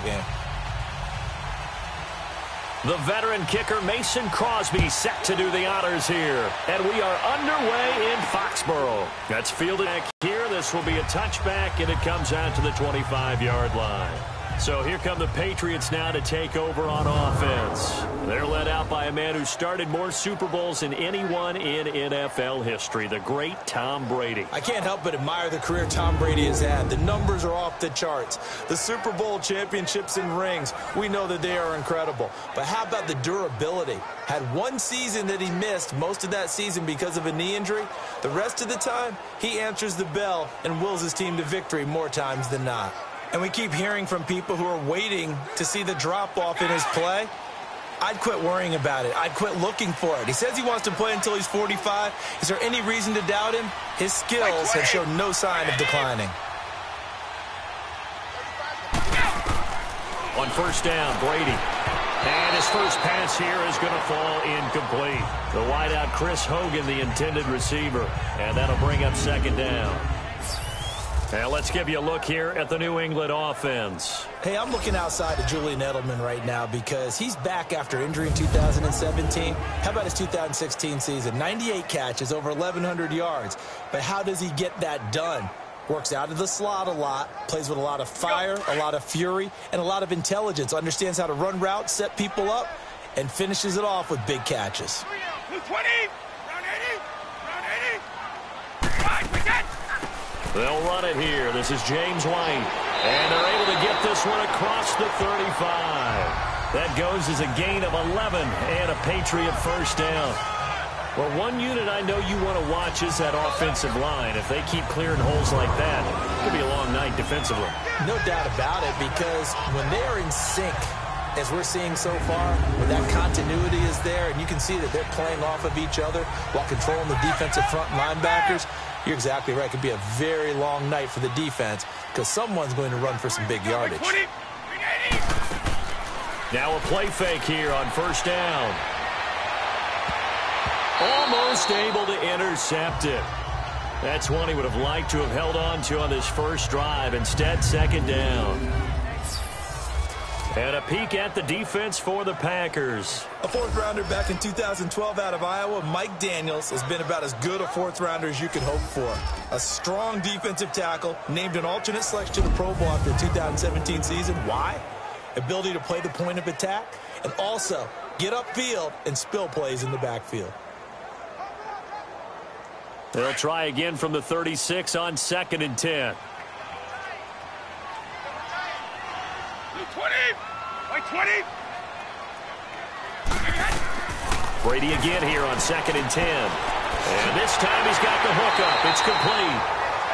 game. The veteran kicker Mason Crosby set to do the honors here. And we are underway in Foxborough. That's fielded back here. This will be a touchback, and it comes out to the 25-yard line. So here come the Patriots now to take over on offense. They're led out by a man who started more Super Bowls than anyone in NFL history, the great Tom Brady. I can't help but admire the career Tom Brady has had. The numbers are off the charts. The Super Bowl championships and rings, we know that they are incredible. But how about the durability? Had one season that he missed, most of that season because of a knee injury. The rest of the time, he answers the bell and wills his team to victory more times than not. And we keep hearing from people who are waiting to see the drop-off in his play. I'd quit worrying about it. I'd quit looking for it. He says he wants to play until he's 45. Is there any reason to doubt him? His skills have shown no sign of declining. On first down, Brady. And his first pass here is going to fall incomplete. The wideout, Chris Hogan, the intended receiver. And that'll bring up second down. Now let's give you a look here at the New England offense. Hey, I'm looking outside of Julian Edelman right now because he's back after injury in 2017. How about his 2016 season? 98 catches, over 1,100 yards. But how does he get that done? Works out of the slot a lot, plays with a lot of fire, a lot of fury, and a lot of intelligence. Understands how to run routes, set people up, and finishes it off with big catches. 220, round 80, round 80. Right, we get. They'll run it here. This is James White. And they're able to get this one across the 35. That goes as a gain of 11 and a Patriot first down. Well, one unit I know you want to watch is that offensive line. If they keep clearing holes like that, it could be a long night defensively. No doubt about it, because when they are in sync, as we're seeing so far, when that continuity is there, and you can see that they're playing off of each other while controlling the defensive front linebackers, you're exactly right. It could be a very long night for the defense because someone's going to run for some big yardage. Now a play fake here on first down. Almost able to intercept it. That's one he would have liked to have held on to on this first drive. Instead, second down. And a peek at the defense for the Packers. A fourth-rounder back in 2012 out of Iowa, Mike Daniels, has been about as good a fourth-rounder as you could hope for. A strong defensive tackle, named an alternate selection to the Pro Bowl after the 2017 season. Why? Ability to play the point of attack, and also get upfield and spill plays in the backfield. They'll try again from the 36 on 2nd and 10. 20. Brady again here on 2nd and 10. And this time he's got the hookup. It's complete.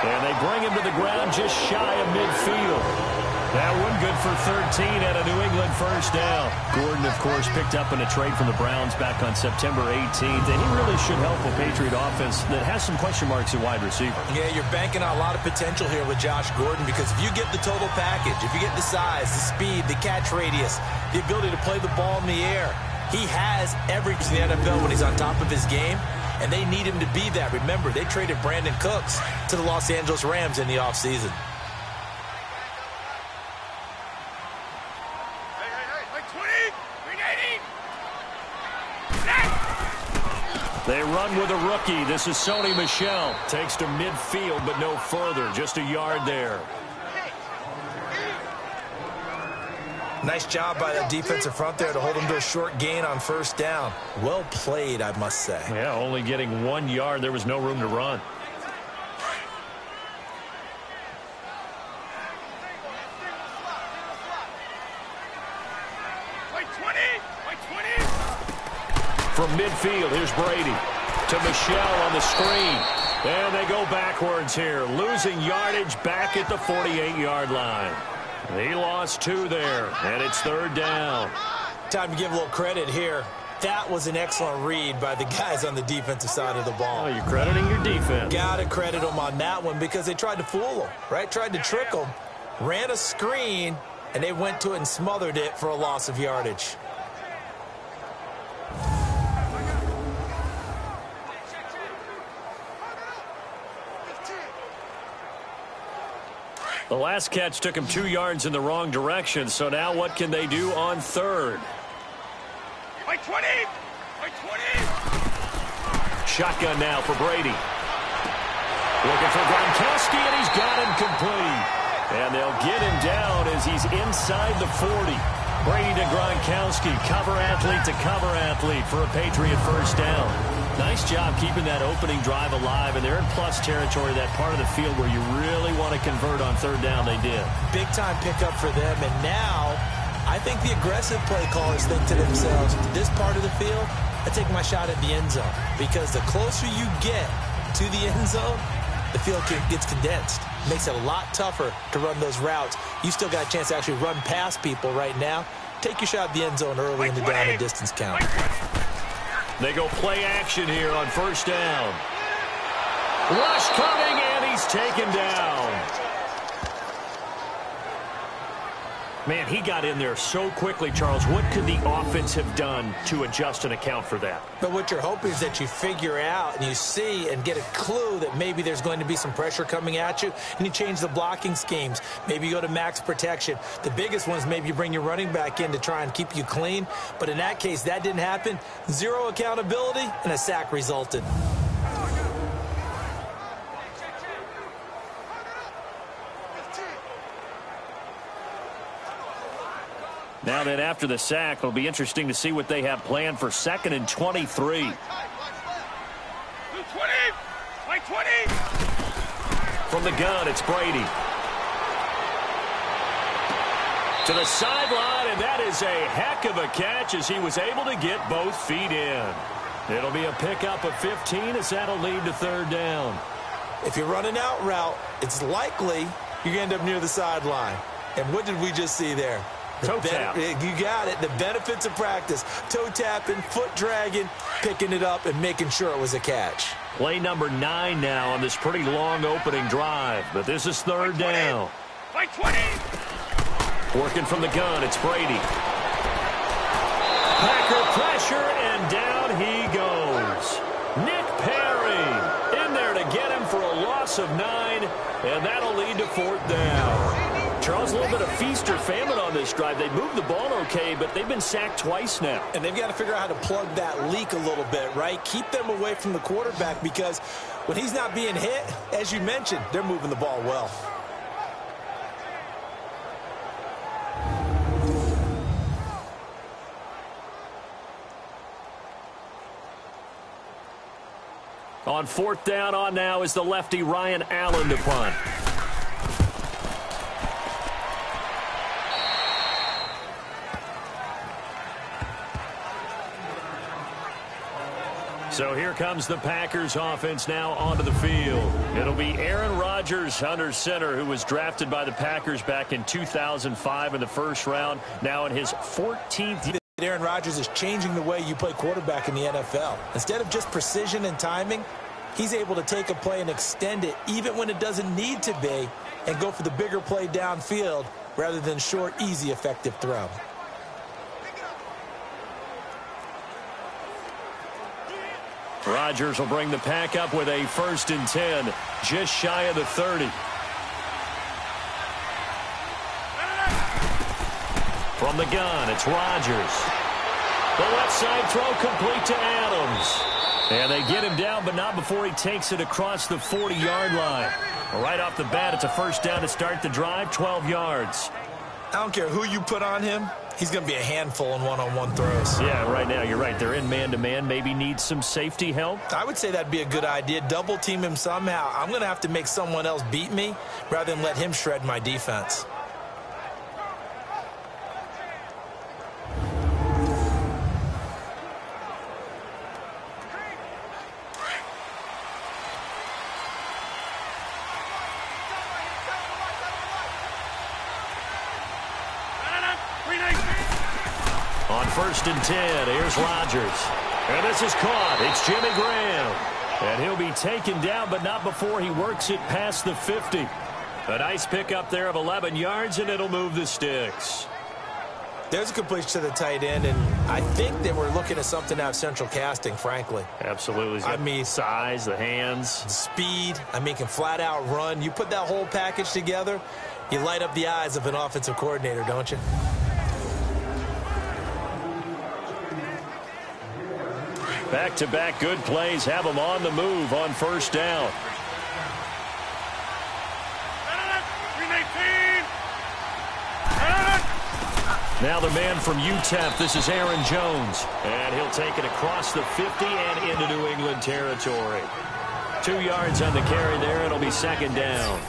And they bring him to the ground just shy of midfield. That one good for 13 and a New England first down. Gordon, of course, picked up in a trade from the Browns back on September 18th. And he really should help a Patriot offense that has some question marks at wide receiver. Yeah, you're banking on a lot of potential here with Josh Gordon because if you get the total package, if you get the size, the speed, the catch radius, the ability to play the ball in the air, he has everything in the NFL when he's on top of his game. And they need him to be that. Remember, they traded Brandon Cooks to the Los Angeles Rams in the offseason. They run with a rookie. This is Sony Michel. Takes to midfield, but no further. Just a yard there. Nice job by that defensive front there to hold him to a short gain on first down. Well played, I must say. Yeah, only getting 1 yard. There was no room to run. From midfield, here's Brady to Michel on the screen. And they go backwards here, losing yardage back at the 48-yard line. He lost 2 there, and it's 3rd down. Time to give a little credit here. That was an excellent read by the guys on the defensive side of the ball. Oh, you're crediting your defense. Got to credit them on that one because they tried to fool them, right? Tried to trick them, ran a screen, and they went to it and smothered it for a loss of yardage. The last catch took him 2 yards in the wrong direction, so now what can they do on third? By 20! By 20! Shotgun now for Brady. Looking for Gronkowski, and he's got him complete. And they'll get him down as he's inside the 40. Brady to Gronkowski, cover athlete to cover athlete for a Patriot first down. Nice job keeping that opening drive alive, and they're in plus territory, that part of the field where you really want to convert on third down. They did. Big-time pickup for them, and now I think the aggressive play callers think to themselves, this part of the field, I take my shot at the end zone, because the closer you get to the end zone, the field gets condensed. Makes it a lot tougher to run those routes. You still got a chance to actually run past people right now. Take your shot at the end zone early in the down and distance count. They go play action here on first down. Rush coming, and he's taken down. Man, he got in there so quickly, Charles. What could the offense have done to adjust and account for that? But what you're hoping is that you figure out and you see and get a clue that maybe there's going to be some pressure coming at you, and you change the blocking schemes. Maybe you go to max protection. The biggest one is maybe you bring your running back in to try and keep you clean. But in that case, that didn't happen. Zero accountability, and a sack resulted. Now then, after the sack, it'll be interesting to see what they have planned for 2nd and 23. 20! By 20! From the gun, it's Brady. To the sideline, and that is a heck of a catch as he was able to get both feet in. It'll be a pickup of 15 as that'll lead to third down. If you're running out route, it's likely you're going to end up near the sideline. And what did we just see there? Toe tap. You got it. The benefits of practice. Toe tapping, foot dragging, picking it up, and making sure it was a catch. Play number 9 now on this pretty long opening drive. But this is third down. By 20! Working from the gun, it's Brady. Packer pressure, and down he goes. Nick Perry in there to get him for a loss of 9, and that'll lead to fourth down. Charles, a little bit of feast or famine on this drive. They moved the ball okay, but they've been sacked twice now. And they've got to figure out how to plug that leak a little bit, right? Keep them away from the quarterback, because when he's not being hit, as you mentioned, they're moving the ball well. On fourth down on now is the lefty Ryan Allen to punt. So here comes the Packers offense now onto the field. It'll be Aaron Rodgers under center, who was drafted by the Packers back in 2005 in the first round, now in his 14th year. Aaron Rodgers is changing the way you play quarterback in the NFL. Instead of just precision and timing, he's able to take a play and extend it even when it doesn't need to be, and go for the bigger play downfield rather than short, easy, effective throw. Rodgers will bring the pack up with a 1st and 10, just shy of the 30. From the gun, it's Rodgers. The left side throw complete to Adams. And they get him down, but not before he takes it across the 40-yard line. Right off the bat, it's a first down to start the drive, 12 yards. I don't care who you put on him. He's going to be a handful in one-on-one throws. Yeah, right now, you're right. They're in man-to-man. Maybe need some safety help. I would say that'd be a good idea. Double team him somehow. I'm going to have to make someone else beat me rather than let him shred my defense. On 1st and 10, here's Rodgers. And this is caught. It's Jimmy Graham. And he'll be taken down, but not before he works it past the 50. A nice pickup there of 11 yards, and it'll move the sticks. There's a completion to the tight end, and I think that we're looking at something out of central casting, frankly. Absolutely. I mean, size, the hands. Speed. I mean, can flat out run. You put that whole package together, You light up the eyes of an offensive coordinator, don't you? Back-to-back good plays have them on the move on first down. Now the man from UTEP, this is Aaron Jones. And he'll take it across the 50 and into New England territory. 2 yards on the carry there. It'll be second down.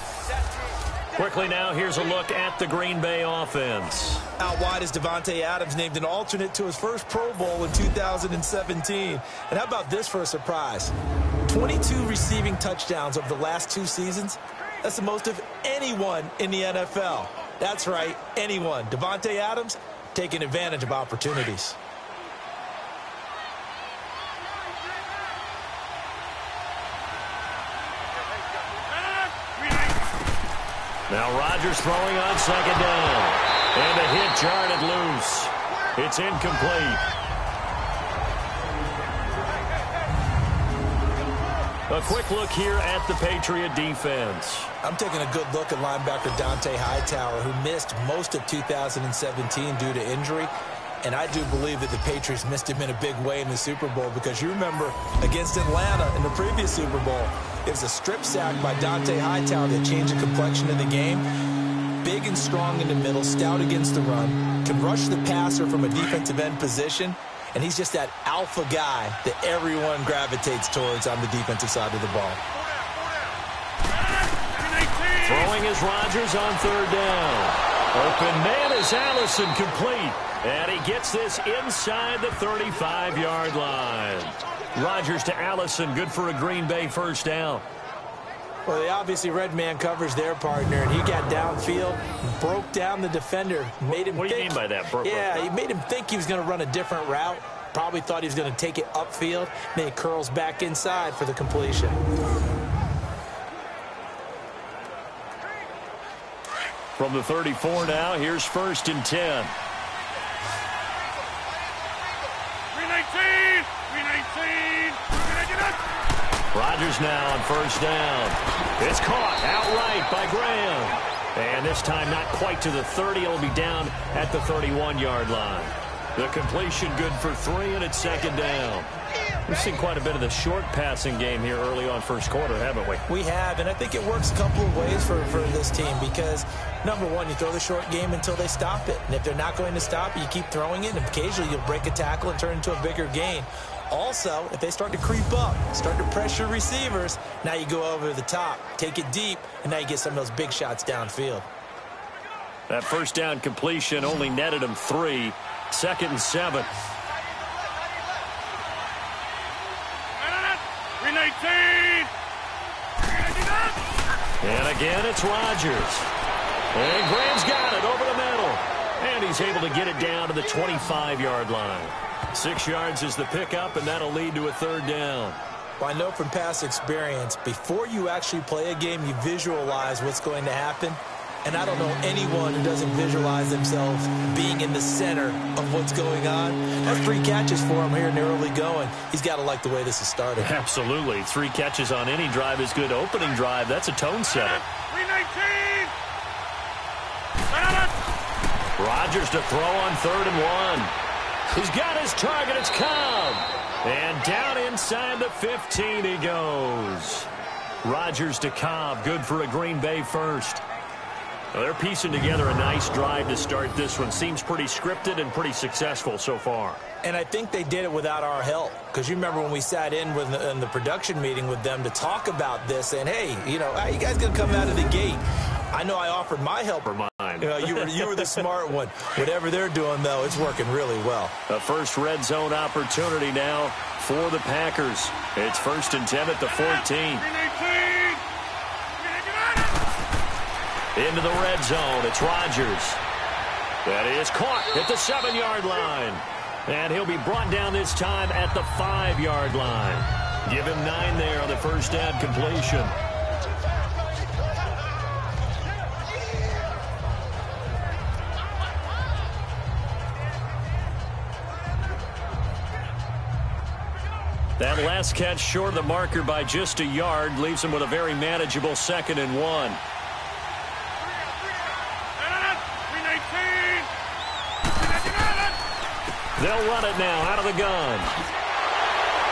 Quickly now, here's a look at the Green Bay offense. Out wide is Davante Adams, named an alternate to his first Pro Bowl in 2017. And how about this for a surprise? 22 receiving touchdowns over the last 2 seasons. That's the most of anyone in the NFL. That's right, anyone. Davante Adams taking advantage of opportunities. Now Rodgers throwing on second down. And a hit jarred loose. It's incomplete. A quick look here at the Patriot defense. I'm taking a good look at linebacker Dante Hightower, who missed most of 2017 due to injury. And I do believe that the Patriots missed him in a big way in the Super Bowl, because you remember against Atlanta in the previous Super Bowl, it was a strip sack by Dante Hightower that changed the complexion of the game. Big and strong in the middle, stout against the run, can rush the passer from a defensive end position, and he's just that alpha guy that everyone gravitates towards on the defensive side of the ball. Throwing is Rodgers on third down. Open man is Allison, complete. And he gets this inside the 35-yard line. Rodgers to Allison, good for a Green Bay first down. Well, they obviously red man covers their partner, and he got downfield, broke down the defender, made him What do you mean by that? He made him think he was going to run a different route. Probably thought he was going to take it upfield. Then he curls back inside for the completion. From the 34 now, here's first and 10. Rodgers now on first down. It's caught outright by Graham. And this time not quite to the 30. It'll be down at the 31-yard line. The completion good for 3, and it's second down. We've seen quite a bit of the short passing game here early on first quarter, haven't we? We have, and I think it works a couple of ways for this team, because, number one, you throw the short game until they stop it. And if they're not going to stop it, you keep throwing it, and occasionally you'll break a tackle and turn into a bigger gain. Also, if they start to creep up, start to pressure receivers, now you go over the top, take it deep, and now you get some of those big shots downfield. That first down completion only netted him 3. Second and 7. And again, it's Rodgers. And Graham's got it over the middle. And he's able to get it down to the 25-yard line. 6 yards is the pickup, and that'll lead to a third down. Well, I know from past experience, before you actually play a game, you visualize what's going to happen. And I don't know anyone who doesn't visualize themselves being in the center of what's going on. That's 3 catches for him here in the early going. He's got to like the way this is started. Absolutely. 3 catches on any drive is good. Opening drive, that's a tone setter. Rodgers to throw on 3rd and 1. He's got his target. It's Cobb. And down inside the 15 he goes. Rodgers to Cobb. Good for a Green Bay first. Well, they're piecing together a nice drive to start this one. Seems pretty scripted and pretty successful so far. And I think they did it without our help. Because you remember when we sat in the production meeting with them to talk about this, and hey, how you guys going to come out of the gate? I know I offered my help. For mine. You were the smart one. Whatever they're doing, though, it's working really well. A first red zone opportunity now for the Packers. It's first and 10 at the 14. Into the red zone. It's Rodgers. That is caught at the 7-yard line. And he'll be brought down this time at the 5-yard line. Give him 9 there on the first down completion. That last catch short of the marker by just a yard leaves him with a very manageable 2nd and 1. They'll run it now out of the gun.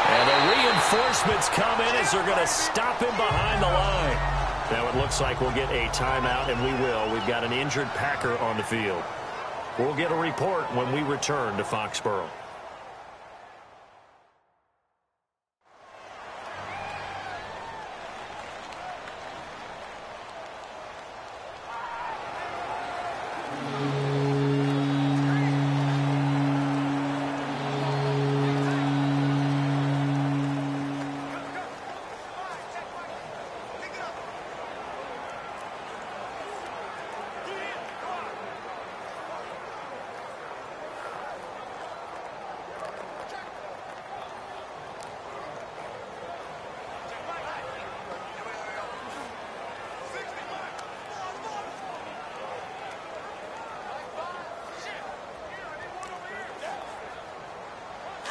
And the reinforcements come in as they're going to stop him behind the line. Now it looks like we'll get a timeout, and we will. We've got an injured Packer on the field. We'll get a report when we return to Foxborough.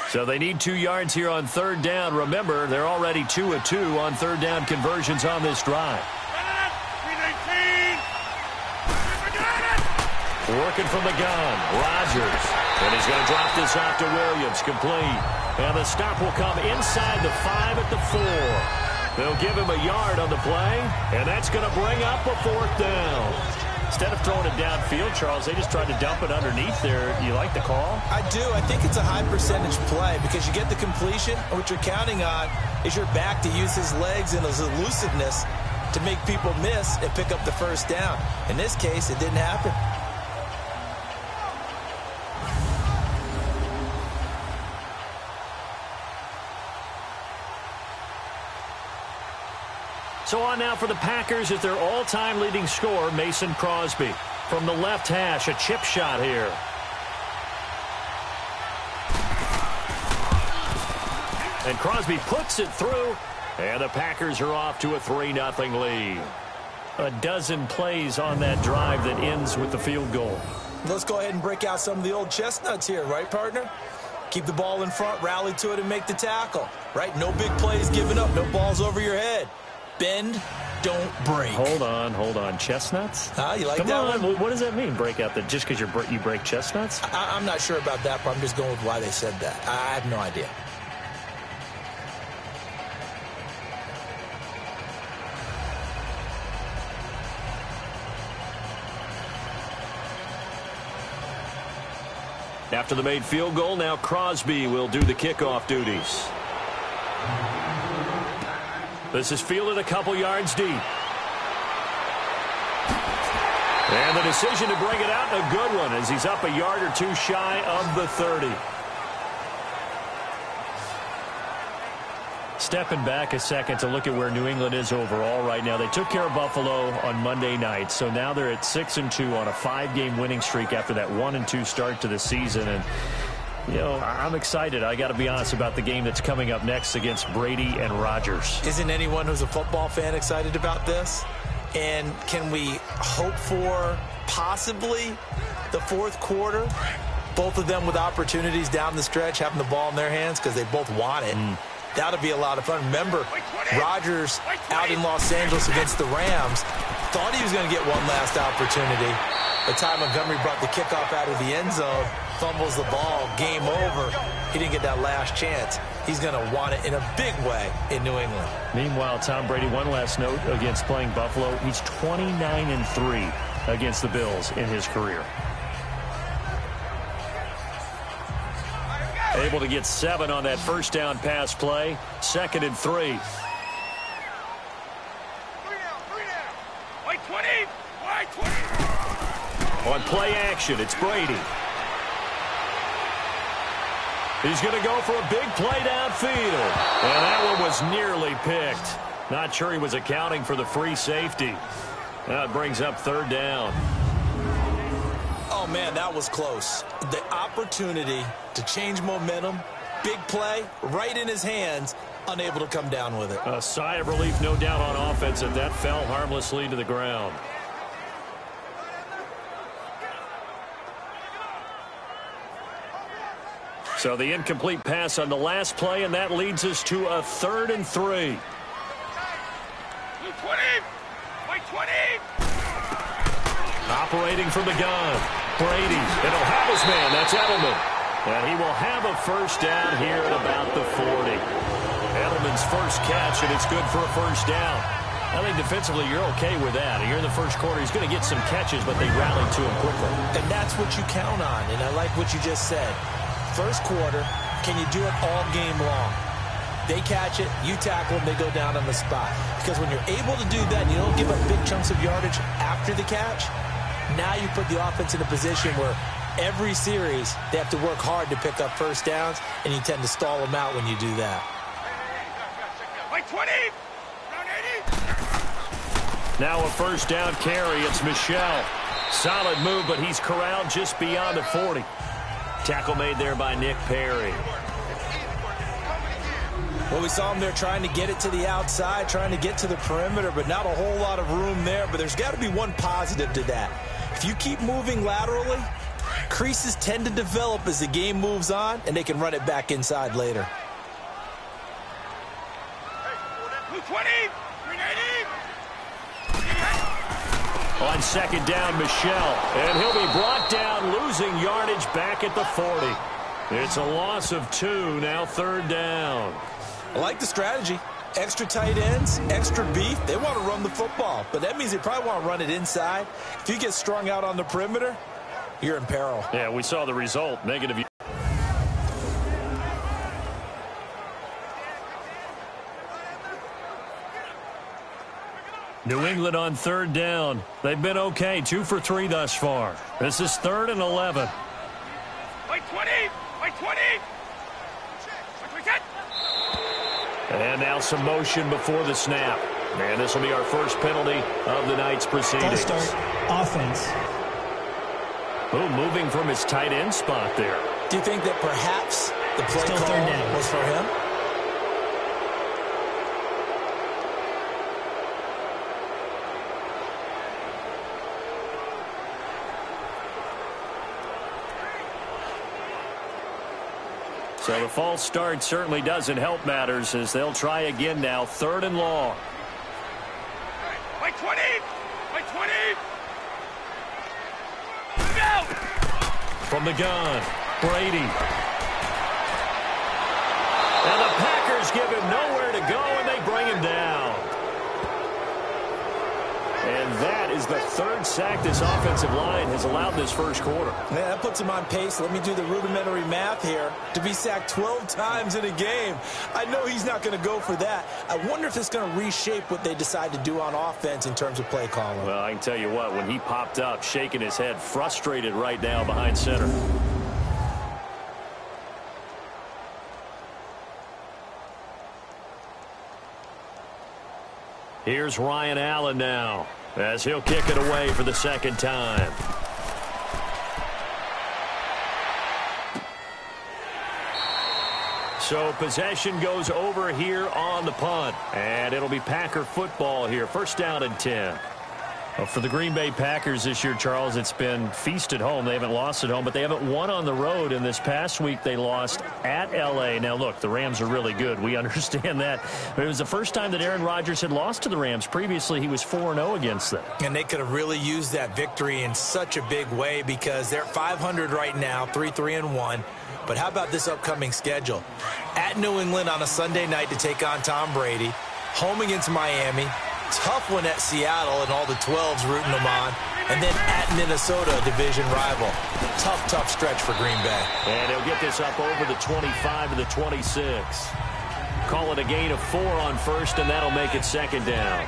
So they need 2 yards here on third down. Remember, they're already 2 of 2 on third down conversions on this drive. Working from the gun, Rodgers. And he's going to drop this off to Williams, complete. And the stop will come inside the 5 at the 4. They'll give him a yard on the play, and that's going to bring up a 4th down. Instead of throwing it downfield, Charles, they just tried to dump it underneath there. You like the call? I do. I think it's a high percentage play because you get the completion, and what you're counting on is your back to use his legs and his elusiveness to make people miss and pick up the first down. In this case, it didn't happen. So on now for the Packers is their all-time leading scorer, Mason Crosby. From the left hash, a chip shot here. And Crosby puts it through, and the Packers are off to a 3-0 lead. A dozen plays on that drive that ends with the field goal. Let's go ahead and break out some of the old chestnuts here, right, partner? Keep the ball in front, rally to it, and make the tackle, right? No big plays given up, no balls over your head. Bend, don't break. Hold on. Chestnuts? You like Come that on. one? What does that mean, break out? Just because you break chestnuts? I'm not sure about that, but I'm just going with why they said that. I have no idea. After the made field goal, now Crosby will do the kickoff duties. This is fielded a couple yards deep. And the decision to bring it out, a good one, as he's up a yard or two shy of the 30. Stepping back a second to look at where New England is overall right now. They took care of Buffalo on Monday night, so now they're at 6-2 on a 5-game winning streak after that 1-2 start to the season. And you know, I'm excited. I got to be honest about the game that's coming up next against Brady and Rodgers. Isn't anyone who's a football fan excited about this? And can we hope for possibly the fourth quarter? Both of them with opportunities down the stretch, having the ball in their hands because they both want it. That'll be a lot of fun. Remember, Rodgers out in Los Angeles against the Rams thought he was going to get one last opportunity. By the time Montgomery brought the kickoff out of the end zone, fumbles the ball, game over. He didn't get that last chance. He's going to want it in a big way in New England. Meanwhile, Tom Brady, one last note against playing Buffalo. He's 29-3 against the Bills in his career. Able to get 7 on that first down pass play. 2nd and 3. White 20! White 20! On play action, it's Brady. He's going to go for a big play downfield. And that one was nearly picked. Not sure he was accounting for the free safety. Now it brings up 3rd down. Oh, man, that was close. The opportunity to change momentum, big play, right in his hands, unable to come down with it. A sigh of relief, no doubt, on offense, and that fell harmlessly to the ground. So the incomplete pass on the last play, and that leads us to a 3rd and 3. Blue 20! White 20! Operating from the gun. Brady, and he'll have his man. That's Edelman. And he will have a first down here at about the 40. Edelman's first catch, and it's good for a first down. I think defensively you're okay with that. Here in the first quarter, he's going to get some catches, but they rallied to him quickly. And that's what you count on, and I like what you just said. First quarter, can you do it all game long? They catch it, you tackle them, they go down on the spot. Because when you're able to do that and you don't give up big chunks of yardage after the catch, now you put the offense in a position where every series they have to work hard to pick up first downs, and you tend to stall them out when you do that. Like 20! Round 80! Now a first down carry. It's Michel. Solid move, but he's corralled just beyond the 40. Tackle made there by Nick Perry. Well, we saw him there trying to get it to the outside, trying to get to the perimeter, but not a whole lot of room there. But there's got to be one positive to that. If you keep moving laterally, creases tend to develop as the game moves on, and they can run it back inside later. 220! 380! On second down, Michel. And he'll be brought down, losing yardage back at the 40. It's a loss of 2, now third down. I like the strategy. Extra tight ends, extra beef. They want to run the football, but that means they probably want to run it inside. If you get strung out on the perimeter, you're in peril. Yeah, we saw the result. Negative. New England on third down. They've been okay, 2 for 3 thus far. This is 3rd and 11. Like 20! Like 20! And now some motion before the snap. And this will be our first penalty of the night's proceedings. False start, offense. Ooh, moving from his tight end spot there. Do you think that perhaps the play Still call third down. was for him? So the false start certainly doesn't help matters as they'll try again now. 3rd and long. Like 20! Like 20! Go! From the gun, Brady. And the Packers give him nowhere to go, and they bring him down. And that is the 3rd sack this offensive line has allowed this first quarter. Yeah, that puts him on pace. Let me do the rudimentary math here. To be sacked 12 times in a game, I know he's not going to go for that. I wonder if it's going to reshape what they decide to do on offense in terms of play calling. Well, I can tell you what, when he popped up, shaking his head, frustrated right now behind center. Here's Ryan Allen now, as he'll kick it away for the second time. So possession goes over here on the punt, and it'll be Packer football here. First down and 10. Well, for the Green Bay Packers this year, Charles, it's been feast at home. They haven't lost at home, but they haven't won on the road. And this past week, they lost at L.A. Now, look, the Rams are really good. We understand that. But it was the first time that Aaron Rodgers had lost to the Rams. Previously, he was 4-0 against them. And they could have really used that victory in such a big way because they're 500 right now, 3-3-1. But how about this upcoming schedule? At New England on a Sunday night to take on Tom Brady. Home against Miami. Tough one at Seattle and all the 12s rooting them on. And then at Minnesota, a division rival. Tough stretch for Green Bay. And he'll get this up over the 25 to the 26. Call it a gain of 4 on first, and that'll make it second down.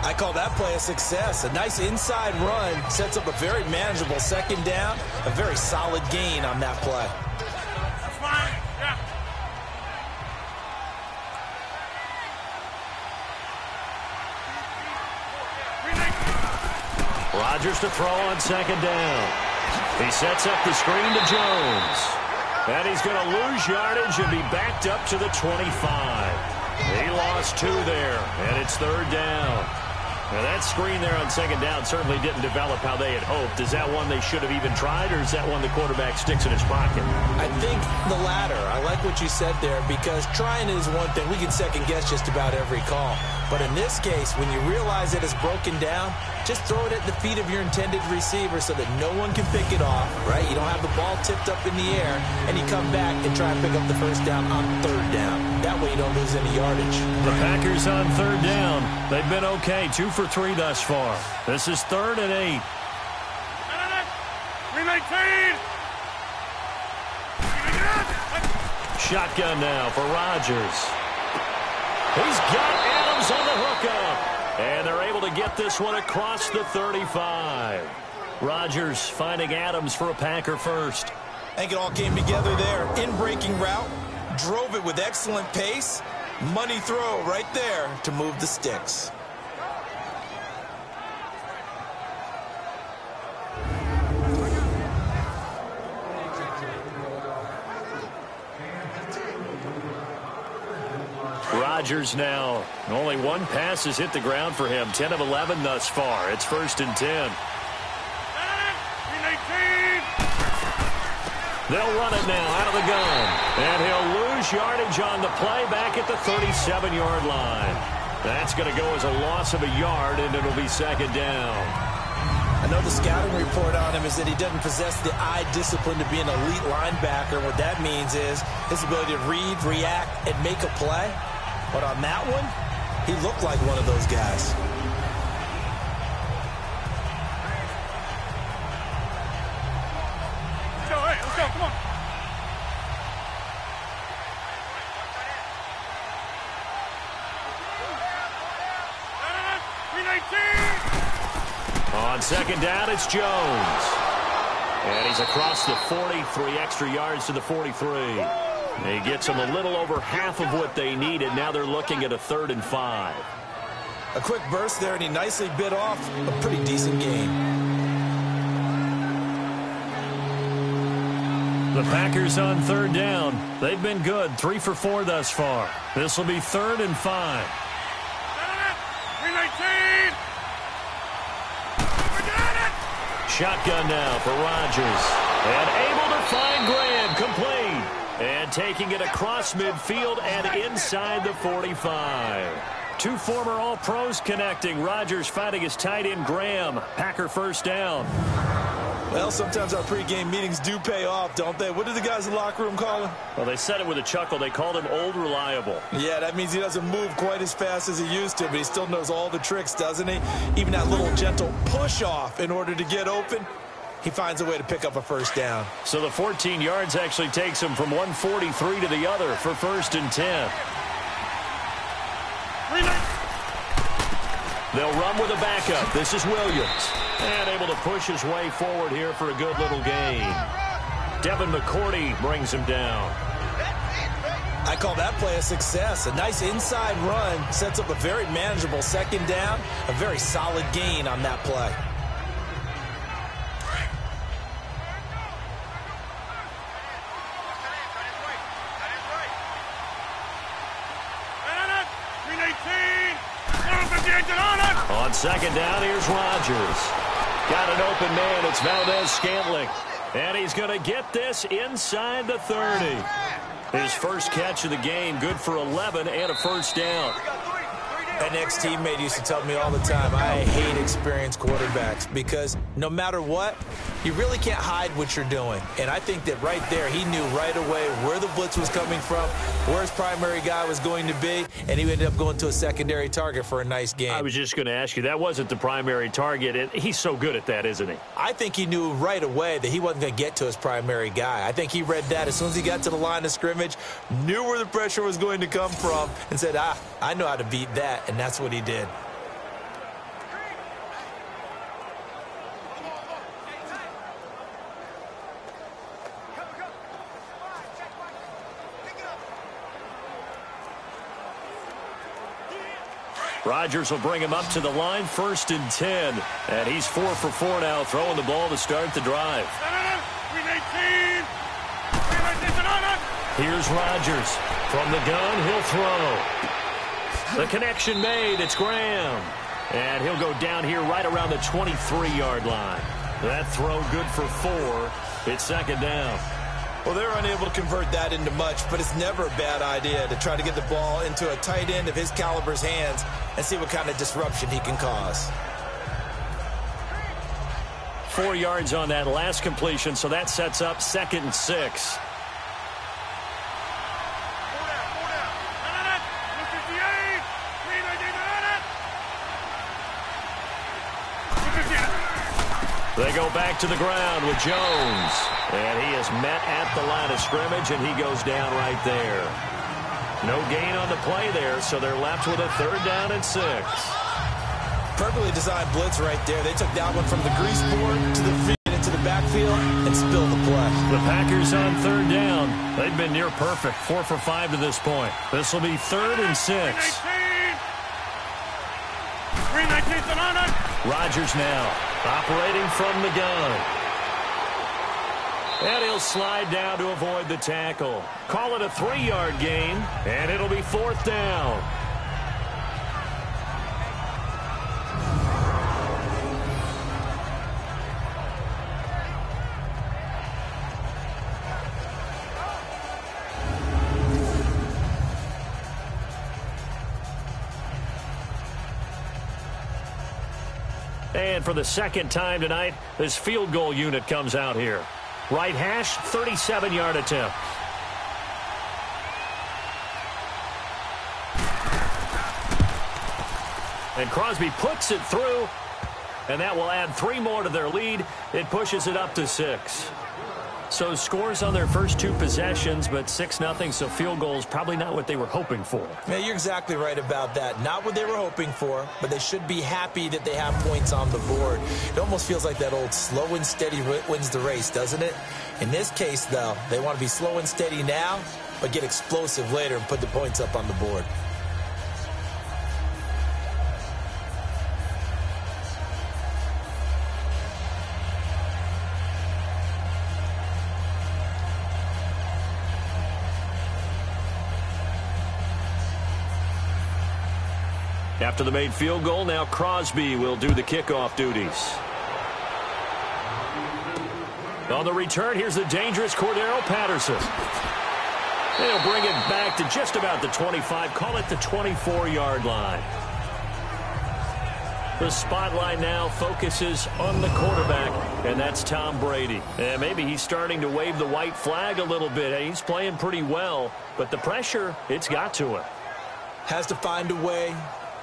I call that play a success. A nice inside run sets up a very manageable second down. A very solid gain on that play. That's fine. Yeah. Rodgers to throw on second down. He sets up the screen to Jones. And he's going to lose yardage and be backed up to the 25. He lost 2 there, and it's third down. Now that screen there on second down certainly didn't develop how they had hoped. Is that one they should have even tried, or is that one the quarterback sticks in his pocket? I think the latter. I like what you said there, because trying is one thing. We can second guess just about every call. But in this case, when you realize that it's broken down, just throw it at the feet of your intended receiver so that no one can pick it off, right? You don't have the ball tipped up in the air, and you come back and try and pick up the first down on third down. That way you don't lose any yardage. The Packers on third down. They've been okay, 2 for 3 thus far. This is 3rd and 8. 319. Shotgun now for Rodgers. He's got Adams on the hookup. And they're able to get this one across the 35. Rodgers finding Adams for a Packer first. I think it all came together there. In-breaking route. Drove it with excellent pace. Money throw right there to move the sticks. Rodgers now. Only one pass has hit the ground for him. 10 of 11 thus far. It's 1st and 10. They'll run it now out of the gun. And he'll lose yardage on the play back at the 37-yard line. That's going to go as a loss of a yard, and it'll be 2nd down. I know the scouting report on him is that he doesn't possess the eye discipline to be an elite linebacker. What that means is his ability to read, react, and make a play. But on that one, he looked like one of those guys. Let's go, come on. On 2nd down, it's Jones. And he's across the 43 extra yards to the 43. He gets them a little over half of what they needed. Now they're looking at a 3rd and 5. A quick burst there, and he nicely bit off a pretty decent gain. The Packers on 3rd down. They've been good, 3 for 4 thus far. This will be 3rd and 5. 319. Shotgun now for Rodgers. And able to find Graham, complete. And taking it across midfield and inside the 45. 2 former All-Pros connecting. Rodgers fighting his tight end Graham. Packer 1st down. Well, sometimes our pregame meetings do pay off, don't they? What did the guys in the locker room call him? Well, they said it with a chuckle. They called him Old Reliable. Yeah, that means he doesn't move quite as fast as he used to, but he still knows all the tricks, doesn't he? Even that little gentle push-off in order to get open, he finds a way to pick up a 1st down. So the 14 yards actually takes him from 143 to the other for 1st and 10. They'll run with a backup. This is Williams. And able to push his way forward here for a good little gain. Devin McCourty brings him down. I call that play a success. A nice inside run sets up a very manageable 2nd down. A very solid gain on that play. On 2nd down, here's Rodgers. Got an open man. It's Valdez-Scantling. And he's going to get this inside the 30. His first catch of the game, good for 11 and a 1st down. An ex-teammate used to tell me all the time, I hate experienced quarterbacks because no matter what, you really can't hide what you're doing. And I think that right there, he knew right away where the blitz was coming from, where his primary guy was going to be, and he ended up going to a secondary target for a nice game. I was just going to ask you, that wasn't the primary target, and he's so good at that, isn't he? I think he knew right away that he wasn't going to get to his primary guy. I think he read that as soon as he got to the line of scrimmage, knew where the pressure was going to come from, and said, I know how to beat that, and that's what he did. Rodgers will bring him up to the line, 1st and 10. And he's 4 for 4 now, throwing the ball to start the drive. Here's Rodgers. From the gun, he'll throw. The connection made. It's Graham. And he'll go down here right around the 23-yard line. That throw good for 4. It's second down. Well, they're unable to convert that into much, but it's never a bad idea to try to get the ball into a tight end of his caliber's hands and see what kind of disruption he can cause. 4 yards on that last completion, so that sets up 2nd and 6. They go back to the ground with Jones. And he is met at the line of scrimmage, and he goes down right there. No gain on the play there, so they're left with a 3rd down and 6. Perfectly designed blitz right there. They took that one from the grease board to the field, into the backfield, and spilled the play. The Packers on 3rd down. They've been near perfect, 4 for 5 to this point. This will be 3rd and 6. 319's on it. Rodgers now operating from the gun. And he'll slide down to avoid the tackle. Call it a 3-yard gain, and it'll be 4th down. And for the 2nd time tonight, this field goal unit comes out here. Right hash, 37-yard attempt. And Crosby puts it through, and that will add 3 more to their lead. It pushes it up to 6. So scores on their first 2 possessions, but 6-0, so field goals probably not what they were hoping for. Yeah, you're exactly right about that. Not what they were hoping for, but they should be happy that they have points on the board. It almost feels like that old slow and steady wins the race, doesn't it? In this case, though, they want to be slow and steady now, but get explosive later and put the points up on the board. After the made field goal, now Crosby will do the kickoff duties. On the return, here's the dangerous Cordero Patterson. And he'll bring it back to just about the 25, call it the 24-yard line. The spotlight now focuses on the quarterback, and that's Tom Brady. And maybe he's starting to wave the white flag a little bit. He's playing pretty well, but the pressure, it's got to him. Has to find a way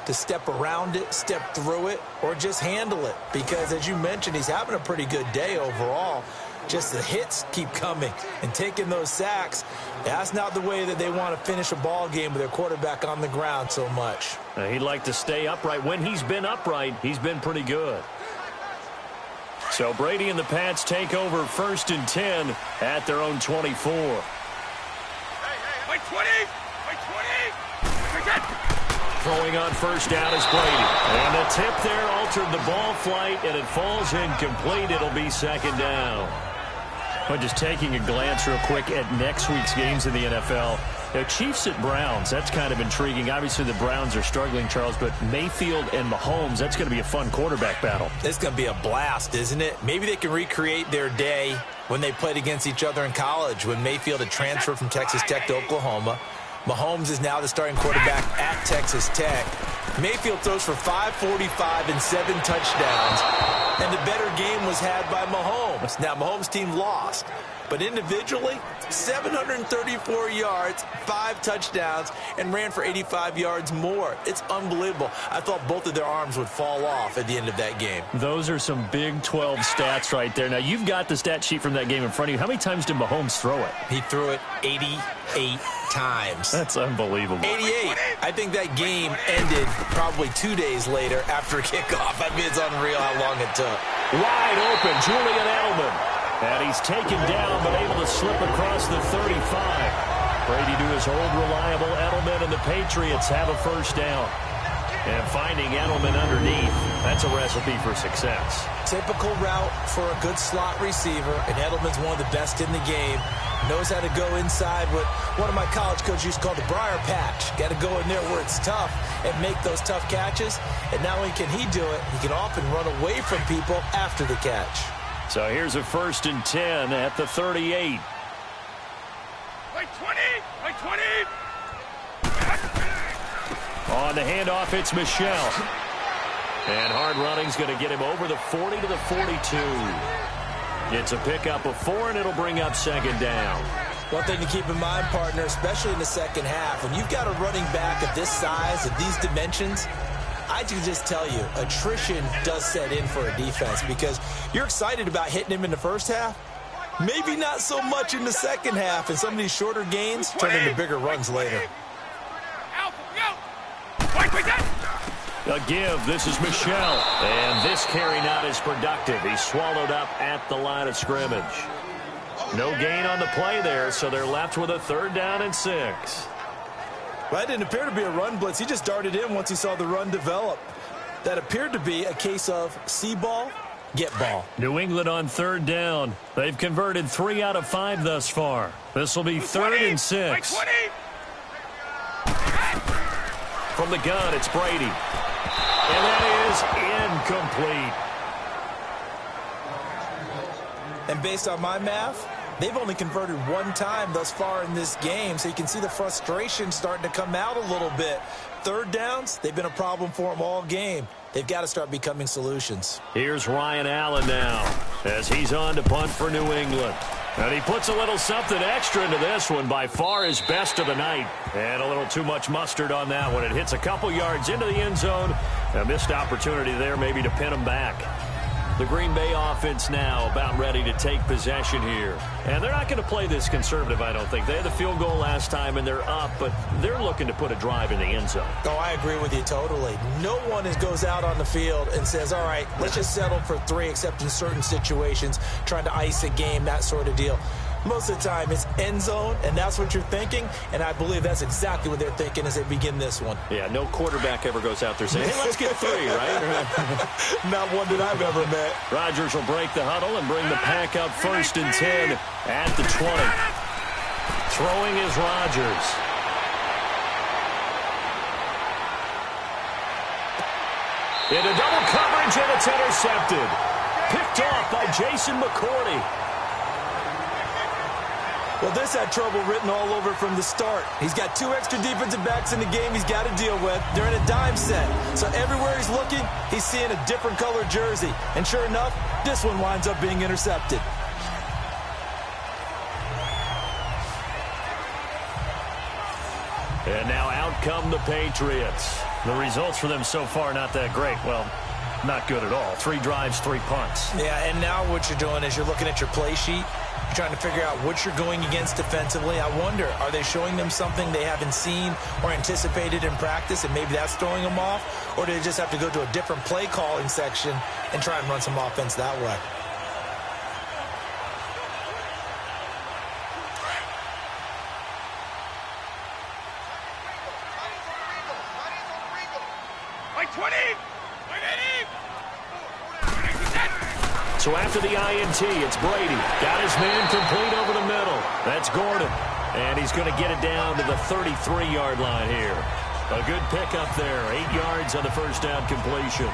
to step around it, step through it, or just handle it. Because, as you mentioned, he's having a pretty good day overall. Just the hits keep coming and taking those sacks. That's not the way that they want to finish a ball game with their quarterback on the ground so much. He'd like to stay upright. When he's been upright, he's been pretty good. So Brady and the Pats take over 1st and 10 at their own 24. Wait, 20! Wait, 20! Throwing on 1st down is Brady. And the tip there altered the ball flight, and it falls incomplete. It'll be 2nd down. But just taking a glance real quick at next week's games in the NFL. The Chiefs at Browns, that's kind of intriguing. Obviously, the Browns are struggling, Charles, but Mayfield and Mahomes, that's going to be a fun quarterback battle. It's going to be a blast, isn't it? Maybe they can recreate their day when they played against each other in college, when Mayfield had transferred from Texas Tech to Oklahoma. Mahomes is now the starting quarterback at Texas Tech. Mayfield throws for 545 and 7 touchdowns, and the better game was had by Mahomes. Now, Mahomes' team lost, but individually, 734 yards, 5 touchdowns, and ran for 85 yards more. It's unbelievable. I thought both of their arms would fall off at the end of that game. Those are some Big 12 stats right there. Now, you've got the stat sheet from that game in front of you. How many times did Mahomes throw it? He threw it 88 times. That's unbelievable. 88. I think that game ended probably 2 days later after kickoff. I mean, it's unreal how long it took. Wide open, Julian Edelman. And he's taken down, but able to slip across the 35. Brady to his old reliable Edelman, and the Patriots have a 1st down. And finding Edelman underneath. That's a recipe for success. Typical route for a good slot receiver, and Edelman's one of the best in the game. Knows how to go inside what one of my college coaches used to call the briar patch. Got to go in there where it's tough and make those tough catches. And not only can he do it, he can often run away from people after the catch. So here's a 1st and 10 at the 38. Wait 20! Wait 20! On the handoff, it's Michelle. And hard running's going to get him over the 40 to the 42. It's a pickup of 4, and it'll bring up 2nd down. One thing to keep in mind, partner, especially in the second half, when you've got a running back of this size, of these dimensions, I can just tell you, attrition does set in for a defense because you're excited about hitting him in the first half. Maybe not so much in the second half, and some of these shorter gains turn into bigger runs later. A give. This is Michelle. And this carry not as productive. He's swallowed up at the line of scrimmage. No gain on the play there, so they're left with a 3rd down and 6. Well, that didn't appear to be a run blitz. He just darted in once he saw the run develop. That appeared to be a case of see ball, get ball. New England on 3rd down. They've converted 3 out of 5 thus far. This will be 3rd and 6. From the gun, it's Brady. And that is incomplete. And based on my math, they've only converted 1 time thus far in this game, so you can see the frustration starting to come out a little bit. 3rd downs, they've been a problem for them all game. They've got to start becoming solutions. Here's Ryan Allen now as he's on to punt for New England. And he puts a little something extra into this one, by far his best of the night. And a little too much mustard on that one. It hits a couple yards into the end zone. A missed opportunity there maybe to pin him back. The Green Bay offense now about ready to take possession here. And they're not going to play this conservative, I don't think. They had the field goal last time, and they're up, but they're looking to put a drive in the end zone. Oh, I agree with you totally. No one goes out on the field and says, all right, let's just settle for 3, except in certain situations, trying to ice a game, that sort of deal. Most of the time, it's end zone, and that's what you're thinking, and I believe that's exactly what they're thinking as they begin this one. Yeah, no quarterback ever goes out there saying, hey, let's get 3, right? Not one that I've ever met. Rodgers will break the huddle and bring the pack up 1st and 10 at the 20. Throwing is Rodgers. Into double coverage, and it's intercepted. Picked off by Jason McCourty. Well, this had trouble written all over from the start. He's got 2 extra defensive backs in the game he's got to deal with. They're in a dime set. So everywhere he's looking, he's seeing a different color jersey. And sure enough, this one winds up being intercepted. And now out come the Patriots. The results for them so far not that great. Well, not good at all. 3 drives, 3 punts. Yeah, and now what you're doing is you're looking at your play sheet. You're trying to figure out what you're going against defensively. I wonder, are they showing them something they haven't seen or anticipated in practice, and maybe that's throwing them off? Or do they just have to go to a different play calling section and try and run some offense that way? So after the INT, it's Brady. Got his man complete over the middle. That's Gordon. And he's going to get it down to the 33-yard line here. A good pickup there. 8 yards on the 1st down completion.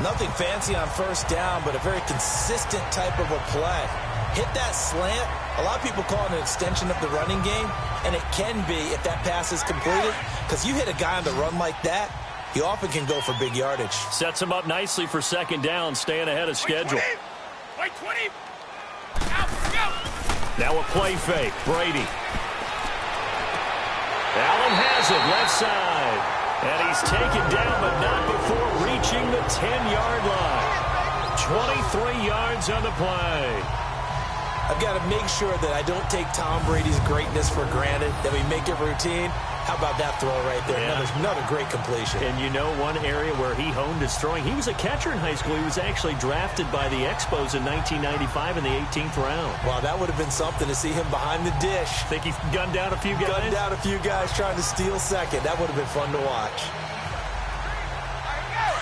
Nothing fancy on 1st down, but a very consistent type of a play. Hit that slant. A lot of people call it an extension of the running game, and it can be if that pass is completed, because you hit a guy on the run like that, he often can go for big yardage. Sets him up nicely for 2nd down, staying ahead of schedule. Wait 20. Out, go. Now a play fake. Brady. Allen has it, left side. And he's taken down, but not before reaching the 10-yard line. 23 yards on the play. I've got to make sure that I don't take Tom Brady's greatness for granted, that we make it routine. How about that throw right there? Yeah. Another great completion. And you know one area where he honed his throwing? He was a catcher in high school. He was actually drafted by the Expos in 1995 in the 18th round. Wow, that would have been something to see him behind the dish. Think he gunned down a few guys? Gunned down a few guys trying to steal second. That would have been fun to watch.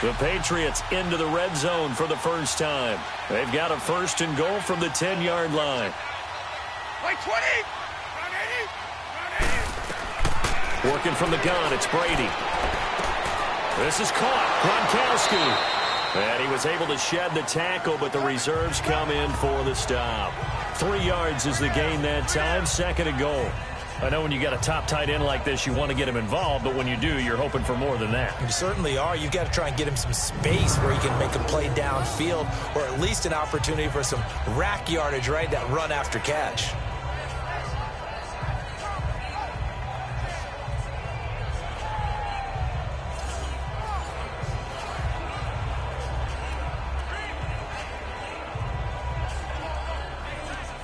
The Patriots into the red zone for the first time. They've got a 1st and goal from the 10-yard line. Play 20. Run 80. Run 80. Working from the gun, it's Brady. This is caught. Gronkowski. And he was able to shed the tackle, but the reserves come in for the stop. 3 yards is the gain that time, 2nd and goal. I know when you got a top tight end like this, you want to get him involved, but when you do, you're hoping for more than that. You certainly are. You've got to try and get him some space where he can make a play downfield, or at least an opportunity for some rack yardage, right? That run after catch.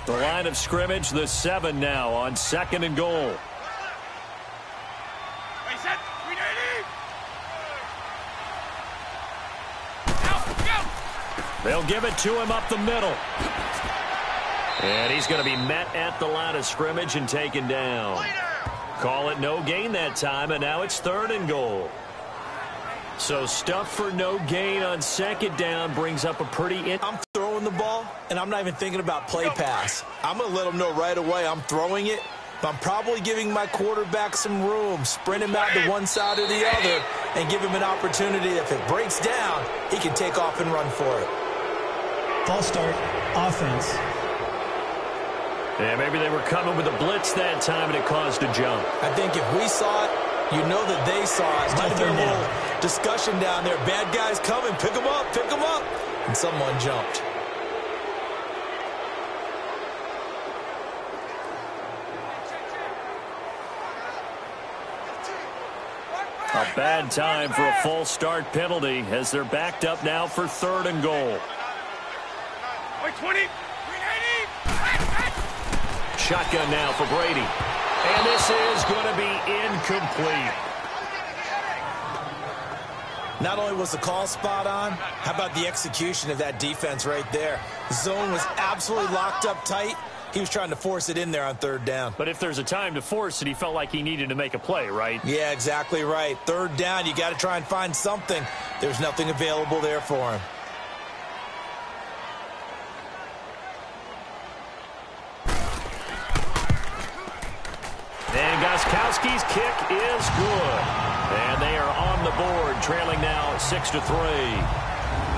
The line of scrimmage, the 7 now on 2nd and goal. Play set. 380. Out. Go. They'll give it to him up the middle. And he's going to be met at the line of scrimmage and taken down. Call it no gain that time, and now it's 3rd and goal. So stuff for no gain on 2nd down brings up a pretty... I'm throwing the ball, and I'm not even thinking about play pass. I'm going to let them know right away I'm throwing it, but I'm probably giving my quarterback some room, sprint him out to one side or the other, and give him an opportunity. If it breaks down, he can take off and run for it. False start, offense. Yeah, maybe they were coming with a blitz that time, and it caused a jump. I think if we saw it, you know that they saw it. Might have been a little discussion down there. Bad guys coming. Pick them up. Pick them up. And someone jumped. A bad time for a false start penalty as they're backed up now for 3rd and goal. Play 20. 380. Shotgun now for Brady. And this is going to be incomplete. Not only was the call spot on, how about the execution of that defense right there? The zone was absolutely locked up tight. He was trying to force it in there on 3rd down. But if there's a time to force it, he felt like he needed to make a play, right? Yeah, exactly right. 3rd down, you got to try and find something. There's nothing available there for him. And Gostkowski's kick is good. And they are on the board, trailing now 6-3.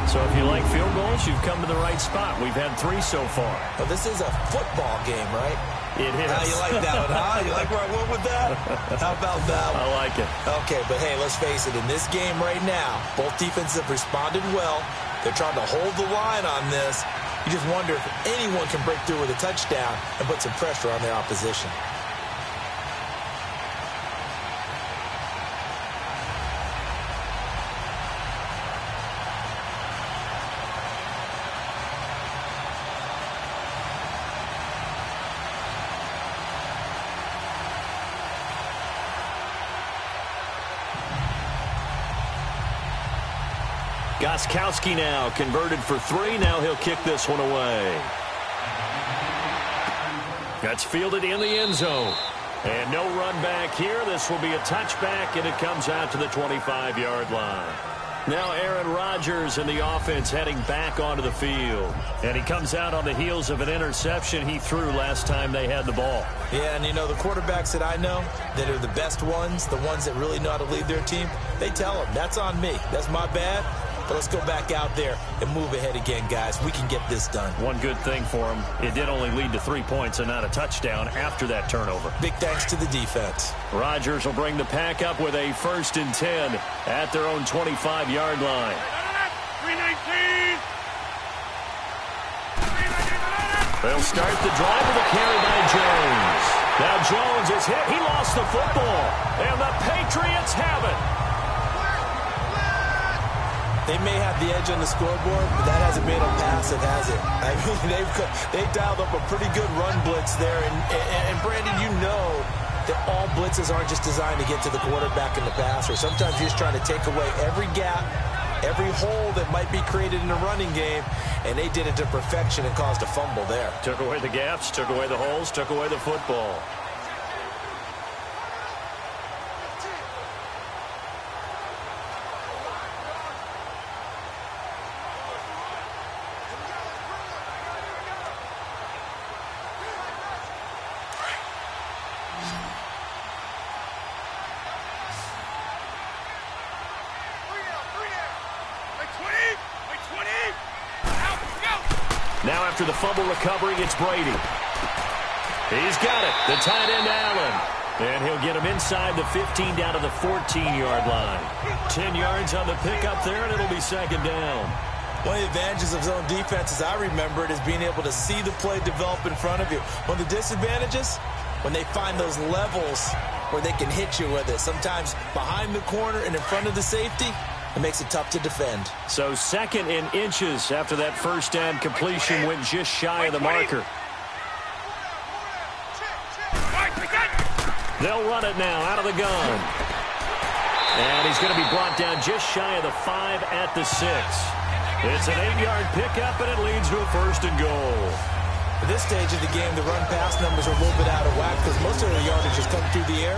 So if you like field goals, you've come to the right spot. We've had 3 so far. Well, this is a football game, right? It is. How you like that one, huh? You like where I went with that? How about that one? I like it. Okay, but hey, let's face it. In this game right now, both defenses have responded well. They're trying to hold the line on this. You just wonder if anyone can break through with a touchdown and put some pressure on their opposition. Gostkowski now converted for 3. Now he'll kick this one away. That's fielded in the end zone. And no run back here. This will be a touchback, and it comes out to the 25-yard line. Now Aaron Rodgers and the offense heading back onto the field. And he comes out on the heels of an interception he threw last time they had the ball. Yeah, and you know, the quarterbacks that I know that are the best ones, the ones that really know how to lead their team, they tell them, that's on me. That's my bad. But let's go back out there and move ahead again, guys. We can get this done. One good thing for him, it did only lead to 3 points and not a touchdown after that turnover. Big thanks to the defense. Rodgers will bring the pack up with a 1st and 10 at their own 25-yard line. 319. They'll start the drive with a carry by Jones. Now Jones is hit. He lost the football. And the Patriots have it. They may have the edge on the scoreboard, but that hasn't made them pass it, has it? I mean, they've dialed up a pretty good run blitz there. And Brandon, you know that all blitzes aren't just designed to get to the quarterback and the passer. Sometimes you're just trying to take away every gap, every hole that might be created in a running game, and they did it to perfection and caused a fumble there. Took away the gaps, took away the holes, took away the football. Now after the fumble recovery, it's Brady. He's got it. The tight end, Allen. And he'll get him inside the 15 down to the 14-yard line. 10 yards on the pickup there, and it'll be second down. One of the advantages of zone defense, as I remember it, is being able to see the play develop in front of you. One of the disadvantages, when they find those levels where they can hit you with it. Sometimes behind the corner and in front of the safety, it makes it tough to defend. So second in inches after that first down completion went just shy of the marker. They'll run it now out of the gun. And he's going to be brought down just shy of the 5 at the 6. It's an 8-yard pickup, and it leads to a first and goal. At this stage of the game, the run-pass numbers are a little bit out of whack because most of the yardage just come through the air.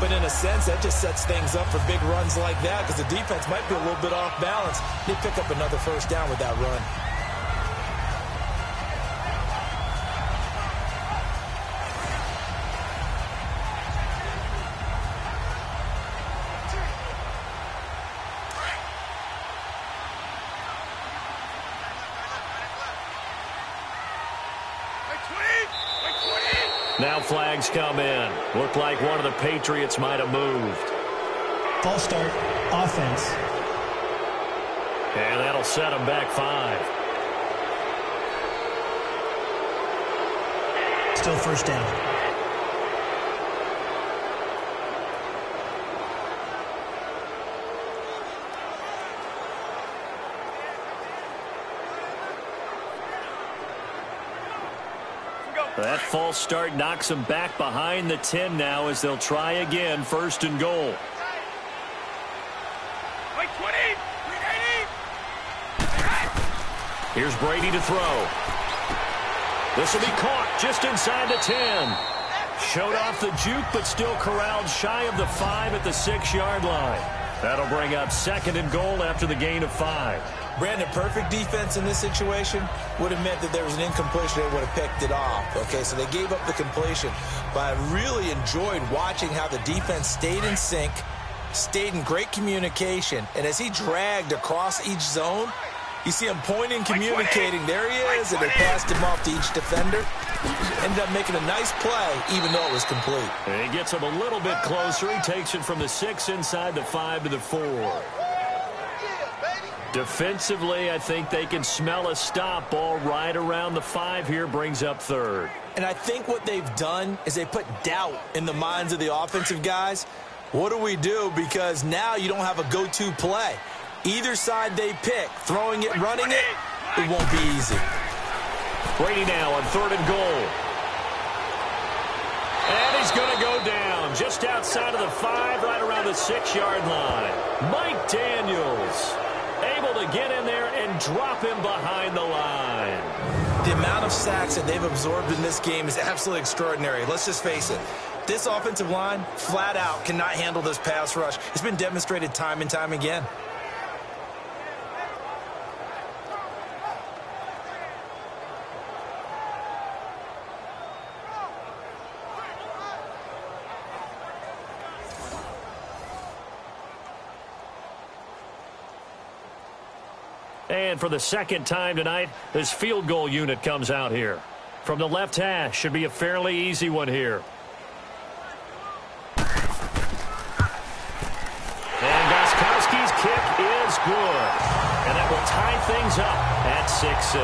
But in a sense, that just sets things up for big runs like that because the defense might be a little bit off balance. They pick up another first down with that run. Now flags come in. Looked like one of the Patriots might have moved. False start, offense. And that'll set them back 5. Still first down. That false start knocks them back behind the 10 now as they'll try again, first and goal. Here's Brady to throw. This will be caught just inside the 10. Showed off the juke, but still corralled shy of the 5 at the 6-yard line. That'll bring up second and goal after the gain of 5. Brandon, perfect defense in this situation would have meant that there was an incompletion. They would have picked it off. Okay, so they gave up the completion. But I really enjoyed watching how the defense stayed in sync, stayed in great communication. And as he dragged across each zone, you see him pointing, communicating. There he is, and they passed him off to each defender. Ended up making a nice play, even though it was complete. And he gets him a little bit closer. He takes it from the 6 inside the 5 to the 4. Defensively, I think they can smell a stop. Ball right around the 5 here, brings up third. And I think what they've done is they put doubt in the minds of the offensive guys. What do we do? Because now you don't have a go-to play. Either side they pick, throwing it, running it, it won't be easy. Brady now on third and goal. And he's going to go down just outside of the 5, right around the 6-yard line. Mike Daniels able to get in there and drop him behind the line. The amount of sacks that they've absorbed in this game is absolutely extraordinary. Let's just face it. This offensive line, flat out, cannot handle this pass rush. It's been demonstrated time and time again. And for the second time tonight, this field goal unit comes out here. From the left hash, should be a fairly easy one here. And Gostkowski's kick is good. And that will tie things up at 6-6.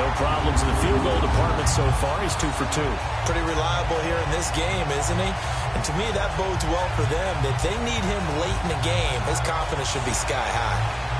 No problems in the field goal department so far. He's 2 for 2. Pretty reliable here in this game, isn't he? And to me, that bodes well for them. If they need him late in the game, his confidence should be sky high.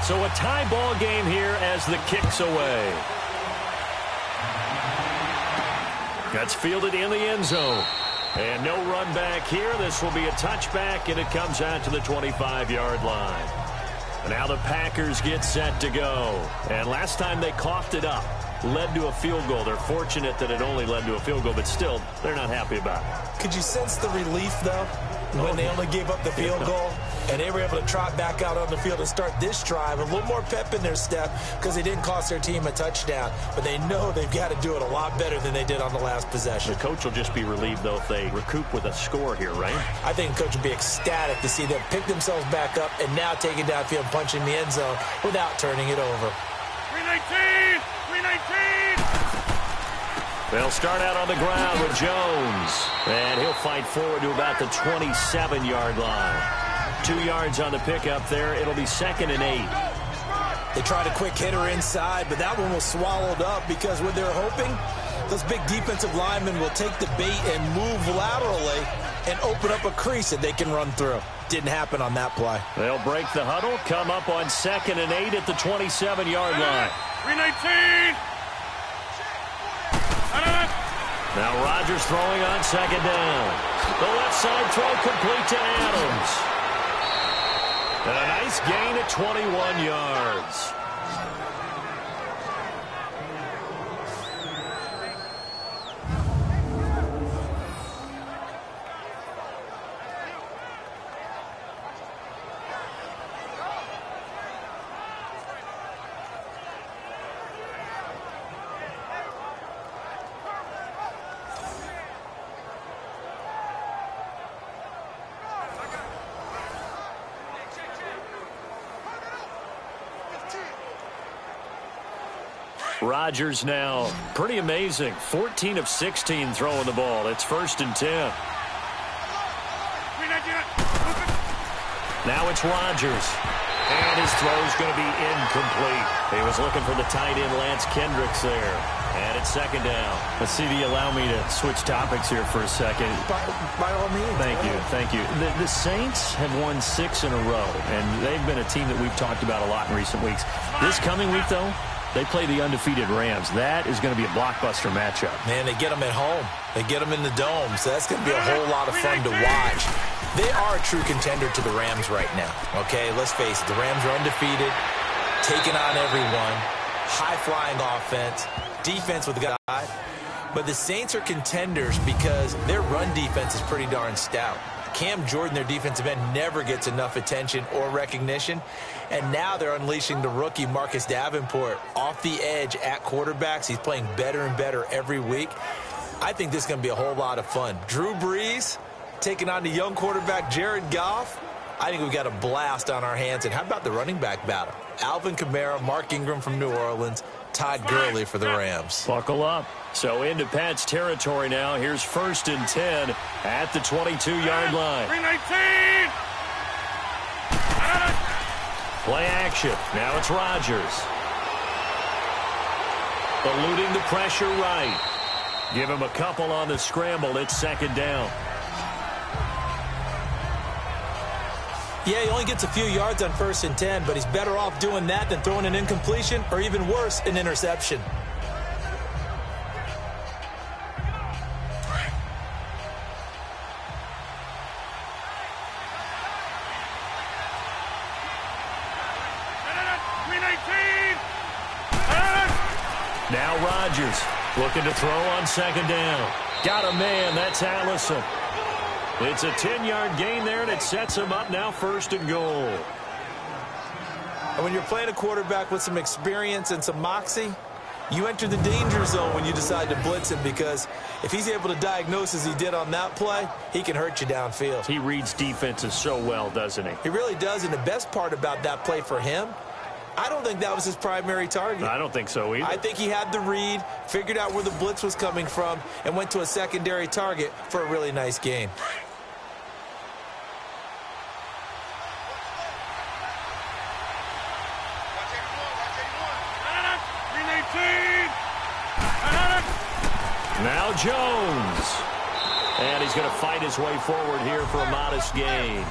So a tie ball game here as the kick's away. That's fielded in the end zone. And no run back here. This will be a touchback, and it comes out to the 25-yard line. And now the Packers get set to go. And last time they coughed it up. led to a field goal. They're fortunate that it only led to a field goal, but still, they're not happy about it. Could you sense the relief, though, when they only gave up the field goal and they were able to trot back out on the field and start this drive? A little more pep in their step because they didn't cost their team a touchdown, but they know they've got to do it a lot better than they did on the last possession. The coach will just be relieved, though, if they recoup with a score here, right? I think the coach would be ecstatic to see them pick themselves back up and now take it downfield and punch in the end zone without turning it over. 319! 319! They'll start out on the ground with Jones. And he'll fight forward to about the 27-yard line. 2 yards on the pickup there. It'll be 2nd and 8. They tried a quick hitter inside, but that one was swallowed up because what they're hoping, those big defensive linemen will take the bait and move laterally and open up a crease that they can run through. Didn't happen on that play. They'll break the huddle, come up on 2nd and 8 at the 27-yard line. 319! Now Rodgers throwing on 2nd down. The left side throw complete to Adams. And a nice gain at 21 yards. Rodgers now pretty amazing. 14 of 16 throwing the ball. It's 1st and 10. Now it's Rodgers. And his throw's going to be incomplete. He was looking for the tight end Lance Kendricks there. And it's 2nd down. Let's see if you allow me to switch topics here for a second. By all means. Thank you. The Saints have won 6 in a row. And they've been a team that we've talked about a lot in recent weeks. This coming week, though, they play the undefeated Rams. That is going to be a blockbuster matchup. Man, they get them at home. They get them in the dome, so that's going to be a whole lot of fun to watch. They are a true contender to the Rams right now, okay? Let's face it. The Rams are undefeated, taking on everyone, high-flying offense, defense with a guy. But the Saints are contenders because their run defense is pretty darn stout. Cam Jordan, their defensive end, never gets enough attention or recognition. And now they're unleashing the rookie Marcus Davenport off the edge at quarterbacks. He's playing better and better every week. I think this is going to be a whole lot of fun. Drew Brees taking on the young quarterback Jared Goff. I think we've got a blast on our hands. And how about the running back battle? Alvin Kamara, Mark Ingram from New Orleans, Todd Gurley for the Rams. Buckle up. So into Pat's territory now. Here's 1st and 10 at the 22-yard line. 319! Play action. Now it's Rodgers. Eluding the pressure right. Give him a couple on the scramble. It's 2nd down. Yeah, he only gets a few yards on 1st and 10, but he's better off doing that than throwing an incompletion or even worse, an interception. Now Rodgers looking to throw on 2nd down. Got a man. That's Allison. It's a 10-yard gain there, and it sets him up now 1st and goal. And when you're playing a quarterback with some experience and some moxie, you enter the danger zone when you decide to blitz him, because if he's able to diagnose as he did on that play, he can hurt you downfield. He reads defenses so well, doesn't he? He really does, and the best part about that play for him, I don't think that was his primary target. I don't think so either. I think he had the read, figured out where the blitz was coming from, and went to a secondary target for a really nice gain. Now Jones. And he's going to fight his way forward here for a modest gain.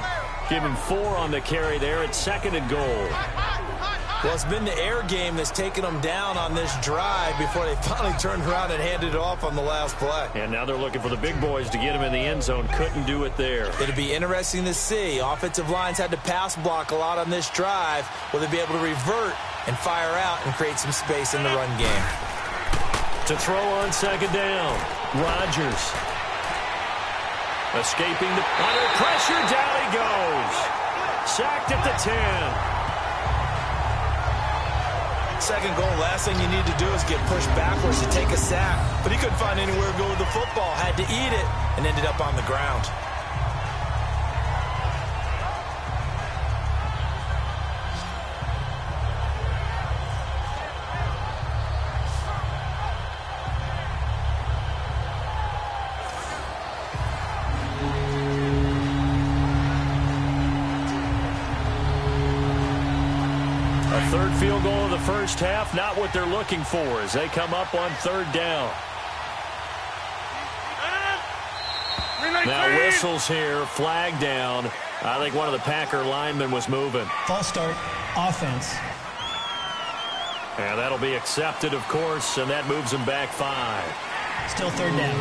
Give him 4 on the carry there at 2nd and goal. Well, it's been the air game that's taken them down on this drive before they finally turned around and handed it off on the last play. And now they're looking for the big boys to get him in the end zone. Couldn't do it there. It'll be interesting to see. Offensive lines had to pass block a lot on this drive. Will they be able to revert and fire out and create some space in the run game? To throw on second down. Rodgers. Escaping under pressure. Down he goes. Sacked at the 10. Second goal, last thing you need to do is get pushed backwards to take a sack. But he couldn't find anywhere to go with the football. Had to eat it and ended up on the ground. Third field goal of the first half, not what they're looking for as they come up on third down. Now whistles here, flag down. I think one of the Packer linemen was moving. False start, offense. And that'll be accepted, of course, and that moves them back 5. Still third down.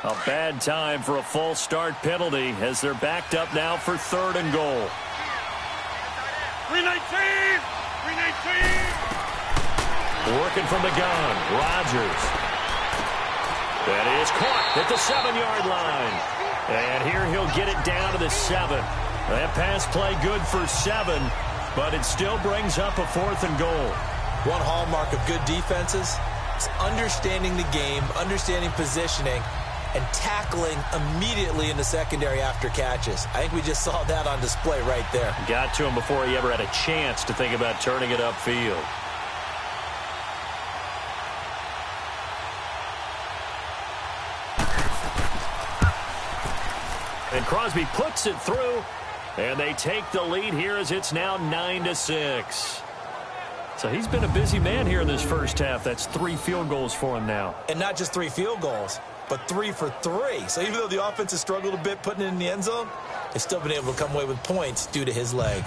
A bad time for a false start penalty as they're backed up now for 3rd and goal. 319! 319! Working from the gun, Rodgers. That is caught at the 7-yard line. And here he'll get it down to the 7. That pass play good for 7, but it still brings up a 4th and goal. One hallmark of good defenses is understanding the game, understanding positioning, and tackling immediately in the secondary after catches. I think we just saw that on display right there. Got to him before he ever had a chance to think about turning it upfield. And Crosby puts it through, and they take the lead here as it's now 9-6. So he's been a busy man here in this first half. That's 3 field goals for him now. And not just 3 field goals, but 3 for 3. So even though the offense has struggled a bit putting it in the end zone, they've still been able to come away with points due to his leg.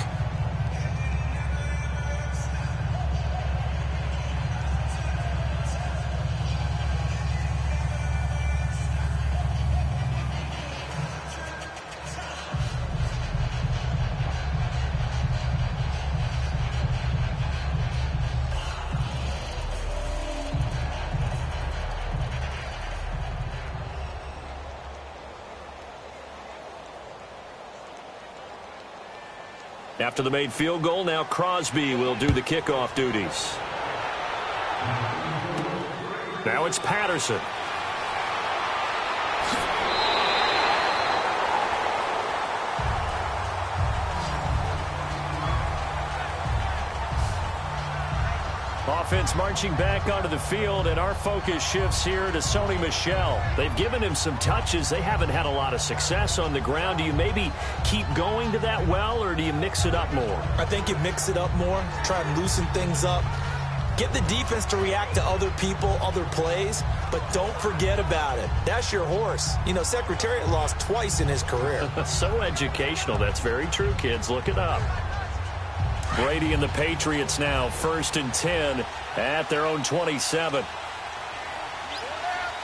After the made field goal, now Crosby will do the kickoff duties. Now it's Patterson. Offense marching back onto the field, and our focus shifts here to Sony Michel. They've given him some touches. They haven't had a lot of success on the ground. Do you maybe keep going to that well, or do you mix it up more? I think you mix it up more, try and loosen things up. Get the defense to react to other people, other plays, but don't forget about it. That's your horse. You know, Secretariat lost twice in his career. So educational. That's very true, kids. Look it up. Brady and the Patriots now 1st and 10 at their own 27.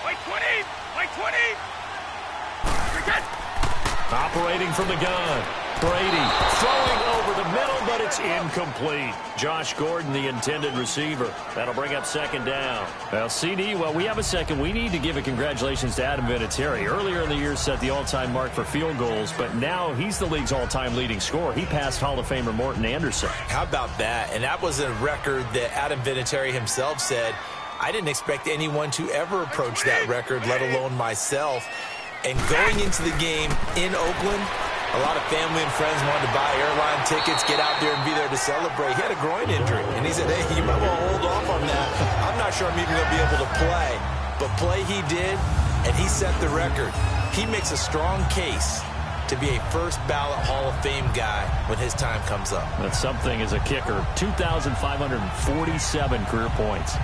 Like 20! Like 20! Operating from the gun. Brady throwing over the middle, but it's incomplete. Josh Gordon, the intended receiver. That'll bring up 2nd down. Well, CD, well, we have a second. We need to give a congratulations to Adam Vinatieri. Earlier in the year set the all-time mark for field goals, but now he's the league's all-time leading scorer. He passed Hall of Famer Morton Anderson. How about that? And that was a record that Adam Vinatieri himself said, I didn't expect anyone to ever approach that record, let alone myself. And going into the game in Oakland, a lot of family and friends wanted to buy airline tickets, get out there and be there to celebrate. He had a groin injury, and he said, hey, you might want to hold off on that. I'm not sure I'm even going to be able to play. But play he did, and he set the record. He makes a strong case to be a first-ballot Hall of Fame guy when his time comes up. That's something as a kicker. 2,547 career points.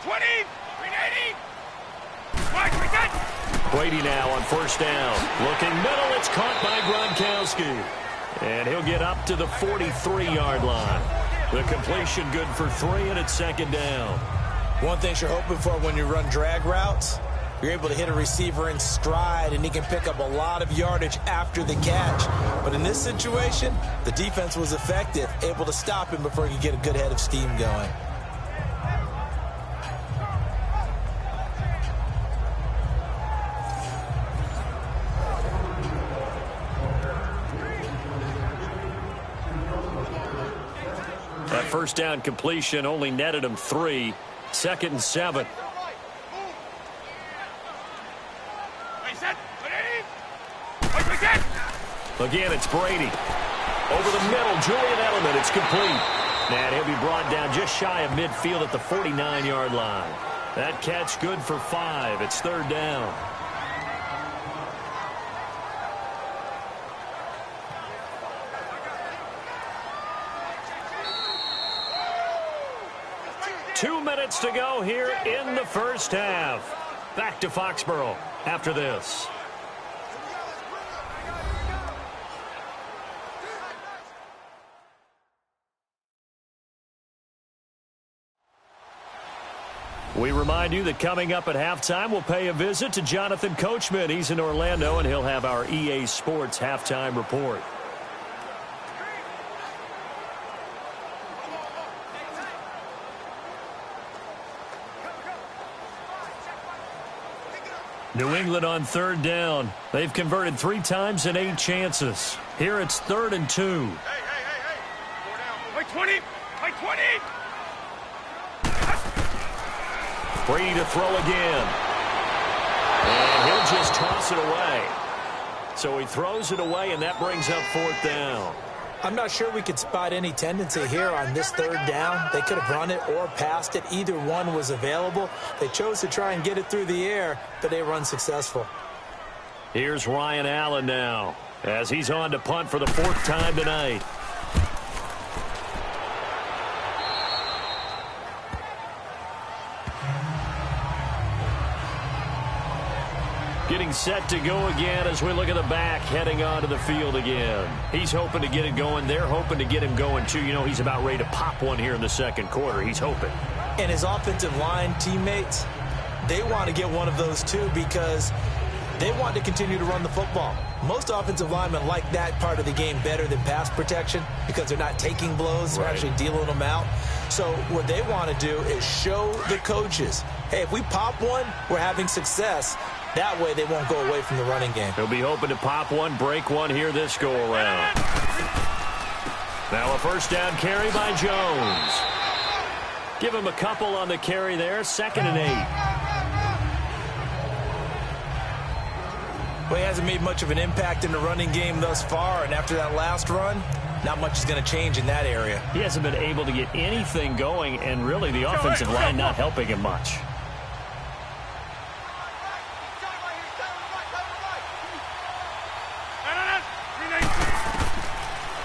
20, 380. Watch, we got. Brady now on first down. Looking middle. It's caught by Gronkowski. And he'll get up to the 43-yard line. The completion good for 3, and it's second down. One thing you're hoping for when you run drag routes, you're able to hit a receiver in stride, and he can pick up a lot of yardage after the catch. But in this situation, the defense was effective, able to stop him before he could get a good head of steam going. That first down completion only netted him 3. Second and 7. Again, it's Brady. Over the middle, Julian Edelman. It's complete. And he'll be brought down just shy of midfield at the 49-yard line. That catch good for 5. It's third down. Two minutes to go here in the first half. Back to Foxborough after this. We remind you that coming up at halftime, we'll pay a visit to Jonathan Coachman. He's in Orlando, and he'll have our EA Sports halftime report. New England on third down. They've converted 3 times in 8 chances. Here it's 3rd and 2. Hey. 20. 20. Brady to throw again. And he'll just toss it away. So he throws it away, and that brings up 4th down. I'm not sure we could spot any tendency here on this 3rd down. They could have run it or passed it. Either one was available. They chose to try and get it through the air, but they were unsuccessful. Here's Ryan Allen now as he's on to punt for the 4th time tonight. Getting set to go again as we look at the back heading onto the field again. He's hoping to get it going. They're hoping to get him going, too. You know, he's about ready to pop one here in the second quarter. He's hoping. And his offensive line teammates, they want to get one of those, too, because they want to continue to run the football. Most offensive linemen like that part of the game better than pass protection because they're not taking blows. They're actually dealing them out. So what they want to do is show the coaches, hey, if we pop one, we're having success. That way they won't go away from the running game. He'll be hoping to pop one, break one here this go-around. Now a first down carry by Jones. Give him a couple on the carry there. 2nd and 8. Well, he hasn't made much of an impact in the running game thus far, and after that last run, not much is going to change in that area. He hasn't been able to get anything going, and really the offensive line not helping him much.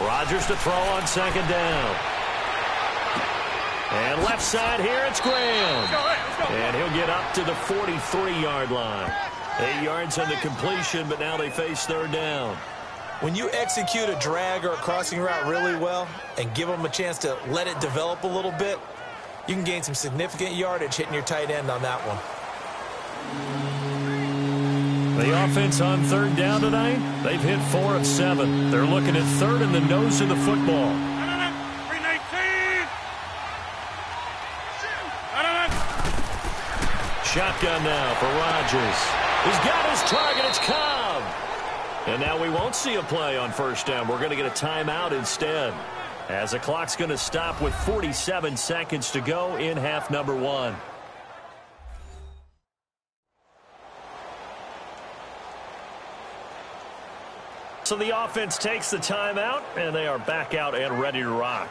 Rodgers to throw on 2nd down. And left side here, it's Graham. And he'll get up to the 43-yard line. 8 yards on the completion, but now they face 3rd down. When you execute a drag or a crossing route really well and give them a chance to let it develop a little bit, you can gain some significant yardage hitting your tight end on that one. The offense on 3rd down tonight, they've hit 4 of 7. They're looking at 3rd in the nose of the football. 319. Shotgun now for Rodgers. He's got his target. It's Cobb. And now we won't see a play on first down. We're going to get a timeout instead, as the clock's going to stop with 47 seconds to go in half number 1. So the offense takes the timeout, and they are back out and ready to rock.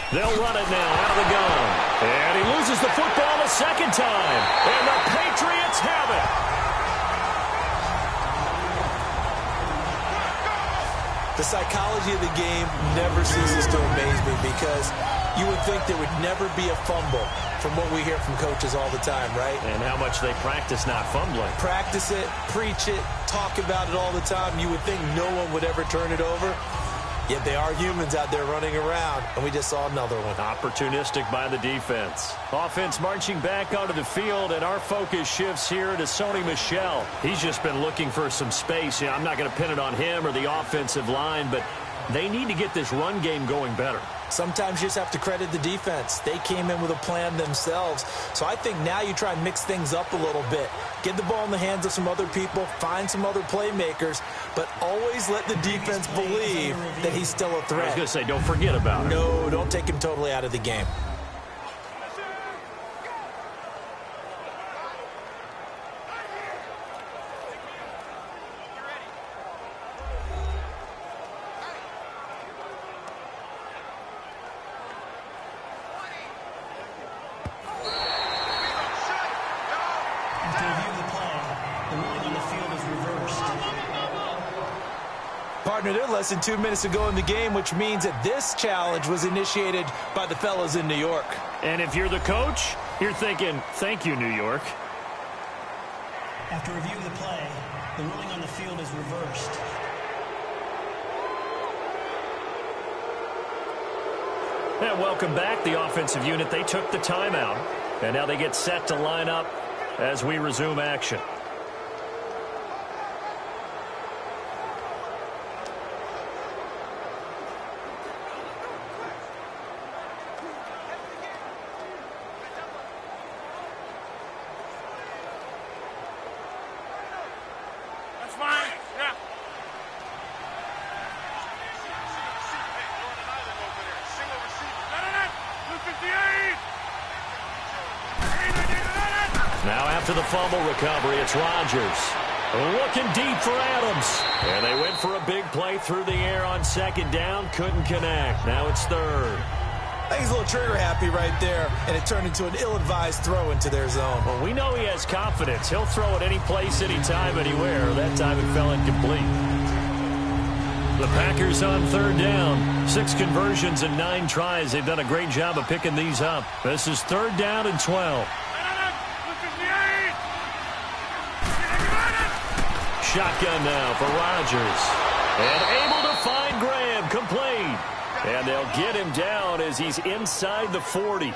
They'll run it now out of the gun. And he loses the football a second time. And the Patriots have it. The psychology of the game never ceases to amaze me because you would think there would never be a fumble from what we hear from coaches all the time, right? And how much they practice not fumbling. Practice it, preach it, talk about it all the time. You would think no one would ever turn it over. Yet they are humans out there running around, and we just saw another one. Opportunistic by the defense. Offense marching back onto the field, and our focus shifts here to Sony Michel. He's just been looking for some space. I'm not going to pin it on him or the offensive line, but they need to get this run game going better. Sometimes you just have to credit the defense. They came in with a plan themselves. So I think now you try and mix things up a little bit. Get the ball in the hands of some other people, find some other playmakers, but always let the defense believe that he's still a threat. I was going to say, don't forget about him. No, don't take him totally out of the game. Partner, they're less than 2 minutes to go in the game, which means that this challenge was initiated by the fellas in New York. And if you're the coach, you're thinking, thank you, New York. After review of the play, the ruling on the field is reversed. And welcome back, the offensive unit. They took the timeout, and now they get set to line up as we resume action. Now after the fumble recovery, it's Rodgers. Looking deep for Adams. And they went for a big play through the air on second down. Couldn't connect. Now it's third. I think he's a little trigger happy right there, and it turned into an ill-advised throw into their zone. Well, we know he has confidence. He'll throw it any place, anytime, anywhere. That time it fell incomplete. The Packers on third down. 6 conversions and 9 tries. They've done a great job of picking these up. This is third down and 12. Shotgun now for Rodgers. And able to find Graham, complete. And they'll get him down as he's inside the 40.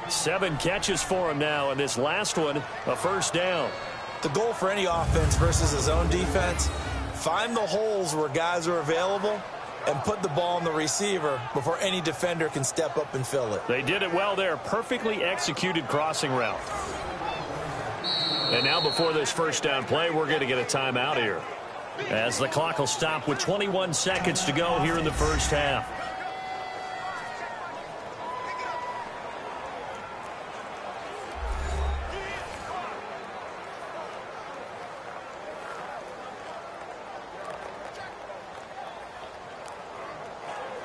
7 catches for him now, and this last one, a first down. The goal for any offense versus his own defense, find the holes where guys are available and put the ball on the receiver before any defender can step up and fill it. They did it well there. Perfectly executed crossing route. And now before this first down play, we're going to get a timeout here, as the clock will stop with 21 seconds to go here in the first half.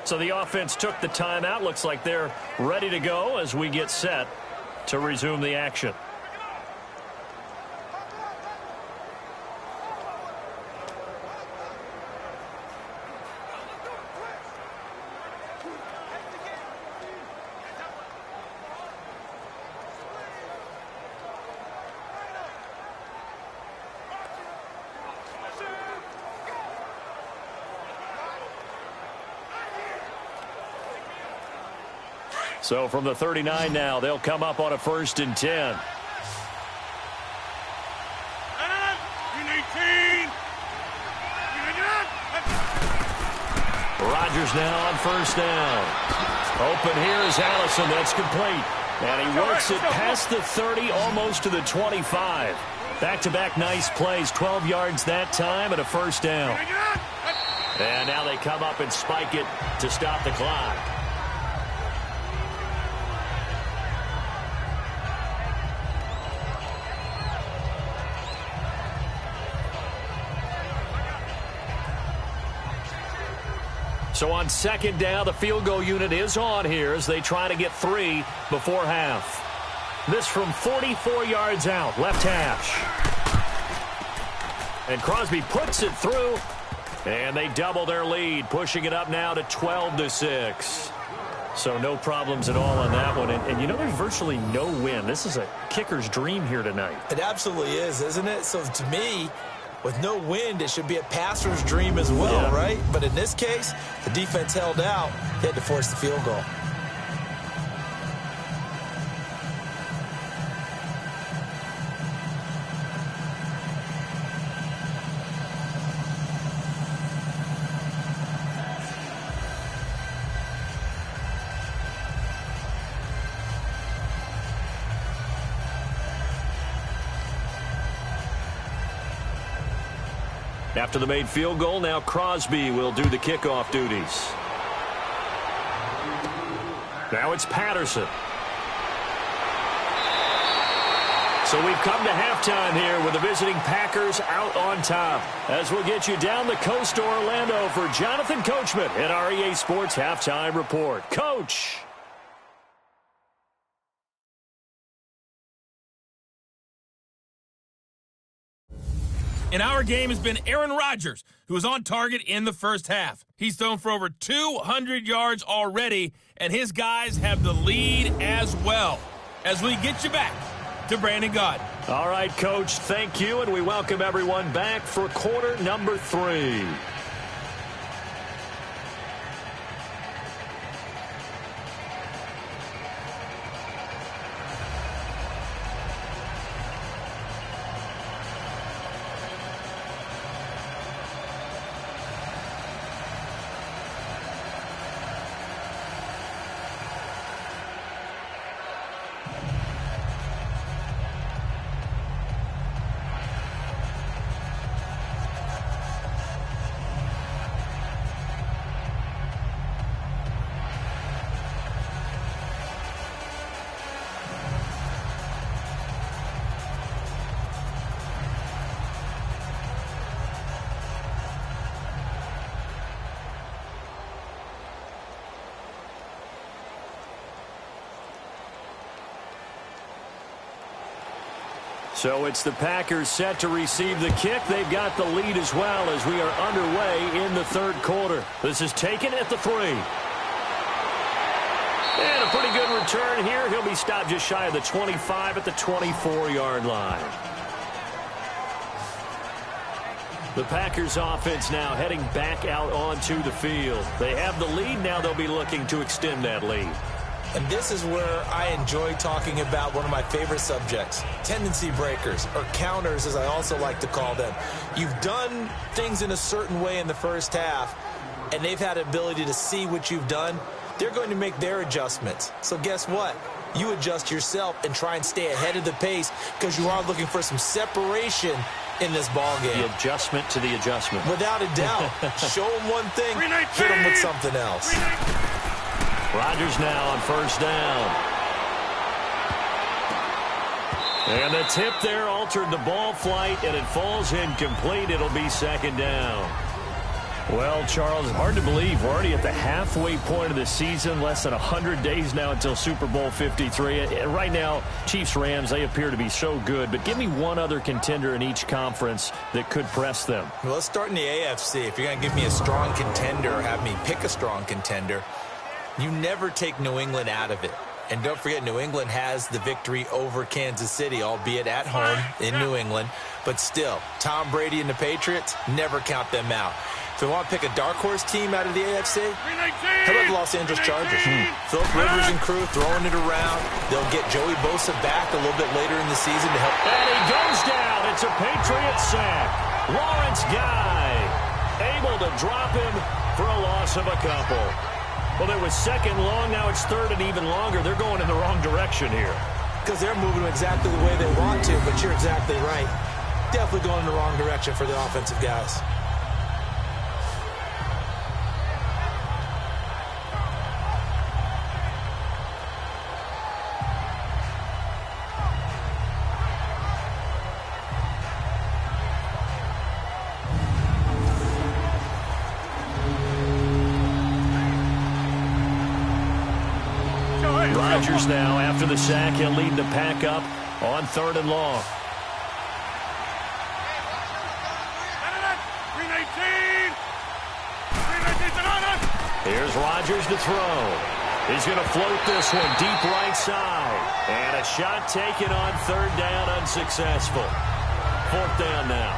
So the offense took the timeout. Looks like they're ready to go as we get set to resume the action. So from the 39 now, they'll come up on a 1st and 10. Rodgers now on 1st down. Open here is Allison. That's complete. And he works it past the 30, almost to the 25. Back-to-back nice plays. 12 yards that time and a 1st down. And now they come up and spike it to stop the clock. So on second down, the field goal unit is on here as they try to get 3 before half. This from 44 yards out, left hash. And Crosby puts it through, and they double their lead, pushing it up now to 12-6. So no problems at all on that one. And you know, there's virtually no wind. This is a kicker's dream here tonight. It absolutely is, isn't it? So to me, with no wind, it should be a passer's dream as well, right? But in this case, the defense held out. They had to force the field goal. After the made field goal, now Crosby will do the kickoff duties. Now it's Patterson. So we've come to halftime here with the visiting Packers out on top. As we'll get you down the coast to Orlando for Jonathan Coachman at our EA Sports Halftime Report. Coach. In our game has been Aaron Rodgers, who was on target in the first half. He's thrown for over 200 yards already, and his guys have the lead as well. As we get you back to Brandon Gaudin. All right, Coach, thank you, and we welcome everyone back for quarter number 3. So it's the Packers set to receive the kick. They've got the lead as well as we are underway in the third quarter. This is taken at the 3. And a pretty good return here. He'll be stopped just shy of the 25 at the 24-yard line. The Packers offense now heading back out onto the field. They have the lead. Now they'll be looking to extend that lead. And this is where I enjoy talking about one of my favorite subjects, tendency breakers, or counters as I also like to call them. You've done things in a certain way in the first half, and they've had the ability to see what you've done. They're going to make their adjustments. So guess what? You adjust yourself and try and stay ahead of the pace because you are looking for some separation in this ball game. The adjustment to the adjustment. Without a doubt. Show them one thing, hit them with something else. Rodgers now on first down. And the tip there altered the ball flight, and it falls incomplete. It'll be second down. Well, Charles, it's hard to believe we're already at the halfway point of the season, less than 100 days now until Super Bowl 53. Right now, Chiefs-Rams, they appear to be so good, but give me one other contender in each conference that could press them. Well, let's start in the AFC. If you're going to give me a strong contender or have me pick a strong contender, you never take New England out of it. And don't forget, New England has the victory over Kansas City, albeit at home in New England. But still, Tom Brady and the Patriots, never count them out. If you want to pick a dark horse team out of the AFC, how about the Los Angeles Chargers? Philip Rivers and crew throwing it around. They'll get Joey Bosa back a little bit later in the season to help. And he goes down. It's a Patriot sack. Lawrence Guy able to drop him for a loss of a couple. Well, it was second long. Now it's third and even longer. They're going in the wrong direction here. Because they're moving exactly the way they want to, but you're exactly right. Definitely going in the wrong direction for the offensive guys. Rodgers now, after the sack, he'll lead the pack up on 3rd and long. 319. Here's Rodgers to throw. He's going to float this one deep right side. And a shot taken on 3rd down, unsuccessful. 4th down now.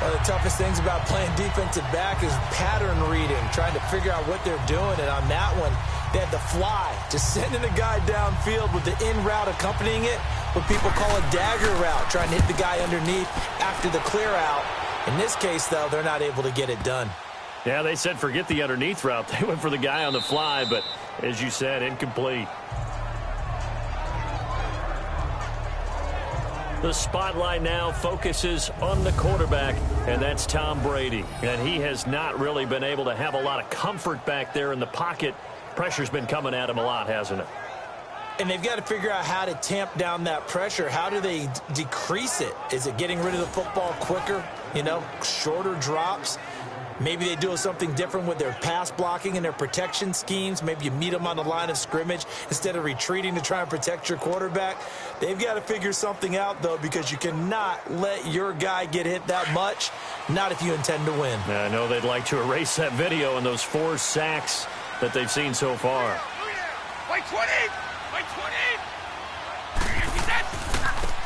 One of the toughest things about playing defensive back is pattern reading, trying to figure out what they're doing. And on that one, they had the fly, just sending a guy downfield with the in route accompanying it, what people call a dagger route, trying to hit the guy underneath after the clear out. In this case, though, they're not able to get it done. Yeah, they said forget the underneath route. They went for the guy on the fly, but as you said, incomplete. The spotlight now focuses on the quarterback, and that's Tom Brady. And he has not really been able to have a lot of comfort back there in the pocket. Pressure's been coming at him a lot, hasn't it? And they've got to figure out how to tamp down that pressure. How do they decrease it? Is it getting rid of the football quicker? You know, shorter drops? Maybe they do something different with their pass blocking and their protection schemes. Maybe you meet them on the line of scrimmage instead of retreating to try and protect your quarterback. They've got to figure something out, though, because you cannot let your guy get hit that much, not if you intend to win. I know they'd like to erase that video and those 4 sacks that they've seen so far. White 20. White 20.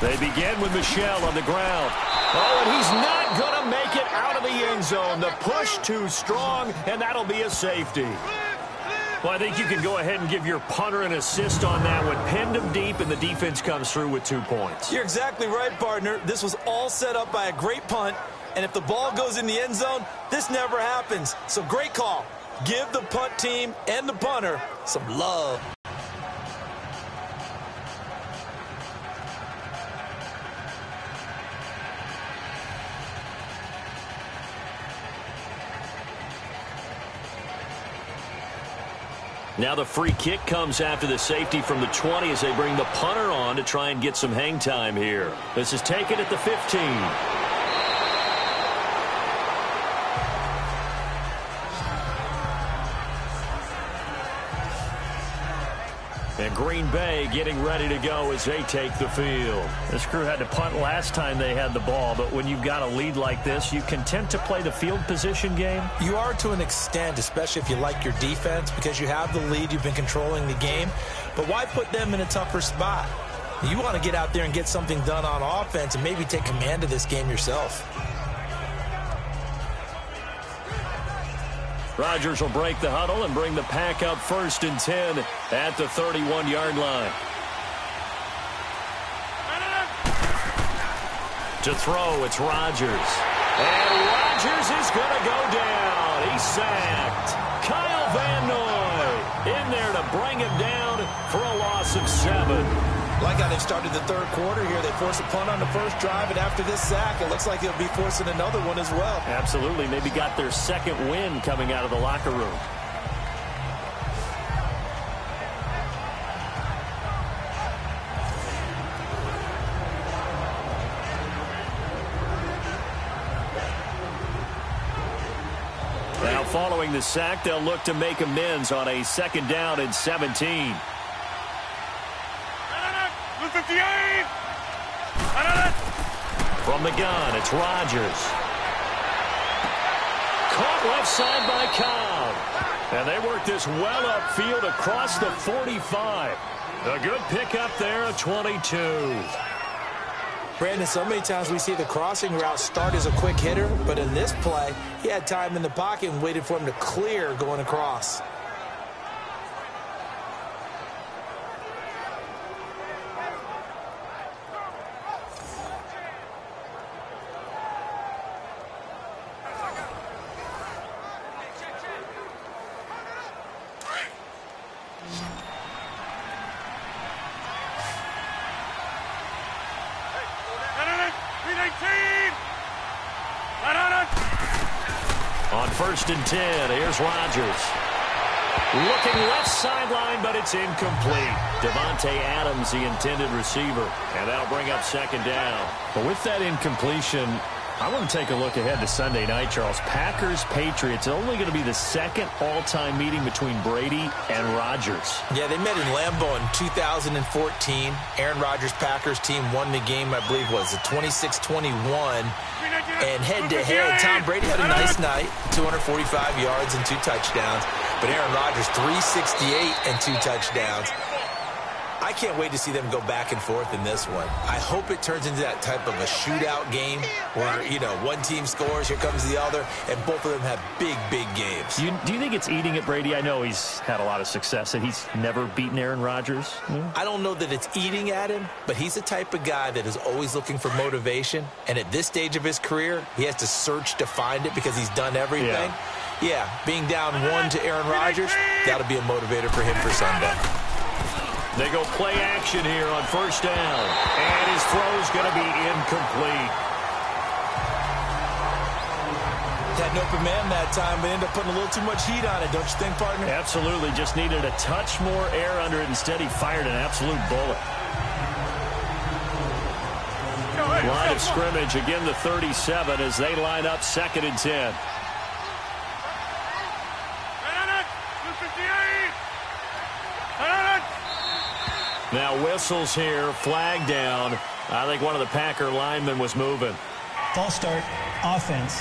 They begin with Michel on the ground. Oh, and he's not going to make it out of the end zone. The push too strong, and that'll be a safety. Well, I think you can go ahead and give your punter an assist on that one. Pinned him deep, and the defense comes through with 2 points. You're exactly right, partner. This was all set up by a great punt, and if the ball goes in the end zone, this never happens. So great call. Give the punt team and the punter some love. Now the free kick comes after the safety from the 20 as they bring the punter on to try and get some hang time here. This is taken at the 15. And Green Bay getting ready to go as they take the field. This crew had to punt last time they had the ball, but when you've got a lead like this, you content to play the field position game? You are to an extent, especially if you like your defense, because you have the lead, you've been controlling the game. But why put them in a tougher spot? You want to get out there and get something done on offense and maybe take command of this game yourself. Rodgers will break the huddle and bring the pack up 1st and 10 at the 31-yard line. To throw, it's Rodgers. And Rodgers is going to go down. He's sacked. Kyle Van Noy in there to bring him down for a loss of 7. Like how they've started the 3rd quarter here. They forced a punt on the first drive, and after this sack, it looks like they'll be forcing another one as well. Absolutely. Maybe got their 2nd win coming out of the locker room. Now following the sack, they'll look to make amends on a 2nd down and 17. 58. From the gun, it's Rodgers. Caught left side by Cobb. And they work this well upfield across the 45. A good pickup there at 22. Brandon, so many times we see the crossing route start as a quick hitter, but in this play, he had time in the pocket and waited for him to clear going across. On 1st and 10, here's Rodgers. Looking left sideline, but it's incomplete. Devontae Adams, the intended receiver. And that'll bring up 2nd down. But with that incompletion, I want to take a look ahead to Sunday night, Charles. Packers-Patriots, only going to be the second all-time meeting between Brady and Rodgers. Yeah, they met in Lambeau in 2014. Aaron Rodgers' Packers team won the game, I believe, was it 26-21. And head-to-head, Tom Brady had a nice night, 245 yards and 2 touchdowns. But Aaron Rodgers, 368 and 2 touchdowns. I can't wait to see them go back and forth in this one. I hope it turns into that type of a shootout game where, one team scores, here comes the other, and both of them have big, big games. Do you think it's eating at Brady? I know he's had a lot of success, and he's never beaten Aaron Rodgers. I don't know that it's eating at him, but he's the type of guy that is always looking for motivation, and at this stage of his career, he has to search to find it because he's done everything. Yeah, being down 1 to Aaron Rodgers, that'll be a motivator for him for Sunday. They go play action here on first down. And his throw's going to be incomplete. Had an open man that time, but ended up putting a little too much heat on it, don't you think, partner? Absolutely. Just needed a touch more air under it. Instead, he fired an absolute bullet. Line of scrimmage, again the 37 as they line up 2nd and 10. Now whistles here, flag down. I think one of the Packer linemen was moving. False start, offense.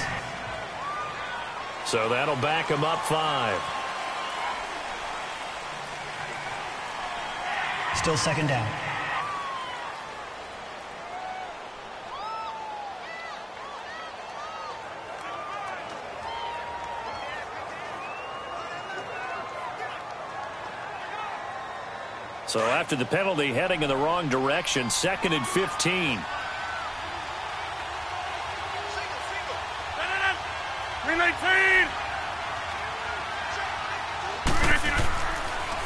So that'll back him up 5. Still 2nd down. So after the penalty, heading in the wrong direction, 2nd and 15.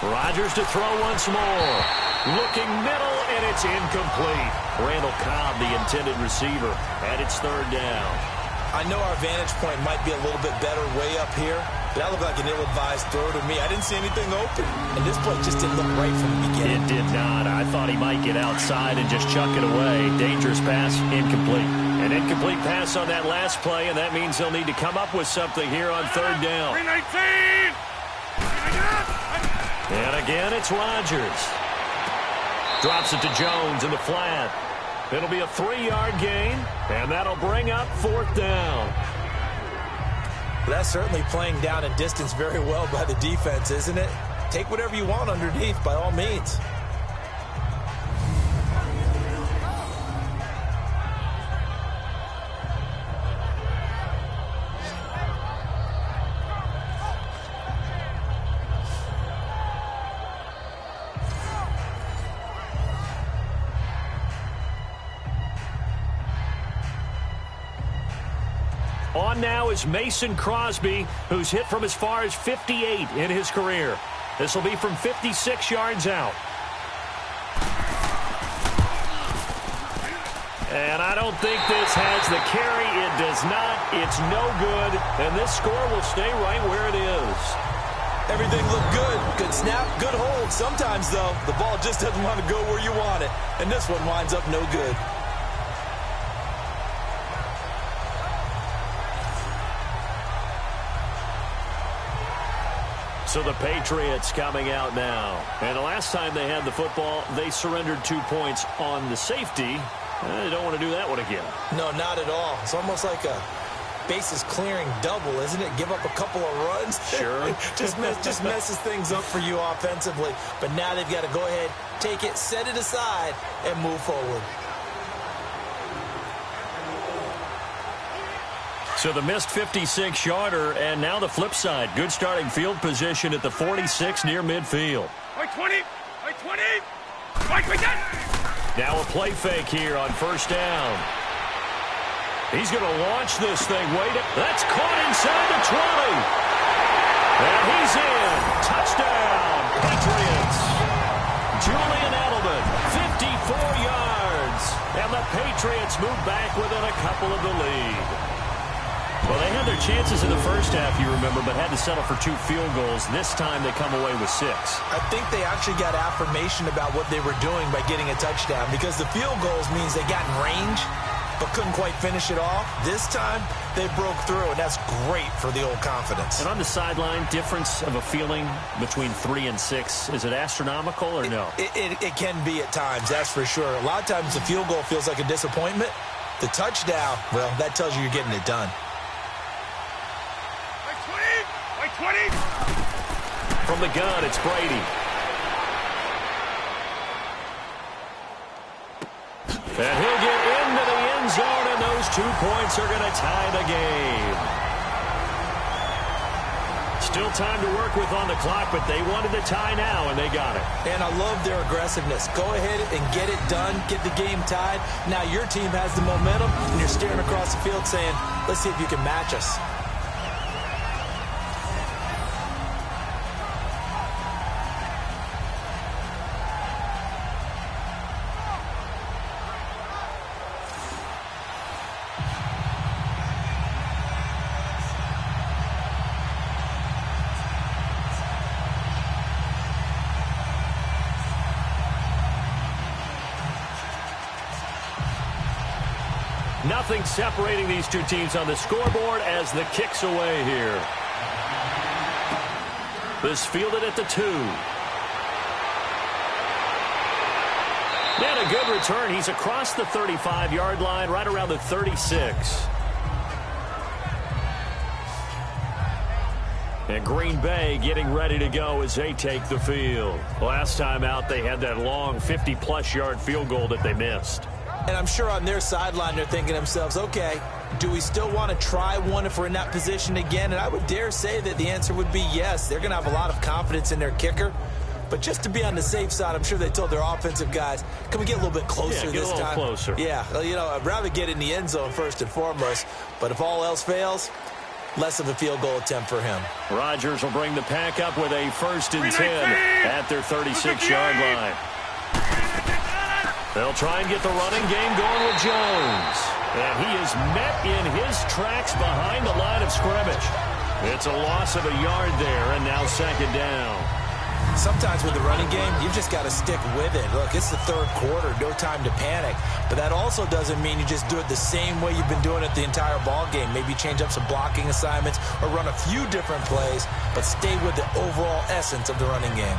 Rodgers to throw once more. Looking middle, and it's incomplete. Randall Cobb, the intended receiver, and it's 3rd down. I know our vantage point might be a little bit better way up here, but that looked like an ill-advised throw to me. I didn't see anything open, and this play just didn't look right from the beginning. It did not. I thought he might get outside and just chuck it away. Dangerous pass, incomplete. An incomplete pass on that last play, and that means he'll need to come up with something here on 3rd down. And again, it's Rodgers. Drops it to Jones in the flat. It'll be a 3-yard gain, and that'll bring up 4th down. Well, that's certainly playing down and distance very well by the defense, isn't it? Take whatever you want underneath, by all means. On now is Mason Crosby, who's hit from as far as 58 in his career. This will be from 56 yards out. And I don't think this has the carry. It does not. It's no good. And this score will stay right where it is. Everything looked good. Good snap, good hold. Sometimes, though, the ball just doesn't want to go where you want it. And this one winds up no good. So the Patriots coming out now. And the last time they had the football, they surrendered 2 points on the safety. They don't want to do that one again. No, not at all. It's almost like a bases clearing double, isn't it? Give up a couple of runs. Sure. just messes things up for you offensively. But now they've got to go ahead, take it, set it aside, and move forward. So the missed 56-yarder, and now the flip side. Good starting field position at the 46 near midfield. 20. Now a play fake here on first down. He's going to launch this thing. That's caught inside the 20. And he's in. Touchdown, Patriots. Julian Edelman, 54 yards. And the Patriots move back within a couple of the lead. Well, they had their chances in the first half, you remember, but had to settle for 2 field goals. This time they come away with 6. I think they actually got affirmation about what they were doing by getting a touchdown, because the field goals means they got in range, but couldn't quite finish it off. This time, they broke through, and that's great for the old confidence. And on the sideline, difference of a feeling between 3 and 6, is it astronomical or no? It can be at times, that's for sure. A lot of times the field goal feels like a disappointment. The touchdown, well, that tells you you're getting it done. Like 20! From the gun, it's Brady. And he'll get into the end zone, and those 2 points are going to tie the game. Still time to work with on the clock, but they wanted the tie now, and they got it. And I love their aggressiveness. Go ahead and get it done, get the game tied. Now your team has the momentum, and you're staring across the field saying, let's see if you can match us. Nothing separating these two teams on the scoreboard as the kick's away here. This fielded at the 2. And a good return. He's across the 35-yard line, right around the 36. And Green Bay getting ready to go as they take the field. Last time out, they had that long 50-plus yard field goal that they missed. And I'm sure on their sideline they're thinking to themselves, okay, do we still want to try one if we're in that position again? And I would dare say that the answer would be yes. They're going to have a lot of confidence in their kicker. But just to be on the safe side, I'm sure they told their offensive guys, can we get a little bit closer this time? Get a little closer. Yeah, you know, I'd rather get in the end zone first and foremost. But if all else fails, less of a field goal attempt for him. Rodgers will bring the pack up with a 1st and 10 at their 36-yard line. They'll try and get the running game going with Jones. And he is met in his tracks behind the line of scrimmage. It's a loss of a yard there, and now 2nd down. Sometimes with the running game, you've just got to stick with it. Look, it's the 3rd quarter, no time to panic. But that also doesn't mean you just do it the same way you've been doing it the entire ball game. Maybe change up some blocking assignments or run a few different plays, but stay with the overall essence of the running game.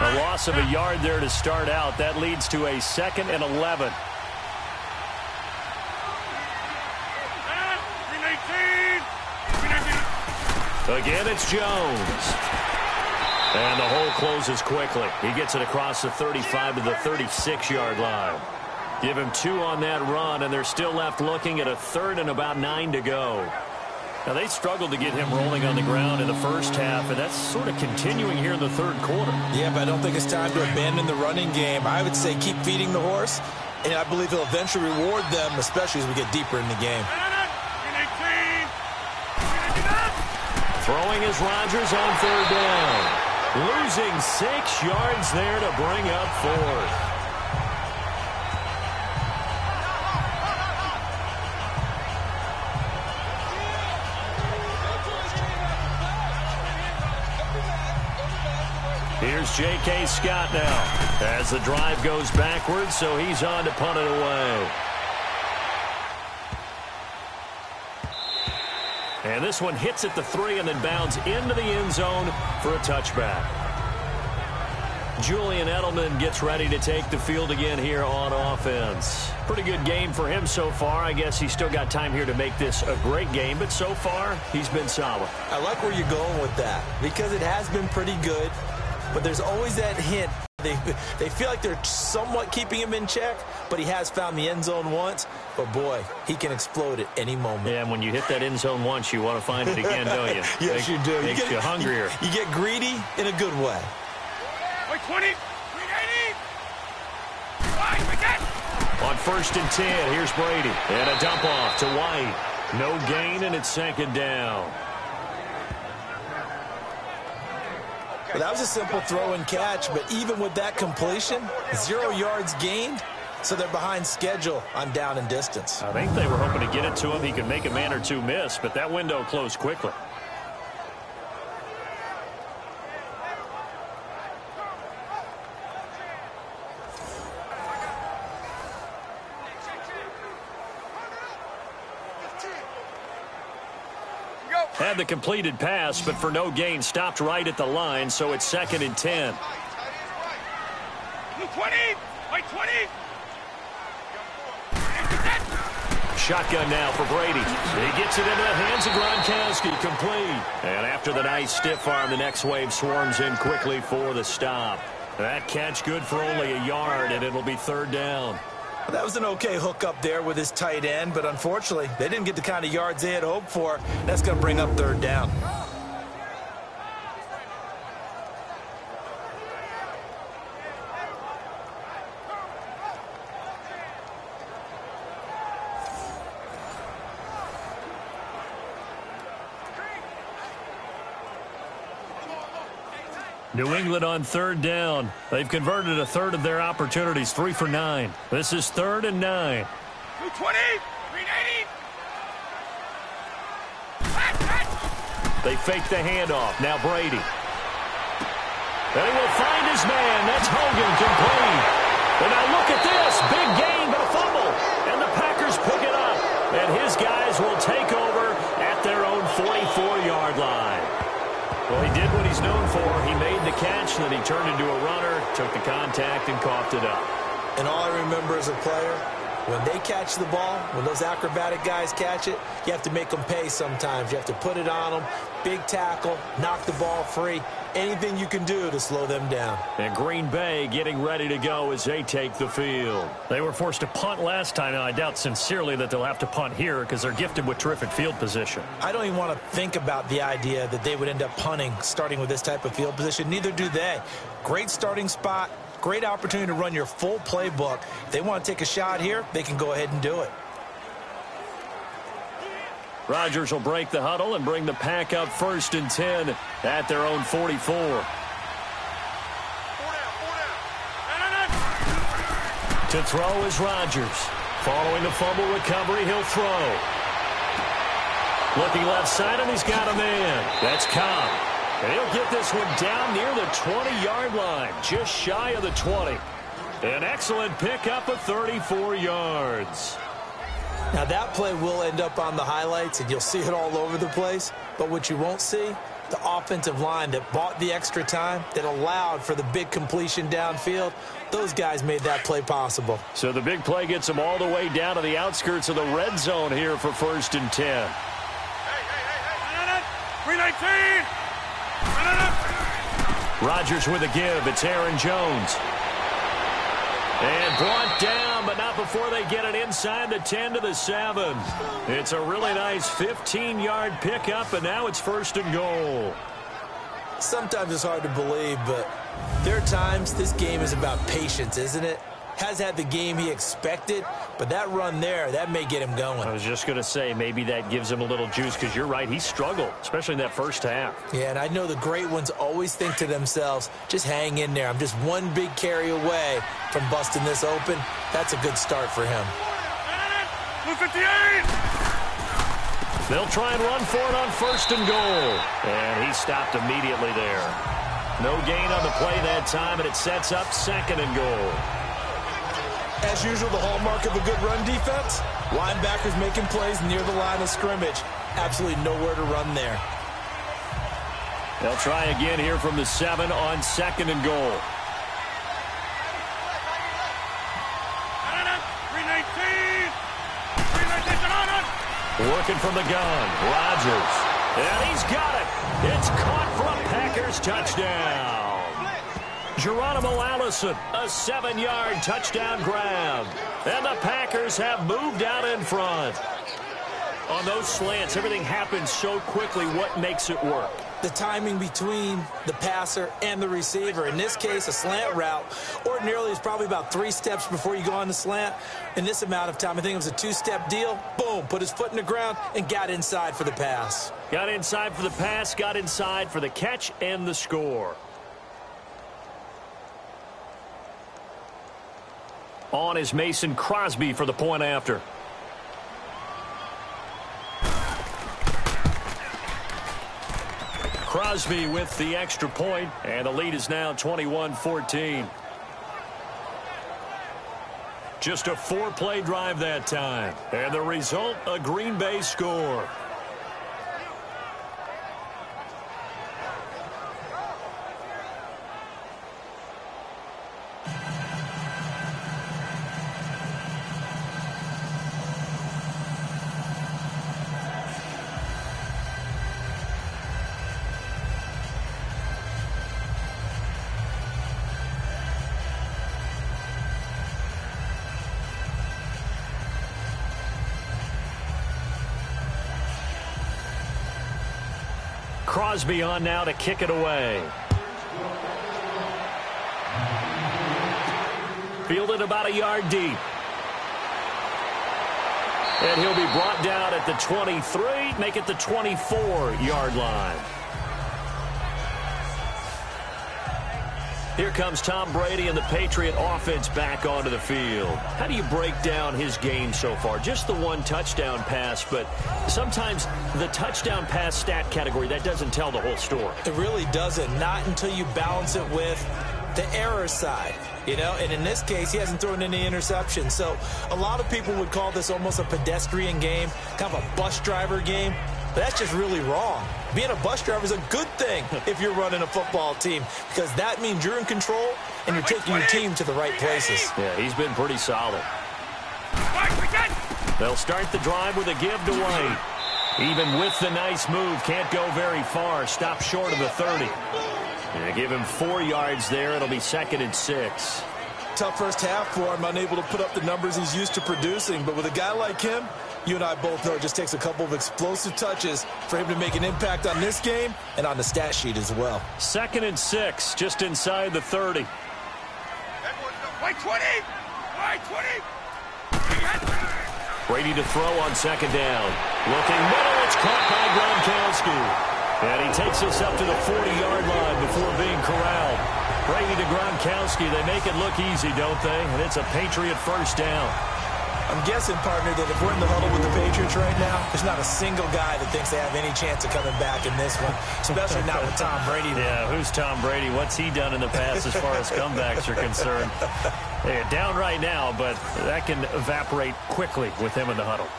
A loss of a yard there to start out. That leads to a 2nd and 11. Again, it's Jones. And the hole closes quickly. He gets it across the 35 to the 36-yard line. Give him 2 on that run, and they're still left looking at a 3rd and about 9 to go. Now, they struggled to get him rolling on the ground in the first half, and that's sort of continuing here in the 3rd quarter. Yeah, but I don't think it's time to abandon the running game. I would say keep feeding the horse, and I believe he'll eventually reward them, especially as we get deeper in the game. Throwing is Rodgers on 3rd down. Losing 6 yards there to bring up 4th. Here's J.K. Scott now as the drive goes backwards, so he's on to punt it away. And this one hits at the 3 and then bounds into the end zone for a touchback. Julian Edelman gets ready to take the field again here on offense. Pretty good game for him so far. I guess he's still got time here to make this a great game, but so far he's been solid. I like where you're going with that because it has been pretty good, but there's always that hint. They feel like they're somewhat keeping him in check, but he has found the end zone once. But, boy, he can explode at any moment. Yeah, and when you hit that end zone once, you want to find it again, don't you? Yes, you do. Makes you hungrier. You get greedy in a good way. Like 20, 380. Right, we get. On 1st and 10, here's Brady. And a dump off to White. No gain, and it's 2nd down. Well, that was a simple throw and catch, but even with that completion, 0 yards gained, so they're behind schedule on down and distance. I think they were hoping to get it to him. He could make a man or two miss, but that window closed quickly. Had the completed pass, but for no gain, stopped right at the line, so it's 2nd and 10. 20, right 20. Shotgun now for Brady. He gets it into the hands of Gronkowski, complete. And after the nice stiff arm, the next wave swarms in quickly for the stop. That catch good for only a yard, and it'll be 3rd down. That was an okay hookup there with his tight end, but unfortunately, they didn't get the kind of yards they had hoped for. That's going to bring up 3rd down. New England on 3rd down. They've converted a third of their opportunities, 3 for 9. This is 3rd and 9. 220, 380. They fake the handoff. Now Brady. And he will find his man. That's Hogan, complete. And now look at this. Big gain, but a fumble. And the Packers pick it up. And his guys will take over at their own 44-yard line. Well, he did what he's known for. He made the catch, then he turned into a runner, took the contact, and coughed it up. And all I remember as a player, when they catch the ball, when those acrobatic guys catch it, you have to make them pay sometimes. You have to put it on them, big tackle, knock the ball free, anything you can do to slow them down. And Green Bay getting ready to go as they take the field. They were forced to punt last time, and I doubt sincerely that they'll have to punt here because they're gifted with terrific field position. I don't even want to think about the idea that they would end up punting starting with this type of field position. Neither do they. Great starting spot. Great opportunity to run your full playbook. If they want to take a shot here, they can go ahead and do it. Rodgers will break the huddle and bring the Pack up 1st and 10 at their own 44. To throw is Rodgers. Following the fumble recovery, he'll throw. Looking left side, and he's got a man. That's Cobb. And he'll get this one down near the 20-yard line, just shy of the 20. An excellent pickup of 34 yards. Now, that play will end up on the highlights, and you'll see it all over the place. But what you won't see, the offensive line that bought the extra time, that allowed for the big completion downfield, those guys made that play possible. So the big play gets them all the way down to the outskirts of the red zone here for 1st and 10. 319. Rodgers with a give. It's Aaron Jones. And brought down, but not before they get it inside the 10 to the 7. It's a really nice 15-yard pickup, and now it's 1st and goal. Sometimes it's hard to believe, but there are times this game is about patience, isn't it? Has had the game he expected, but that run there, that may get him going. I was just going to say, maybe that gives him a little juice because you're right, he struggled, especially in that first half. Yeah, and I know the great ones always think to themselves, just hang in there. I'm just one big carry away from busting this open. That's a good start for him. 258. They'll try and run for it on 1st and goal. And he stopped immediately there. No gain on the play that time, and it sets up 2nd and goal. As usual, the hallmark of a good run defense, linebackers making plays near the line of scrimmage. Absolutely nowhere to run there. They'll try again here from the 7 on 2nd and goal. 319. Working from the gun, Rodgers. And he's got it. It's caught for a Packers touchdown. Geronimo Allison, a 7-yard touchdown grab. And the Packers have moved out in front. On those slants, everything happens so quickly. What makes it work? The timing between the passer and the receiver. In this case, a slant route ordinarily is probably about 3 steps before you go on the slant. In this amount of time, I think it was a 2-step deal. Boom, put his foot in the ground and got inside for the pass. Got inside for the pass, got inside for the catch and the score. On is Mason Crosby for the point after. Crosby with the extra point, and the lead is now 21-14. Just a 4-play drive that time, and the result, a Green Bay score. Crosby on now to kick it away. Fielded about a yard deep. And he'll be brought down at the 23, make it the 24-yard line. Here comes Tom Brady and the Patriot offense back onto the field. How do you break down his game so far? Just the one touchdown pass, but sometimes the touchdown pass stat category, that doesn't tell the whole story. It really doesn't, not until you balance it with the error side. You know, and in this case, he hasn't thrown any interceptions. So a lot of people would call this almost a pedestrian game, kind of a bus driver game. But that's just really wrong. Being a bus driver is a good thing if you're running a football team, because that means you're in control and you're taking your team to the right places. Yeah, he's been pretty solid. They'll start the drive with a give to White. Even with the nice move, can't go very far. Stop short of the 30. And they give him 4 yards there. It'll be 2nd and 6. Tough first half for him, unable to put up the numbers he's used to producing. But with a guy like him, you and I both know it just takes a couple of explosive touches for him to make an impact on this game and on the stat sheet as well. 2nd and 6, just inside the 30. White 20! White 20! Brady to throw on 2nd down. Looking middle, it's caught by Gronkowski. And he takes us up to the 40-yard line before being corralled. Brady to Gronkowski. They make it look easy, don't they? And it's a Patriot first down. I'm guessing, partner, that if we're in the huddle with the Patriots right now, there's not a single guy that thinks they have any chance of coming back in this one, especially not with Tom Brady. Yeah, who's Tom Brady? What's he done in the past as far as comebacks are concerned? Hey, down right now, but that can evaporate quickly with him in the huddle.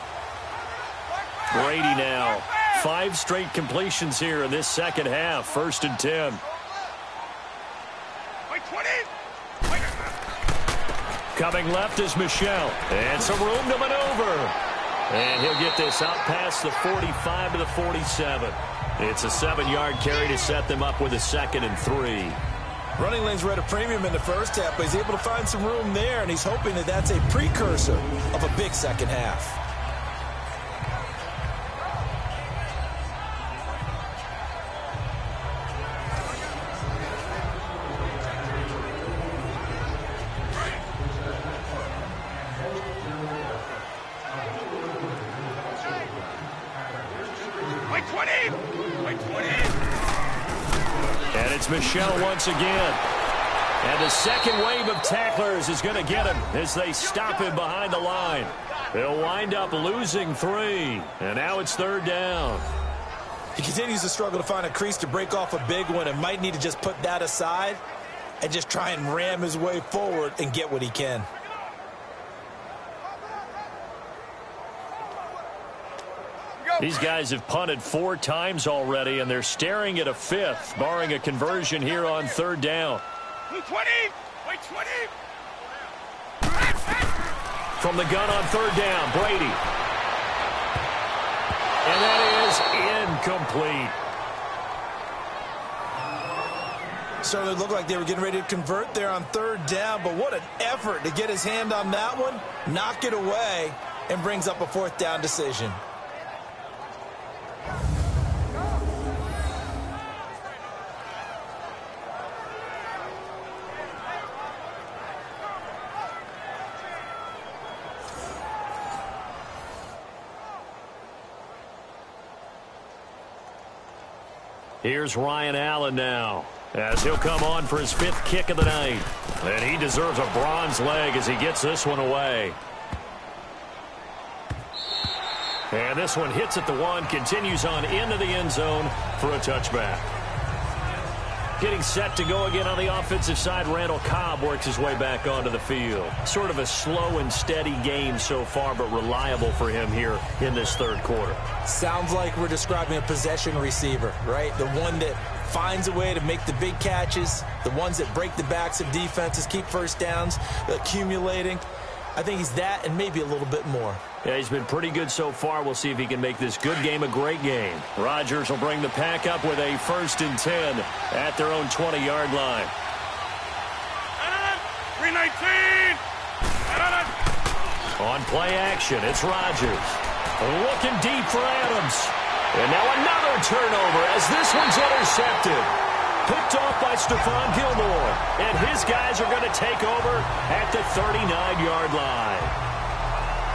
Brady now. 5 straight completions here in this second half. 1st and 10. White 20! Coming left is Michel. And some room to maneuver. And he'll get this out past the 45 to the 47. It's a 7-yard carry to set them up with a 2nd and 3. Running lanes were at a premium in the first half, but he's able to find some room there, and he's hoping that that's a precursor of a big second half. It's Michel once again. And the second wave of tacklers is going to get him as they stop him behind the line. They'll wind up losing 3. And now it's 3rd down. He continues to struggle to find a crease to break off a big one and might need to just put that aside and just try and ram his way forward and get what he can. These guys have punted 4 times already, and they're staring at a 5th, barring a conversion here on 3rd down. 20! White 20! From the gun on 3rd down, Brady. And that is incomplete. Certainly looked like they were getting ready to convert there on 3rd down, but what an effort to get his hand on that one, knock it away, and brings up a 4th down decision. Here's Ryan Allen now, as he'll come on for his 5th kick of the night. And he deserves a bronze leg as he gets this one away. And this one hits at the 1, continues on into the end zone for a touchback. Getting set to go again on the offensive side, Randall Cobb works his way back onto the field. Sort of a slow and steady game so far, but reliable for him here in this 3rd quarter. Sounds like we're describing a possession receiver, right? The one that finds a way to make the big catches, the ones that break the backs of defenses, keep first downs, accumulating. I think he's that and maybe a little bit more. Yeah, he's been pretty good so far. We'll see if he can make this good game a great game. Rodgers will bring the pack up with a 1st and 10 at their own 20-yard line. 319! On play action, it's Rodgers. Looking deep for Adams. And now another turnover as this one's intercepted. Picked off by Stephon Gilmore. And his guys are going to take over at the 39-yard line.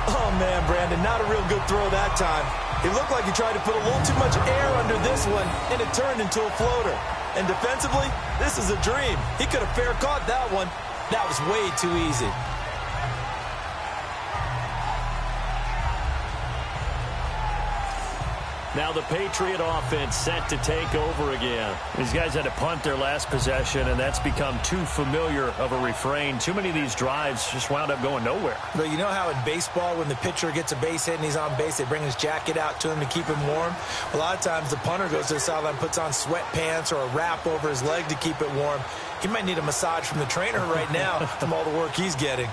Oh, man, Brandon, not a real good throw that time. It looked like he tried to put a little too much air under this one, and it turned into a floater. And defensively, this is a dream. He could have fair caught that one. That was way too easy. Now the Patriot offense set to take over again. These guys had to punt their last possession, and that's become too familiar of a refrain. Too many of these drives just wound up going nowhere. But you know how in baseball, when the pitcher gets a base hit and he's on base, they bring his jacket out to him to keep him warm? A lot of times the punter goes to the sideline, puts on sweatpants or a wrap over his leg to keep it warm. He might need a massage from the trainer right now from all the work he's getting.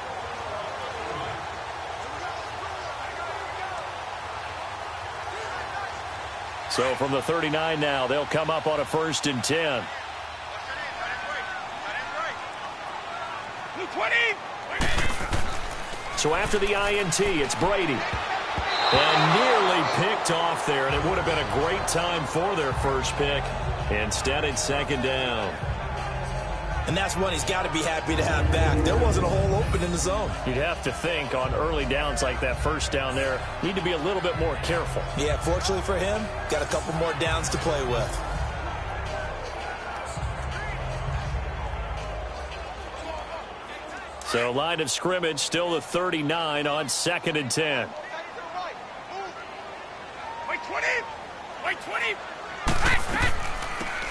So from the 39 now, they'll come up on a 1st and 10. So after the INT, it's Brady. And nearly picked off there, and it would have been a great time for their first pick. Instead, it's 2nd down. And that's one he's got to be happy to have back. There wasn't a hole open in the zone. You'd have to think on early downs like that 1st down there, need to be a little bit more careful. Yeah, fortunately for him, got a couple more downs to play with. So line of scrimmage still the 39 on 2nd and 10. Wait 20! Wait 20!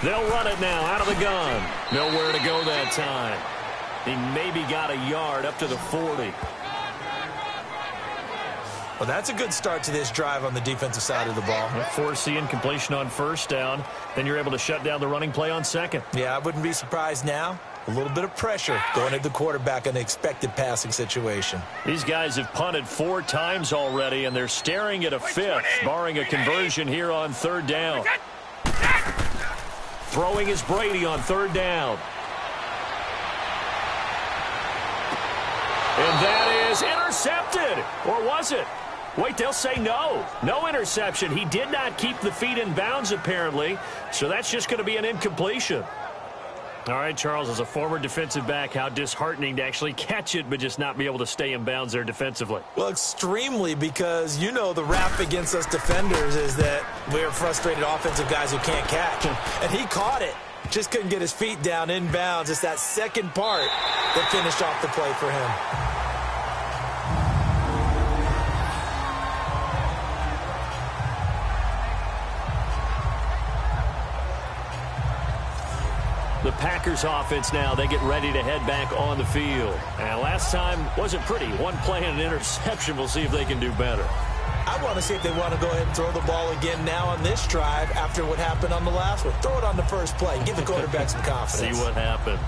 They'll run it now out of the gun. Nowhere to go that time. He maybe got a yard up to the 40. Well, that's a good start to this drive on the defensive side of the ball. Force the incompletion on 1st down. Then you're able to shut down the running play on 2nd. Yeah, I wouldn't be surprised now. A little bit of pressure going at the quarterback in the expected passing situation. These guys have punted 4 times already, and they're staring at a 5th, barring a conversion here on 3rd down. Throwing is Brady on 3rd down. And that is intercepted. Or was it? Wait, they'll say no. No interception. He did not keep the feet in bounds, apparently. So that's just going to be an incompletion. All right, Charles, as a former defensive back, how disheartening to actually catch it but just not be able to stay in bounds there defensively. Well, extremely, because you know the rap against us defenders is that we're frustrated offensive guys who can't catch. And he caught it. Just couldn't get his feet down in bounds. It's that second part that finished off the play for him. The Packers offense now, they get ready to head back on the field. And last time wasn't pretty. One play and an interception. We'll see if they can do better. I want to see if they want to go ahead and throw the ball again now on this drive after what happened on the last one. Throw it on the first play. Give the quarterback some confidence. See what happens.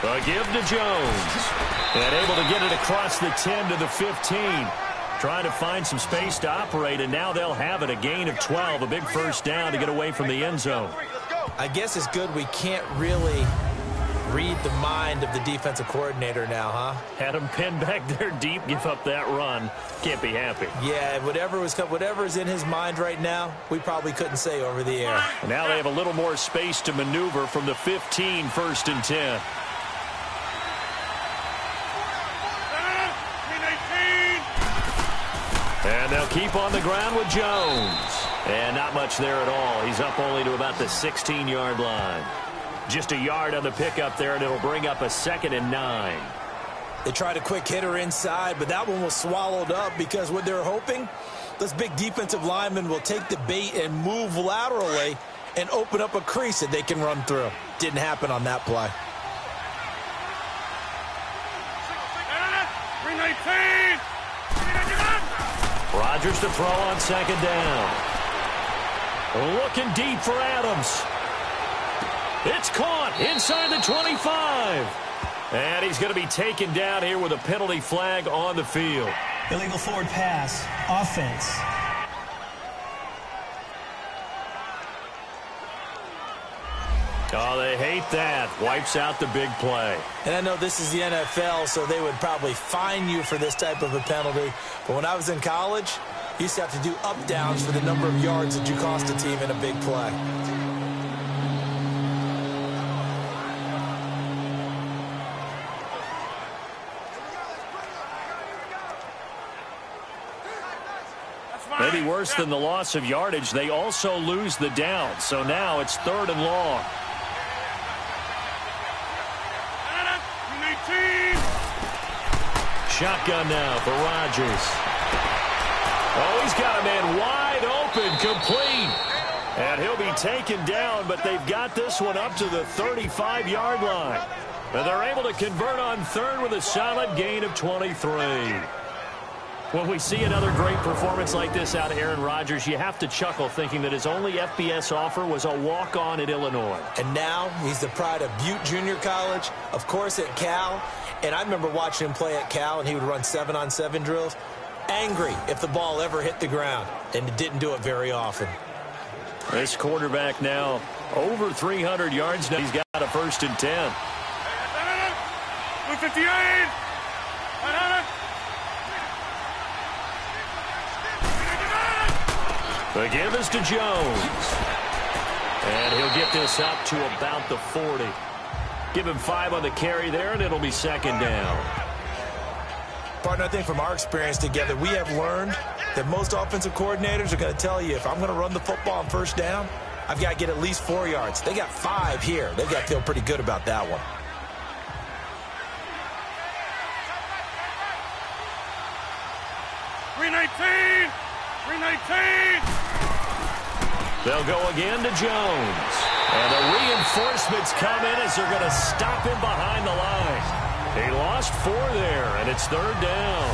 A give to Jones. And able to get it across the 10 to the 15. Trying to find some space to operate, and now they'll have it. A gain of 12, a big 1st down to get away from the end zone. I guess it's good we can't really read the mind of the defensive coordinator now, huh? Had him pinned back there deep, give up that run. Can't be happy. Yeah, whatever's in his mind right now, we probably couldn't say over the air. And now they have a little more space to maneuver from the 15, 1st and 10. And they'll keep on the ground with Jones. And not much there at all. He's up only to about the 16-yard line. Just a yard on the pickup there, and it'll bring up a 2nd and 9. They tried a quick hitter inside, but that one was swallowed up because what they're hoping, this big defensive lineman will take the bait and move laterally and open up a crease that they can run through. Didn't happen on that play. 319! Rodgers to throw on 2nd down. Looking deep for Adams. It's caught inside the 25. And he's going to be taken down here with a penalty flag on the field. Illegal forward pass. Offense. Oh, they hate that. Wipes out the big play. And I know this is the NFL, so they would probably fine you for this type of a penalty. But when I was in college, you used to have to do up-downs for the number of yards that you cost a team in a big play. Maybe worse than the loss of yardage, they also lose the down. So now it's 3rd and long. Shotgun now for Rodgers. Oh, he's got a man wide open, complete. And he'll be taken down, but they've got this one up to the 35-yard line. And they're able to convert on 3rd with a solid gain of 23. When we see another great performance like this out of Aaron Rodgers, you have to chuckle thinking that his only FBS offer was a walk-on at Illinois. And now he's the pride of Butte Junior College, of course at Cal. And I remember watching him play at Cal, and he would run 7-on-7 drills. Angry if the ball ever hit the ground, and it didn't do it very often. This quarterback now over 300 yards. Now he's got a 1st and 10. 58. The give is to Jones. And he'll get this up to about the 40. Give him 5 on the carry there, and it'll be 2nd down. Partner, I think from our experience together, we have learned that most offensive coordinators are going to tell you, if I'm going to run the football on 1st down, I've got to get at least 4 yards. They got 5 here. They've got to feel pretty good about that one. They'll go again to Jones. And the reinforcements come in as they're going to stop him behind the line. He lost 4 there, and it's 3rd down.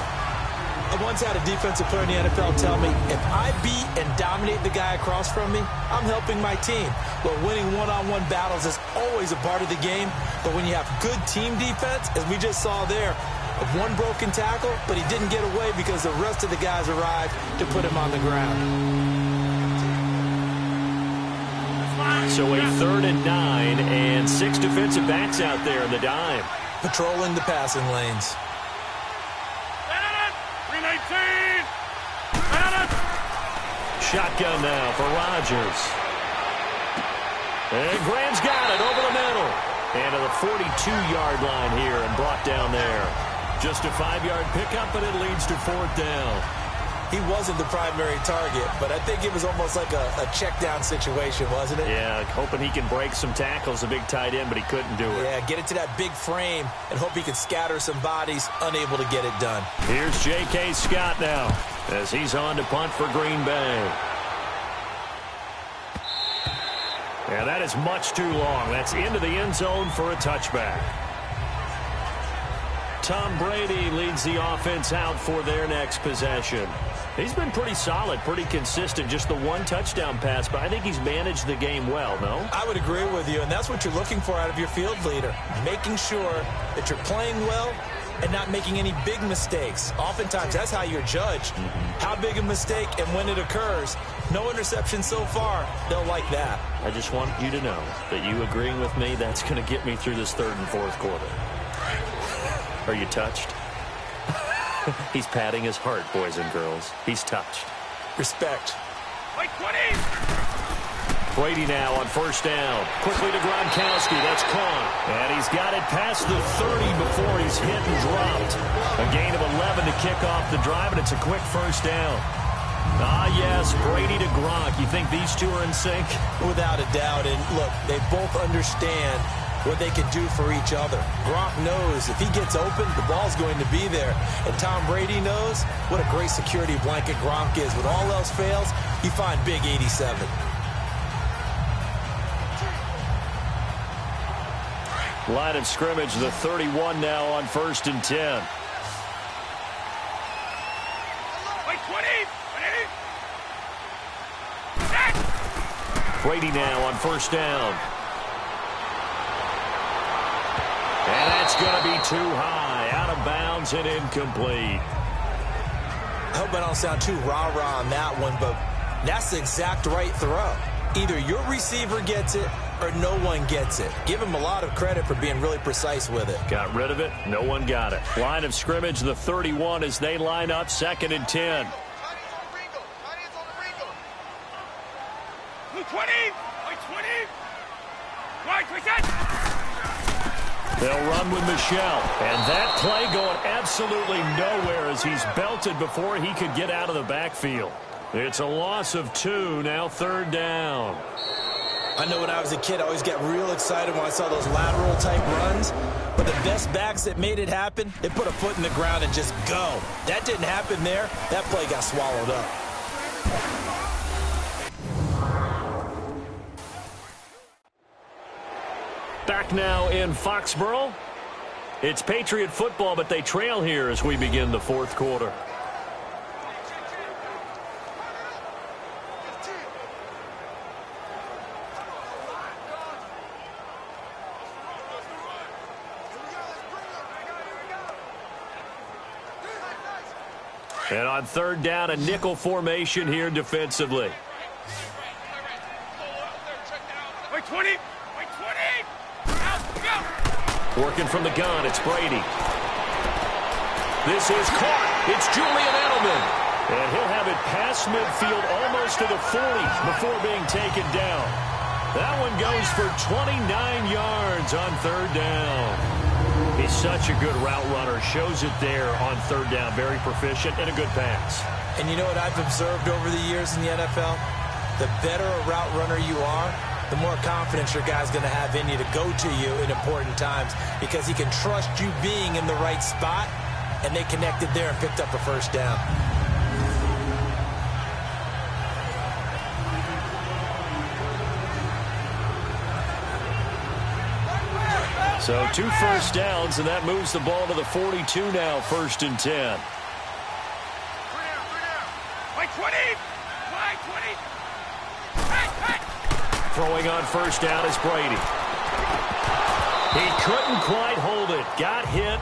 I once had a defensive player in the NFL tell me, if I beat and dominate the guy across from me, I'm helping my team. But winning one-on-one battles is always a part of the game. But when you have good team defense, as we just saw there, of 1 broken tackle, but he didn't get away because the rest of the guys arrived to put him on the ground. So a 3rd and 9 and 6 defensive backs out there in the dime. Patrolling the passing lanes. Shotgun now for Rodgers. And Graham's got it over the middle. And to the 42-yard line here and brought down there. Just a 5-yard pickup, but it leads to 4th down. He wasn't the primary target, but I think it was almost like a check down situation, wasn't it? Yeah, hoping he can break some tackles, a big tight end, but he couldn't do it. Yeah, get it to that big frame and hope he can scatter some bodies, unable to get it done. Here's J.K. Scott now as he's on to punt for Green Bay. Yeah, that is much too long. That's into the end zone for a touchback. Tom Brady leads the offense out for their next possession. He's been pretty solid, pretty consistent, just the 1 touchdown pass, but I think he's managed the game well, no? I would agree with you, and that's what you're looking for out of your field leader, making sure that you're playing well and not making any big mistakes. Oftentimes, that's how you're judged. How big a mistake and when it occurs. No interception so far. They'll like that. I just want you to know that you agreeing with me, that's going to get me through this 3rd and 4th quarter. Are you touched? He's patting his heart, boys and girls. He's touched. Respect. Brady now on 1st down. Quickly to Gronkowski. That's caught. And he's got it past the 30 before he's hit and dropped. A gain of 11 to kick off the drive, and it's a quick 1st down. Ah, yes, Brady to Gronk. You think these two are in sync? Without a doubt. And look, they both understand what they can do for each other. Gronk knows if he gets open, the ball's going to be there. And Tom Brady knows what a great security blanket Gronk is. When all else fails, you find big 87. Line of scrimmage, the 31 now on 1st and 10. Brady now on 1st down. And that's going to be too high, out of bounds and incomplete. I hope I don't sound too rah-rah on that one, but that's the exact right throw. Either your receiver gets it or no one gets it. Give him a lot of credit for being really precise with it. Got rid of it. No one got it. Line of scrimmage, the 31 as they line up 2nd and 10. 20! 20! Right, quick that! They'll run with Michelle. And that play going absolutely nowhere as he's belted before he could get out of the backfield. It's a loss of 2, now 3rd down. I know when I was a kid, I always got real excited when I saw those lateral-type runs. But the best backs that made it happen, they put a foot in the ground and just go. That didn't happen there. That play got swallowed up. Back now in Foxborough. It's Patriot football, but they trail here as we begin the 4th quarter. And on 3rd down, a nickel formation here defensively. Wait, 20! Wait, 20! Out, go! Working from the gun, it's Brady. This is caught. It's Julian Edelman. And he'll have it past midfield almost to the 40 before being taken down. That one goes for 29 yards on 3rd down. He's such a good route runner. Shows it there on 3rd down. Very proficient and a good pass. And you know what I've observed over the years in the NFL? The better a route runner you are, the more confidence your guy's going to have in you to go to you in important times because he can trust you being in the right spot, and they connected there and picked up a 1st down. So 2 first downs, and that moves the ball to the 42 now, 1st and 10. Wait, 20! Wait, 20! Hey, hey! Throwing on 1st down is Brady. He couldn't quite hold it. Got hit.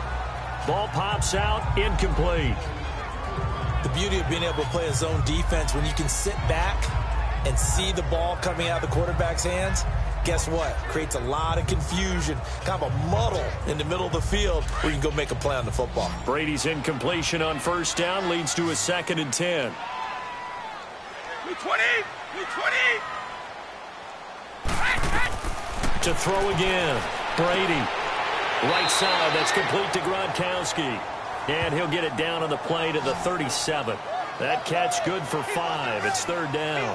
Ball pops out. Incomplete. The beauty of being able to play a zone defense when you can sit back and see the ball coming out of the quarterback's hands, guess what? Creates a lot of confusion, kind of a muddle in the middle of the field where you can go make a play on the football. Brady's incompletion on 1st down leads to a 2nd and 10. 20! 20! To throw again. Brady. Right side, that's complete to Gronkowski. And he'll get it down on the play to the 37. That catch good for 5. It's 3rd down.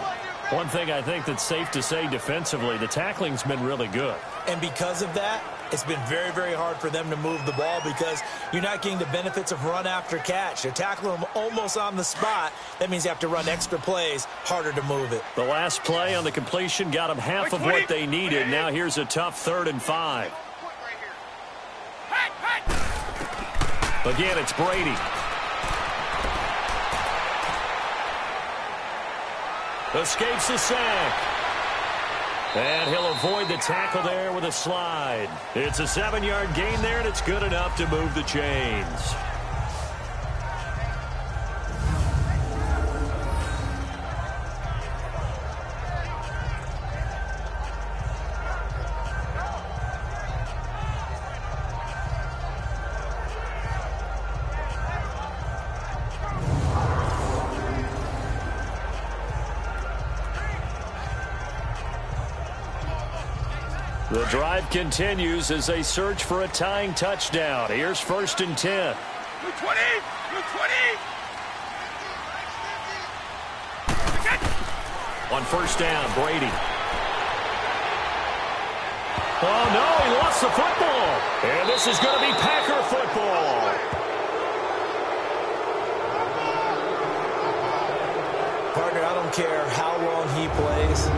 One thing I think that's safe to say defensively, the tackling's been really good. And because of that, it's been very, very hard for them to move the ball because you're not getting the benefits of run after catch. You're tackling them almost on the spot. That means you have to run extra plays, harder to move it. The last play on the completion got them half of what they needed. Now here's a tough 3rd and 5. Again, it's Brady. Escapes the sack. And he'll avoid the tackle there with a slide. It's a 7-yard gain there, and it's good enough to move the chains. The drive continues as they search for a tying touchdown. Here's 1st and 10. 20! 20! On 1st down, Brady. Oh, no, he lost the football. And this is going to be Packer football. Partner, I don't care how long he plays.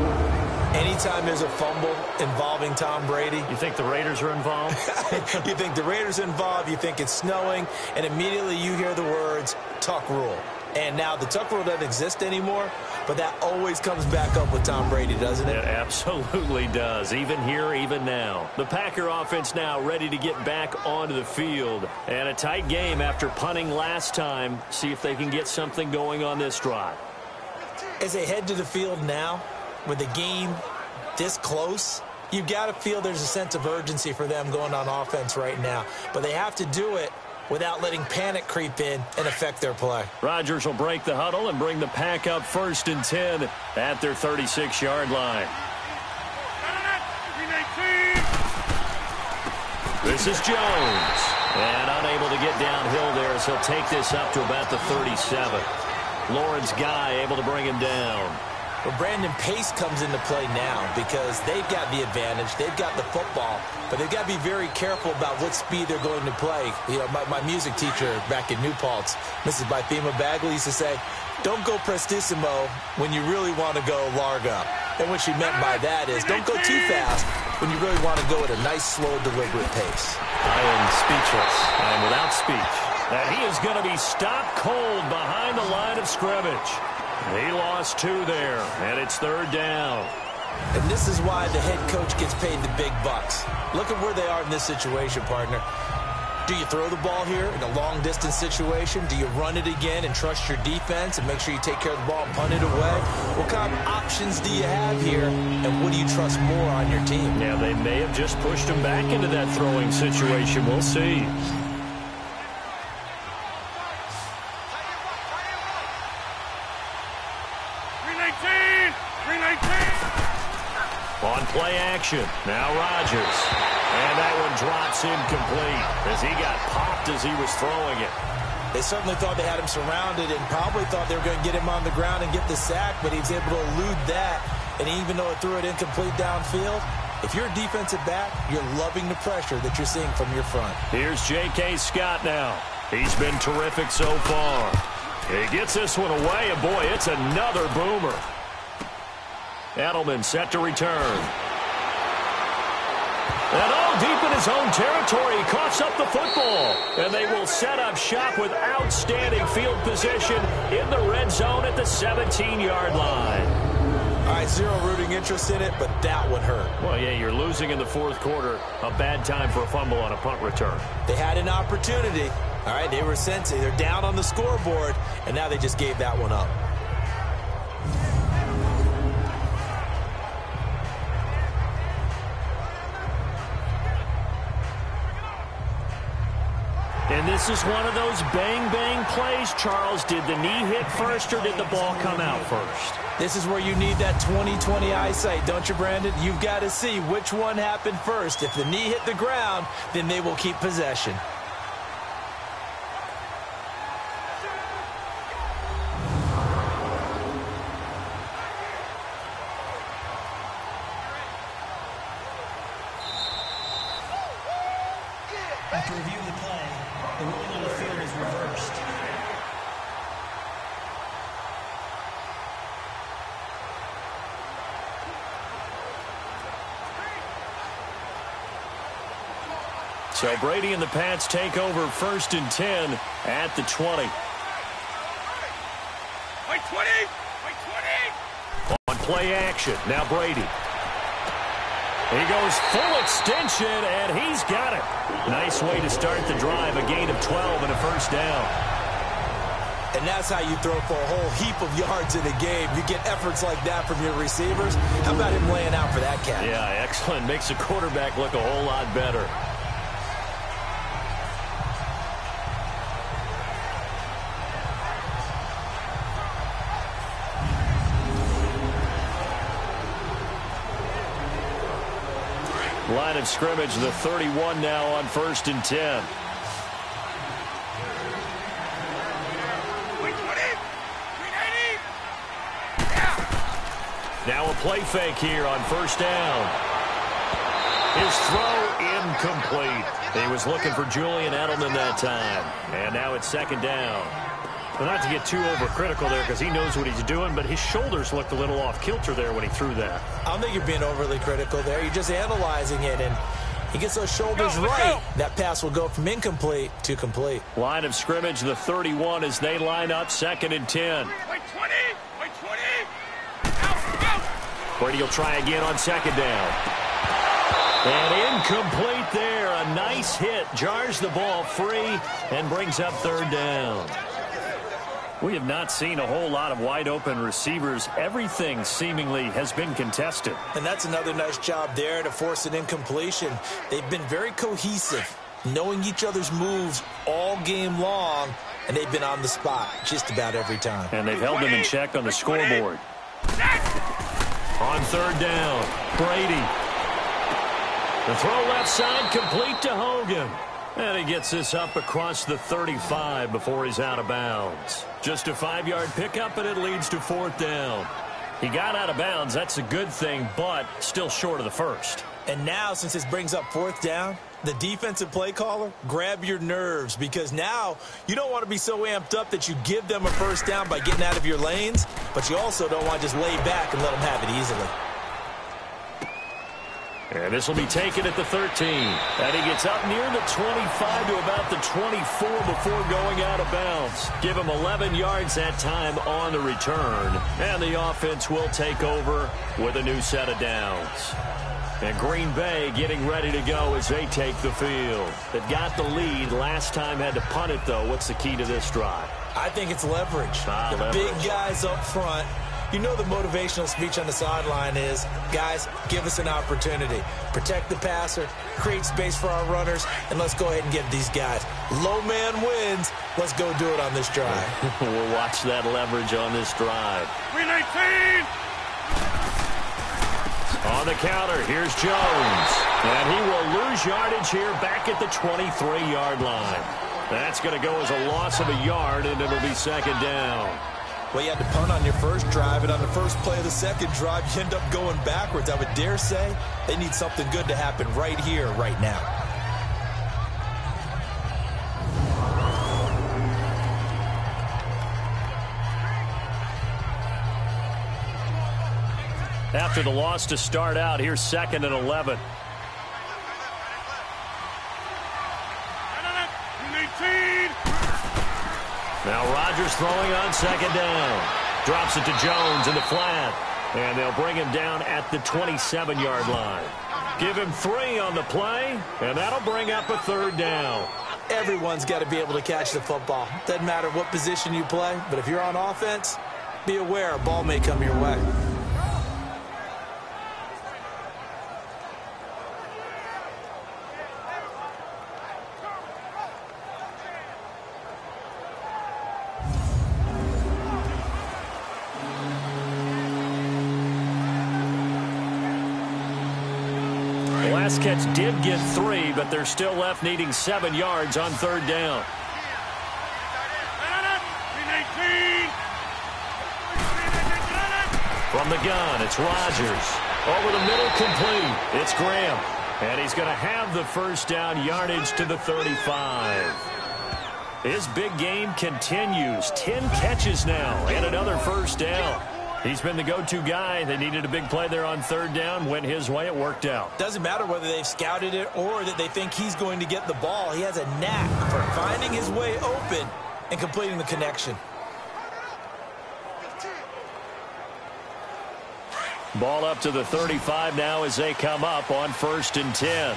Anytime there's a fumble involving Tom Brady. You think the Raiders are involved? You think the Raiders are involved, you think it's snowing, and immediately you hear the words, tuck rule. And now the tuck rule doesn't exist anymore, but that always comes back up with Tom Brady, doesn't it? It absolutely does, even here, even now. The Packer offense now ready to get back onto the field. And a tight game after punting last time. See if they can get something going on this drive. As they head to the field now, with the game this close, you've got to feel there's a sense of urgency for them going on offense right now. But they have to do it without letting panic creep in and affect their play. Rodgers will break the huddle and bring the pack up 1st and 10 at their 36-yard line. This is Jones. And unable to get downhill there as he'll take this up to about the 37. Lawrence Guy able to bring him down. Well, Brandon, pace comes into play now because they've got the advantage. They've got the football, but they've got to be very careful about what speed they're going to play. You know, my music teacher back in New Paltz, Mrs. Bythema Bagley, used to say, don't go prestissimo when you really want to go largo. And what she meant by that is don't go too fast when you really want to go at a nice, slow, deliberate pace. I am speechless. I am without speech. And he is going to be stopped cold behind the line of scrimmage. He lost 2 there, and it's 3rd down. And this is why the head coach gets paid the big bucks. Look at where they are in this situation, partner. Do you throw the ball here in a long-distance situation? Do you run it again and trust your defense and make sure you take care of the ball and punt it away? What kind of options do you have here, and what do you trust more on your team? Yeah, they may have just pushed him back into that throwing situation. We'll see. On play action, now Rodgers. And that one drops incomplete as he got popped as he was throwing it. They certainly thought they had him surrounded and probably thought they were going to get him on the ground and get the sack, but he was able to elude that. And even though it threw it incomplete downfield, if you're a defensive back, you're loving the pressure that you're seeing from your front. Here's J.K. Scott now. He's been terrific so far. He gets this one away, and boy, it's another boomer. Edelman set to return. And deep in his own territory, he coughs up the football. And they will set up shop with outstanding field position in the red zone at the 17-yard line. All right, zero rooting interest in it, but that would hurt. Well, yeah, you're losing in the 4th quarter. A bad time for a fumble on a punt return. They had an opportunity. All right, they were sensing. They're down on the scoreboard, and now they just gave that one up. And this is one of those bang-bang plays, Charles. Did the knee hit first or did the ball come out first? This is where you need that 20/20 eyesight, don't you, Brandon? You've got to see which one happened first. If the knee hit the ground, then they will keep possession. After reviewing the play, the ruling on the field is reversed. So Brady and the Pats take over 1st and 10 at the 20. Wait, 20! Wait, 20! On play action, now Brady. He goes full extension, and he's got it. Nice way to start the drive, a gain of 12 and a 1st down. And that's how you throw for a whole heap of yards in a game. You get efforts like that from your receivers. How about him laying out for that cat? Yeah, excellent. Makes the quarterback look a whole lot better. Line of scrimmage, the 31 now on 1st and 10. Now a play fake here on 1st down. His throw incomplete. He was looking for Julian Edelman that time. And now it's 2nd down. Well, not to get too overcritical there because he knows what he's doing, but his shoulders looked a little off kilter there when he threw that. I don't think you're being overly critical there. You're just analyzing it, and he gets those shoulders right. That pass will go from incomplete to complete. Line of scrimmage, the 31 as they line up 2nd and 10. Wait, 20! Wait, 20! Out! Brady will try again on 2nd down. And incomplete there. A nice hit. Jars the ball free and brings up 3rd down. We have not seen a whole lot of wide-open receivers. Everything seemingly has been contested. And that's another nice job there to force an incompletion. They've been very cohesive, knowing each other's moves all game long, and they've been on the spot just about every time. And they've held them in check on the scoreboard. On third down, Brady. The throw left side, complete to Hogan. And he gets this up across the 35 before he's out of bounds. Just a 5-yard pickup, and it leads to fourth down. He got out of bounds. That's a good thing, but still short of the first. And now, since this brings up fourth down, the defensive play caller, grab your nerves, because now you don't want to be so amped up that you give them a first down by getting out of your lanes, but you also don't want to just lay back and let them have it easily. And this will be taken at the 13. And he gets up near the 25 to about the 24 before going out of bounds. Give him 11 yards that time on the return. And the offense will take over with a new set of downs. And Green Bay getting ready to go as they take the field. They've got the lead. Last time had to punt it, though. What's the key to this drive? I think it's leverage. The big guys up front. You know the motivational speech on the sideline is, guys, give us an opportunity. Protect the passer, create space for our runners, and let's go ahead and get these guys. Low man wins. Let's go do it on this drive. We'll watch that leverage on this drive. Win 18! On the counter, here's Jones. And he will lose yardage here back at the 23-yard line. That's going to go as a loss of a yard, and it'll be second down. Well, you had to punt on your first drive, and on the first play of the second drive, you end up going backwards. I would dare say they need something good to happen right here, right now. After the loss to start out, here's 2nd and 11. Now Rodgers throwing on second down. Drops it to Jones in the flat. And they'll bring him down at the 27-yard line. Give him 3 on the play, and that'll bring up a third down. Everyone's got to be able to catch the football. Doesn't matter what position you play, but if you're on offense, be aware a ball may come your way. Last catch did get 3, but they're still left needing 7 yards on third down. From the gun, it's Rodgers. Over the middle, complete. It's Graham. And he's going to have the first down, yardage to the 35. His big game continues. 10 catches now and another first down. He's been the go-to guy. They needed a big play there on third down. Went his way. It worked out. Doesn't matter whether they've scouted it or that they think he's going to get the ball. He has a knack for finding his way open and completing the connection. Ball up to the 35 now as they come up on 1st and 10.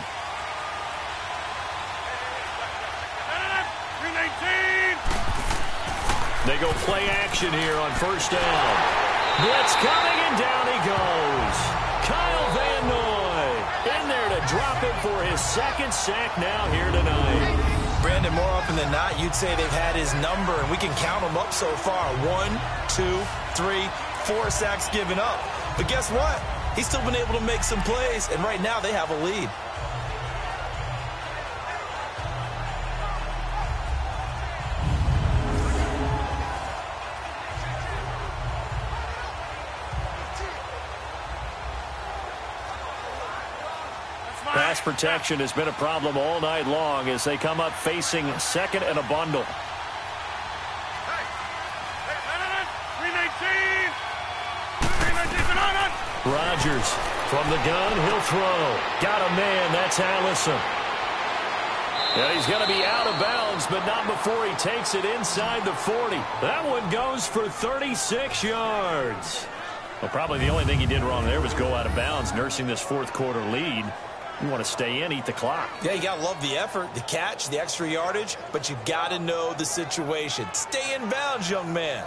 They go play action here on first down. Blitz coming, and down he goes. Kyle Van Noy in there to drop it for his 2nd sack now here tonight. Brandon, more often than not, you'd say they've had his number, and we can count them up so far. 1, 2, 3, 4 sacks given up. But guess what? He's still been able to make some plays, and right now they have a lead. Pass protection has been a problem all night long as they come up facing 2nd and a bundle. Rodgers from the gun, he'll throw. Got a man, that's Allison. And he's going to be out of bounds, but not before he takes it inside the 40. That one goes for 36 yards. Well, probably the only thing he did wrong there was go out of bounds, nursing this 4th quarter lead. You want to stay in, eat the clock. Yeah, you got to love the effort, the catch, the extra yardage, but you got to know the situation. Stay in bounds, young man.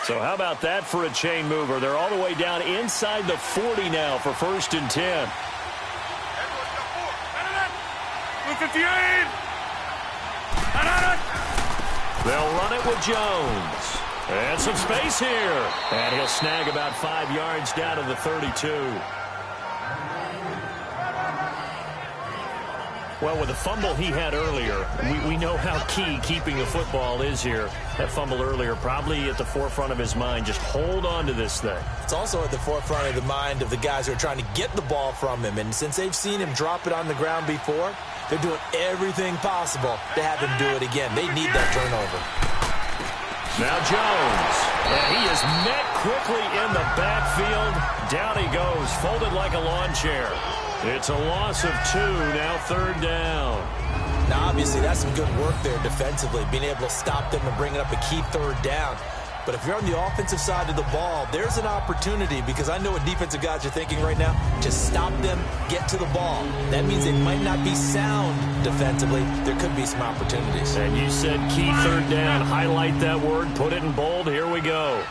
So how about that for a chain mover? They're all the way down inside the 40 now for 1st and 10. 58. They'll run it with Jones. And some space here. And he'll snag about 5 yards down to the 32. Well, with the fumble he had earlier, we know how key keeping the football is here. That fumble earlier probably at the forefront of his mind. Just hold on to this thing. It's also at the forefront of the mind of the guys who are trying to get the ball from him. And since they've seen him drop it on the ground before, they're doing everything possible to have him do it again. They need that turnover. Now Jones. And he is met quickly in the backfield. Down he goes, folded like a lawn chair. It's a loss of 2, now 3rd down. Now, obviously, that's some good work there defensively, being able to stop them and bringing up a key 3rd down. But if you're on the offensive side of the ball, there's an opportunity, because I know what defensive guys are thinking right now. Just stop them, get to the ball. That means they might not be sound defensively. There could be some opportunities. And you said key 3rd down. Highlight that word, put it in bold. Here we go.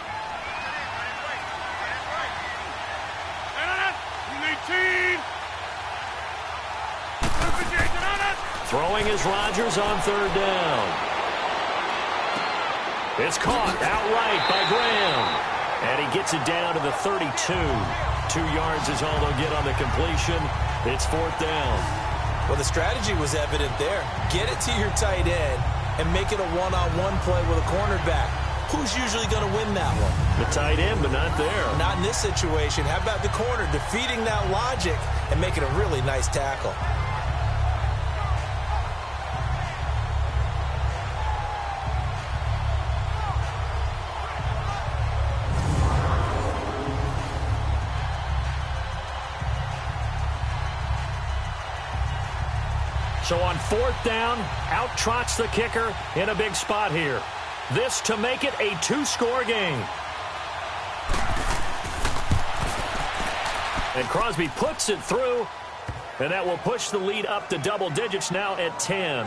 18. Throwing is Rodgers on 3rd down. It's caught outright by Graham. And he gets it down to the 32. 2 yards is all they'll get on the completion. It's 4th down. Well, the strategy was evident there. Get it to your tight end and make it a one-on-one play with a cornerback. Who's usually going to win that one? The tight end, but not there. Not in this situation. How about the corner defeating that logic and making a really nice tackle? So on 4th down, out trots the kicker in a big spot here. This to make it a 2-score game. And Crosby puts it through, and that will push the lead up to double digits now at 10.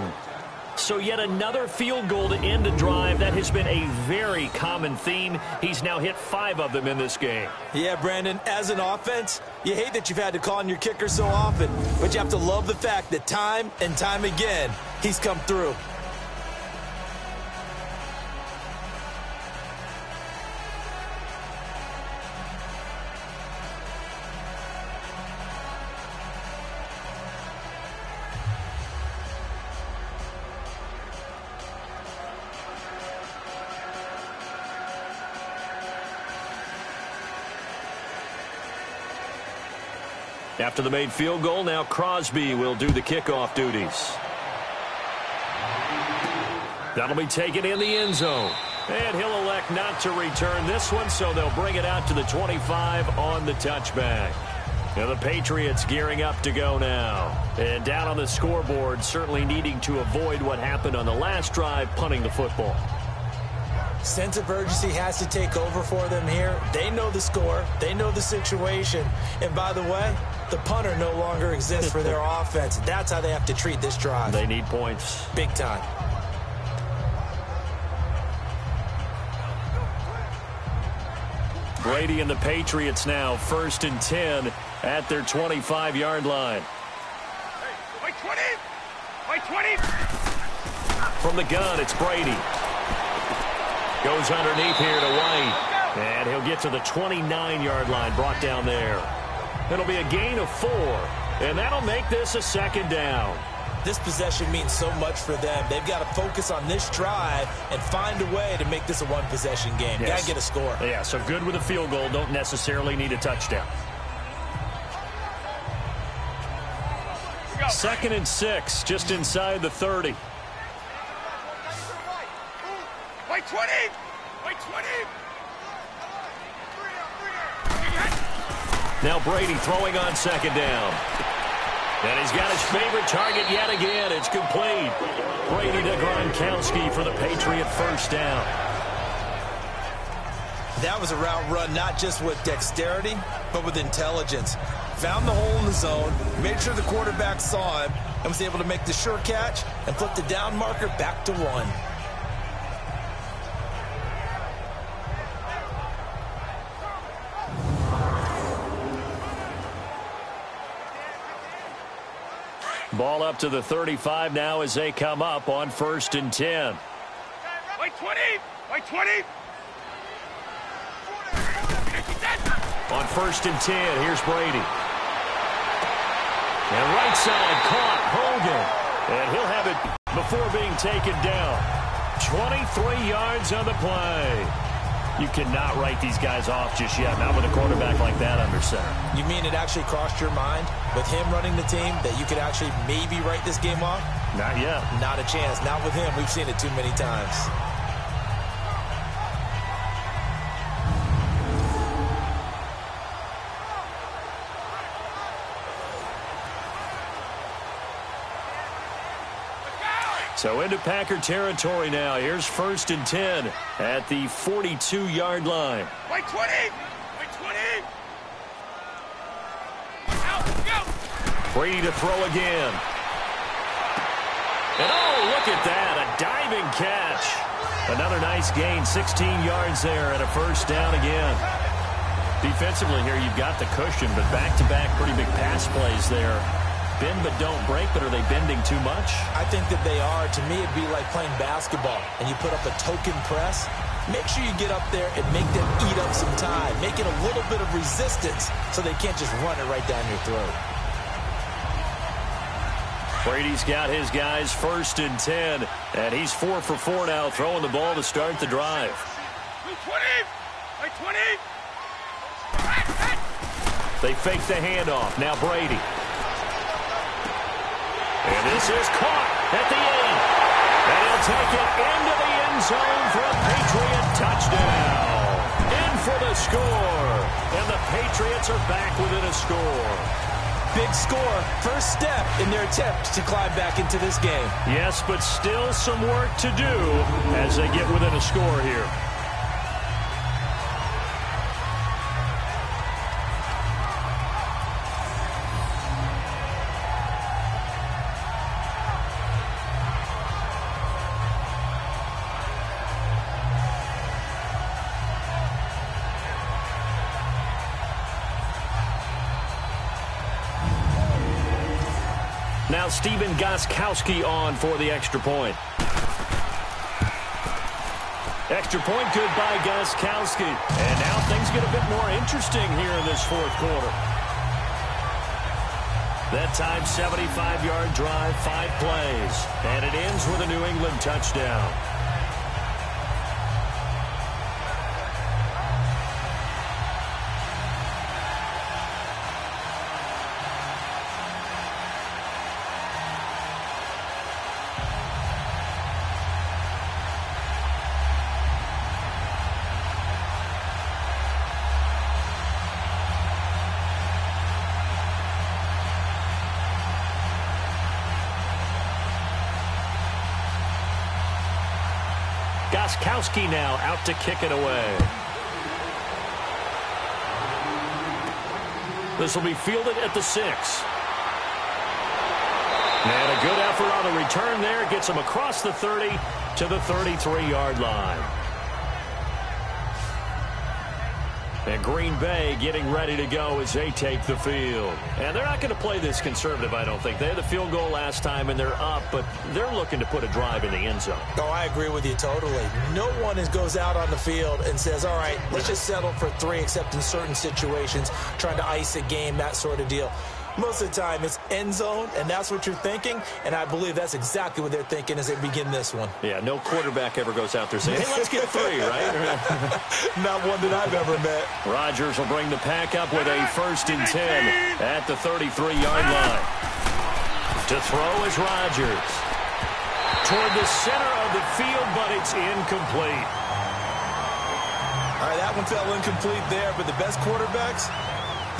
So yet another field goal to end a drive. That has been a very common theme. He's now hit 5 of them in this game. Yeah, Brandon, as an offense, you hate that you've had to call on your kicker so often, but you have to love the fact that time and time again, he's come through. After the made field goal, now Crosby will do the kickoff duties. That'll be taken in the end zone. And he'll elect not to return this one, so they'll bring it out to the 25 on the touchback. Now the Patriots gearing up to go now. And down on the scoreboard, certainly needing to avoid what happened on the last drive, punting the football. Sense of urgency has to take over for them here. They know the score. They know the situation. And by the way, the punter no longer exists for their offense. That's how they have to treat this drive. They need points. Big time. Brady and the Patriots now 1st and 10 at their 25-yard line. White 20. White 20. From the gun, it's Brady. Goes underneath here to White. And he'll get to the 29-yard line, brought down there. It'll be a gain of 4. And that'll make this a 2nd down. This possession means so much for them. They've got to focus on this drive and find a way to make this a one-possession game. Yes. Got to get a score. Yeah, so good with a field goal. Don't necessarily need a touchdown. 2nd and 6, just inside the 30. White 20. White 20. Now Brady throwing on 2nd down. And he's got his favorite target yet again. It's complete. Brady to Gronkowski for the Patriot first down. That was a route run not just with dexterity, but with intelligence. Found the hole in the zone, made sure the quarterback saw him, and was able to make the sure catch and flip the down marker back to 1. Ball up to the 35 now as they come up on 1st and 10. Wait 20! Wait 20! On 1st and 10, here's Brady. And right side caught Hogan. And he'll have it before being taken down. 23 yards on the play. You cannot write these guys off just yet, not with a quarterback like that under center. You mean it actually crossed your mind with him running the team that you could actually maybe write this game off? Not yet. Not a chance. Not with him. We've seen it too many times. So into Packer territory now. Here's 1st and 10 at the 42-yard line. Wait 20! Wait 20! Out, go! Brady to throw again. And oh, look at that, a diving catch. Another nice gain, 16 yards there and a first down again. Defensively here, you've got the cushion, but back-to-back pretty big pass plays there. Bend but don't break, but are they bending too much? I think that they are. To me, it'd be like playing basketball, and you put up a token press. Make sure you get up there and make them eat up some time. Make it a little bit of resistance so they can't just run it right down your throat. Brady's got his guys 1st and 10, and he's 4 for 4 now, throwing the ball to start the drive. Wait 20! Wait 20! They fake the handoff. Now Brady. And this is caught at the end. And he'll take it into the end zone for a Patriot touchdown. In for the score. And the Patriots are back within a score. Big score. First step in their attempt to climb back into this game. Yes, but still some work to do as they get within a score here. Now Stephen Gostkowski on for the extra point. Extra point good by Gostkowski. And now things get a bit more interesting here in this 4th quarter. That time 75-yard drive, 5 plays. And it ends with a New England touchdown. Gostkowski now out to kick it away. This will be fielded at the 6. And a good effort on the return there. Gets him across the 30 to the 33-yard line. And Green Bay getting ready to go as they take the field. And they're not going to play this conservative, I don't think. They had the field goal last time, and they're up, but they're looking to put a drive in the end zone. Oh, I agree with you totally. No one goes out on the field and says, all right, let's just settle for 3, except in certain situations, trying to ice a game, that sort of deal. Most of the time, it's end zone, and that's what you're thinking, and I believe that's exactly what they're thinking as they begin this one. Yeah, no quarterback ever goes out there saying, hey, let's get 3, right? Not one that I've ever met. Rodgers will bring the pack up with a 1st and 10 at the 33-yard line. To throw is Rodgers. Toward the center of the field, but it's incomplete. All right, that one fell incomplete there, but the best quarterbacks,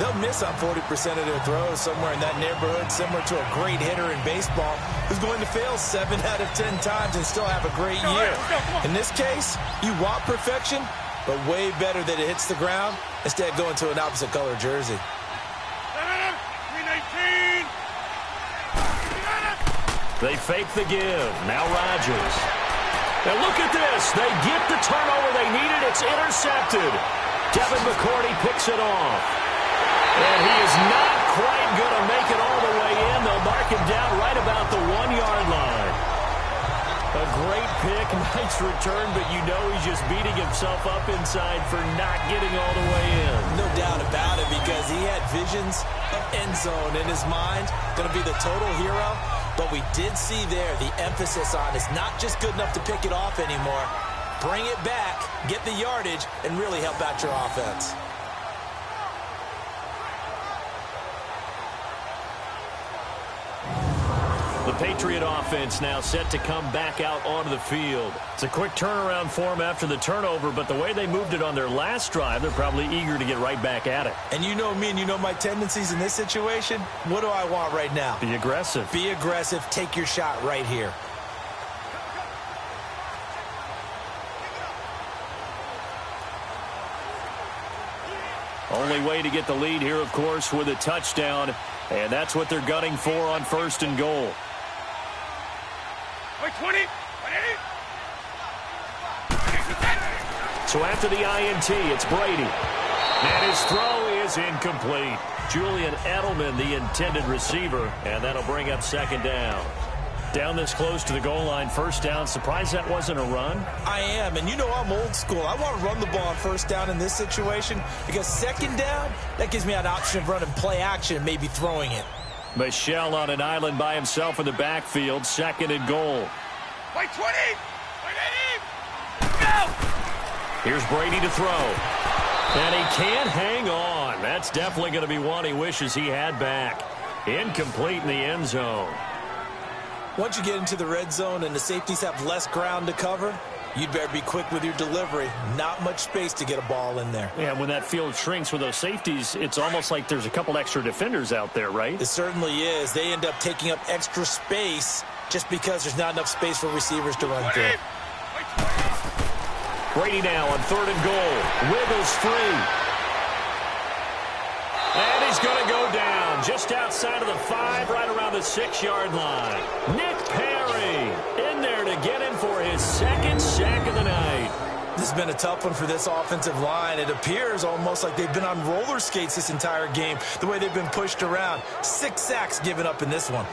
They'll miss on 40% of their throws, somewhere in that neighborhood, similar to a great hitter in baseball who's going to fail 7 out of 10 times and still have a great year. In this case, you want perfection, but way better that it hits the ground instead of going to an opposite color jersey. They fake the give. Now Rodgers. And look at this. They get the turnover they needed. It's intercepted. Devin McCourty picks it off. And he is not quite going to make it all the way in. They'll mark him down right about the 1-yard line. A great pick, nice return, but you know he's just beating himself up inside for not getting all the way in. No doubt about it, because he had visions of end zone in his mind. Going to be the total hero. But we did see there the emphasis on it's not just good enough to pick it off anymore. Bring it back, get the yardage, and really help out your offense. The Patriot offense now set to come back out onto the field. It's a quick turnaround for them after the turnover, but the way they moved it on their last drive, they're probably eager to get right back at it. And you know me and you know my tendencies in this situation. What do I want right now? Be aggressive. Be aggressive. Take your shot right here. Only way to get the lead here, of course, with a touchdown, and that's what they're gunning for on 1st and goal. 20. So after the INT, it's Brady. And his throw is incomplete. Julian Edelman, the intended receiver, and that'll bring up 2nd down. Down this close to the goal line, 1st down. Surprised that wasn't a run? I am, and you know I'm old school. I want to run the ball on 1st down in this situation because 2nd down, that gives me an option of running play action and maybe throwing it. Michel on an island by himself in the backfield, 2nd and goal. Wait, 20! Go! Here's Brady to throw. And he can't hang on. That's definitely going to be one he wishes he had back. Incomplete in the end zone. Once you get into the red zone and the safeties have less ground to cover, you'd better be quick with your delivery. Not much space to get a ball in there. Yeah, when that field shrinks with those safeties, it's almost like there's a couple extra defenders out there, right? It certainly is. They end up taking up extra space just because there's not enough space for receivers to run through. Brady now on 3rd and goal. Wiggles free. And he's going to go down just outside of the 5, right around the 6-yard line. Nick Perry in there to get him for his 2nd sack of the night. This has been a tough one for this offensive line. It appears almost like they've been on roller skates this entire game, the way they've been pushed around. 6 sacks given up in this one.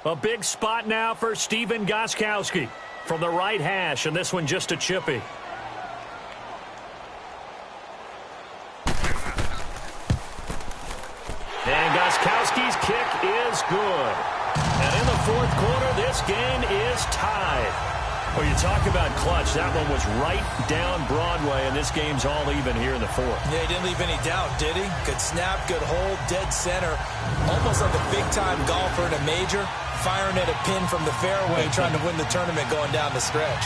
A big spot now for Stephen Gostkowski from the right hash, and this one just a chippy. And Gostkowski's kick is good. And in the 4th quarter, this game is tied. Well, you talk about clutch. That one was right down Broadway, and this game's all even here in the 4th. Yeah, he didn't leave any doubt, did he? Good snap, good hold, dead center. Almost like a big-time golfer in a major, firing at a pin from the fairway, trying to win the tournament going down the stretch.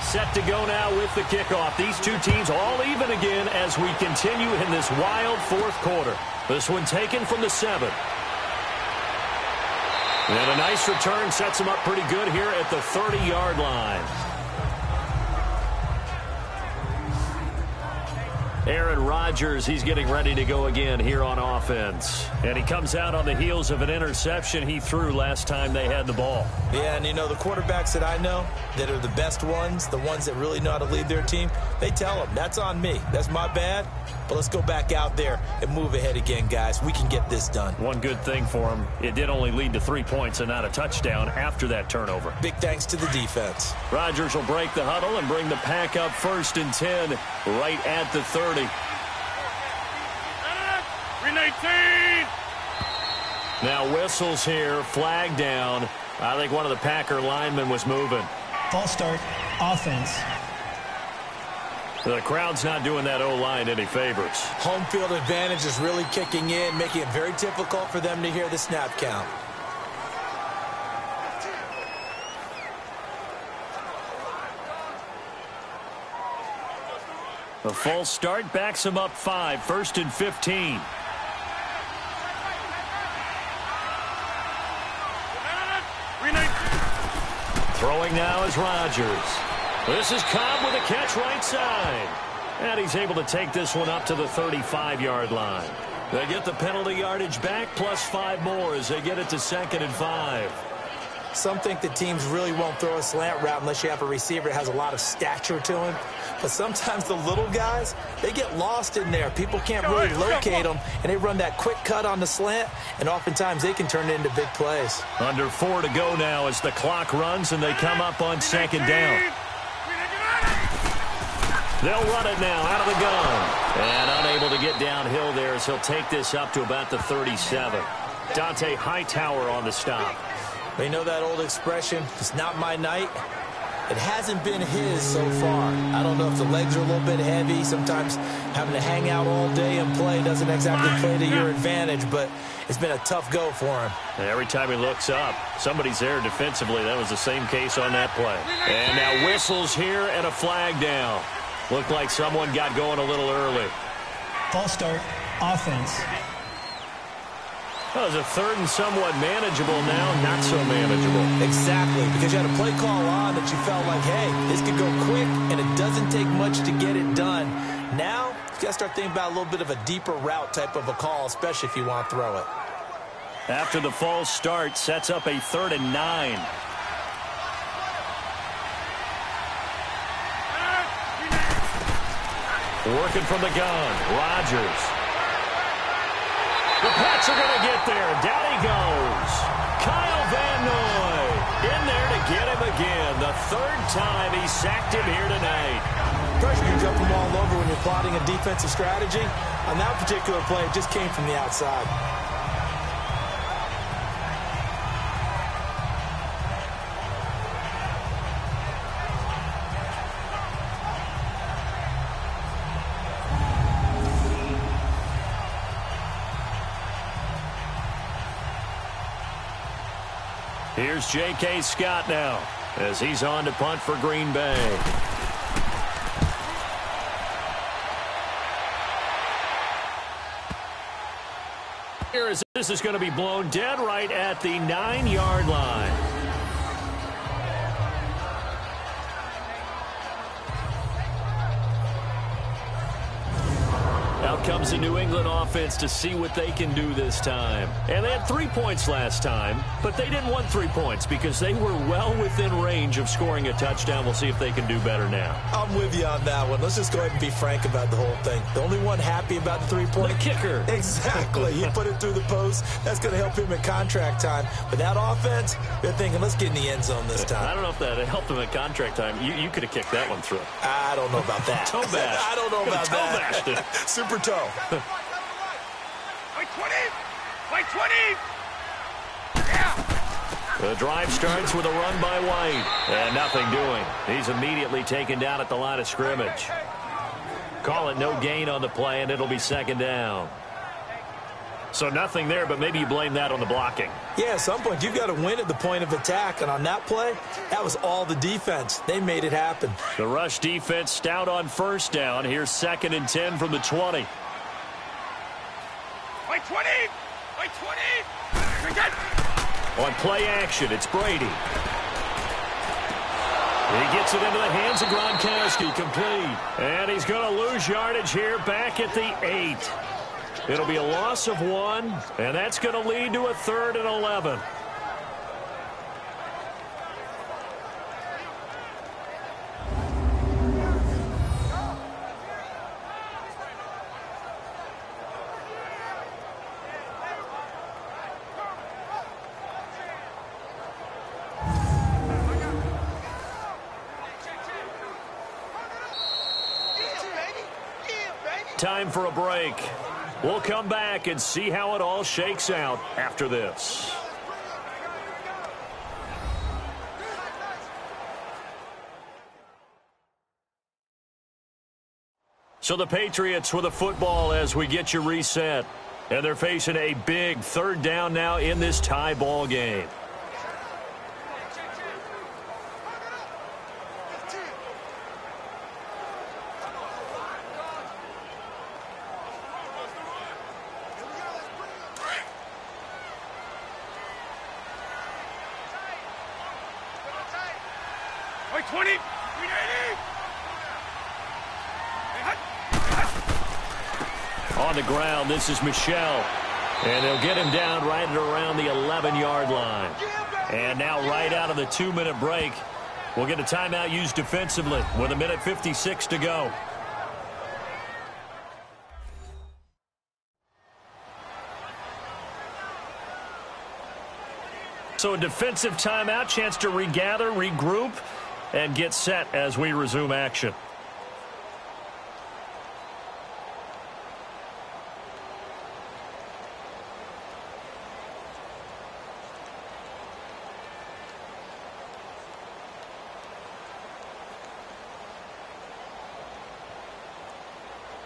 Set to go now with the kickoff. These two teams all even again as we continue in this wild 4th quarter. This one taken from the 7. And a nice return sets them up pretty good here at the 30-yard line. Aaron Rodgers, he's getting ready to go again here on offense. And he comes out on the heels of an interception he threw last time they had the ball. Yeah, and you know, the quarterbacks that I know that are the best ones, the ones that really know how to lead their team, they tell them, that's on me. That's my bad. But let's go back out there and move ahead again, guys. We can get this done. One good thing for him, it did only lead to 3 points and not a touchdown after that turnover. Big thanks to the defense. Rodgers will break the huddle and bring the pack up 1st and 10 right at the 30. 319. Now whistles here, flag down. I think one of the Packer linemen was moving. False start, offense. The crowd's not doing that O-line any favors. Home field advantage is really kicking in, making it very difficult for them to hear the snap count. A false start backs him up 5, 1st and 15. Throwing now is Rodgers. This is Cobb with a catch right side. And he's able to take this one up to the 35-yard line. They get the penalty yardage back plus 5 more as they get it to 2nd and 5. Some think that teams really won't throw a slant route unless you have a receiver that has a lot of stature to him. But sometimes the little guys, they get lost in there. People can't really locate them, and they run that quick cut on the slant, and oftentimes they can turn it into big plays. Under 4 to go now as the clock runs, and they come up on 2nd down. They'll run it now out of the gun. And unable to get downhill there as he'll take this up to about the 37. Dante Hightower on the stop. You know that old expression, it's not my night. It hasn't been his so far. I don't know if the legs are a little bit heavy. Sometimes having to hang out all day and play doesn't exactly play to your advantage, but it's been a tough go for him. And every time he looks up, somebody's there defensively. That was the same case on that play. And now whistles here and a flag down. Looked like someone got going a little early. False start, offense. That was a 3rd and somewhat manageable now, not so manageable. Exactly, because you had a play call on that you felt like, hey, this could go quick, and it doesn't take much to get it done. Now, you got to start thinking about a little bit of a deeper route type of a call, especially if you want to throw it. After the false start, sets up a 3rd and 9. Working from the gun, Rodgers. The Pats are going to get there. Down he goes. Kyle Van Noy in there to get him again. The 3rd time he sacked him here tonight. Pressure can jump them all over when you're plotting a defensive strategy. On that particular play, it just came from the outside. Here's J.K. Scott now as he's on to punt for Green Bay. This is going to be blown dead right at the 9-yard line. Out comes the New England offense to see what they can do this time. And they had 3 points last time, but they didn't want 3 points because they were well within range of scoring a touchdown. We'll see if they can do better now. I'm with you on that one. Let's just go ahead and be frank about the whole thing. The only one happy about the 3-point. The kicker. Exactly. He put it through the post. That's going to help him in contract time. But that offense, they're thinking, let's get in the end zone this time. I don't know if that helped him at contract time. You could have kicked that one through. I don't know about that. Toe bash. I don't know about that. Toe bashed it. Super toe. Like 20! Like 20! Yeah! The drive starts with a run by White. And nothing doing. He's immediately taken down at the line of scrimmage. Call it no gain on the play, and it'll be 2nd down. So nothing there, but maybe you blame that on the blocking. Yeah, at some point, you've got to win at the point of attack. And on that play, that was all the defense. They made it happen. The rush defense stout on 1st down. Here's 2nd and 10 from the 20. Like 20! Like 20! On play action, it's Brady. He gets it into the hands of Gronkowski, complete. And he's going to lose yardage here back at the 8. It'll be a loss of 1, and that's going to lead to a 3rd and 11. Time for a break. We'll come back and see how it all shakes out after this. So the Patriots with the football as we get you reset. And they're facing a big third down now in this tie ball game. Wait, 20. On the ground, this is Michel. And they'll get him down right at around the 11-yard line. And now right out of the 2-minute break, we'll get a timeout used defensively with 1:56 to go. So a defensive timeout, chance to regather, regroup, and get set as we resume action.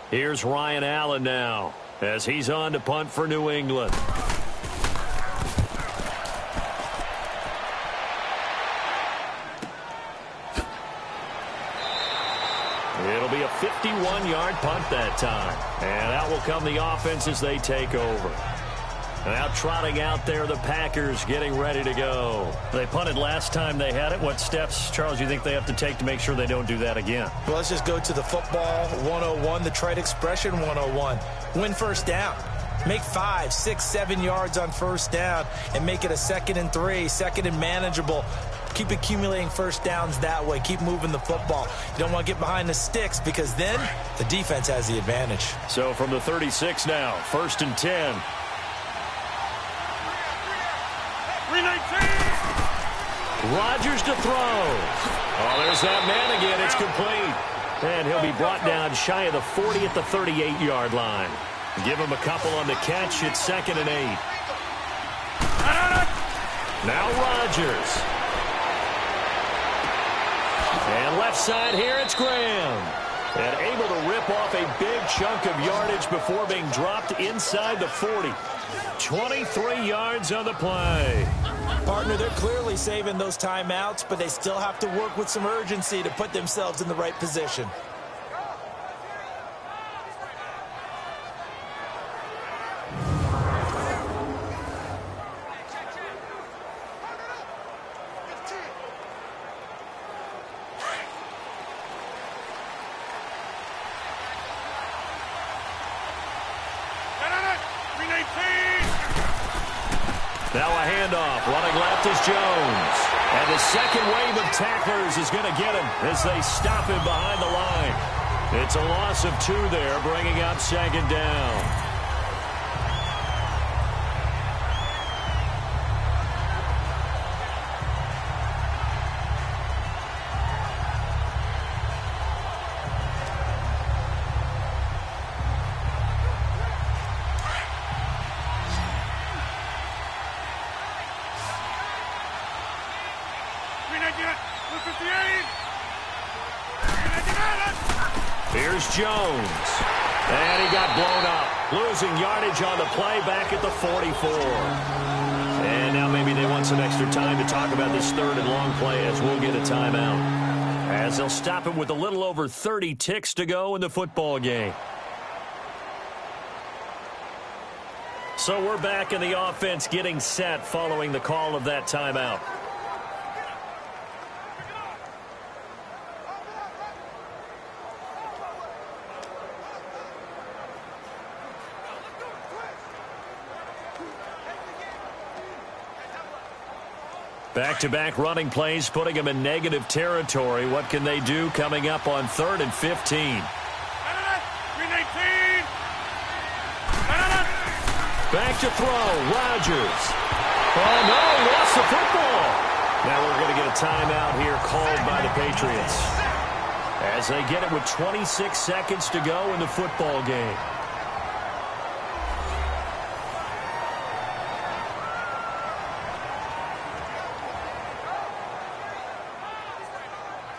Here's Ryan Allen now as he's on to punt for New England. It'll be a 51-yard punt that time. And out will come the offense as they take over. Now trotting out there, the Packers getting ready to go. They punted last time they had it. What steps, Charles, do you think they have to take to make sure they don't do that again? Well, let's just go to the football 101, the trite expression 101. Win first down. Make 5, 6, 7 yards on first down and make it a 2nd and 3, 2nd and manageable. Keep accumulating first downs that way. Keep moving the football. You don't want to get behind the sticks because then the defense has the advantage. So from the 36 now, 1st and 10. 319. Rodgers to throw. Oh, there's that man again. It's complete. And he'll be brought down shy of the 40 at the 38-yard line. Give him a couple on the catch. It's 2nd and 8. Now Rodgers. And left side here, it's Graham. And able to rip off a big chunk of yardage before being dropped inside the 40. 23 yards on the play. Partner, they're clearly saving those timeouts, but they still have to work with some urgency to put themselves in the right position. Now a handoff. Running left is Jones. And the second wave of tacklers is going to get him as they stop him behind the line. It's a loss of 2 there, bringing up 2nd down. Here's Jones. And he got blown up. Losing yardage on the play back at the 44. And now maybe they want some extra time to talk about this 3rd and long play as we'll get a timeout. As they'll stop him with a little over 30 ticks to go in the football game. So we're back in the offense getting set following the call of that timeout. Back-to-back running plays, putting them in negative territory. What can they do coming up on 3rd and 15? Back to throw, Rodgers. Oh, no, lost the football. Now we're going to get a timeout here called by the Patriots. as they get it with 26 seconds to go in the football game.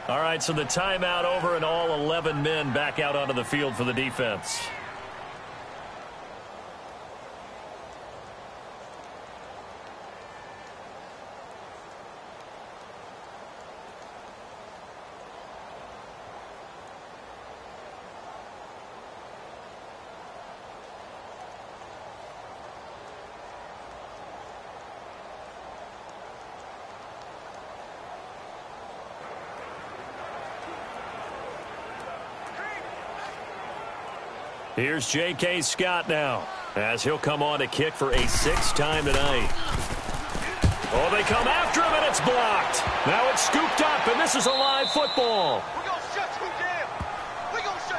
All right, so the timeout over and all 11 men back out onto the field for the defense. Here's J.K. Scott now, as he'll come on to kick for a sixth time tonight. Oh, they come after him, and it's blocked. Now it's scooped up, and this is a live football.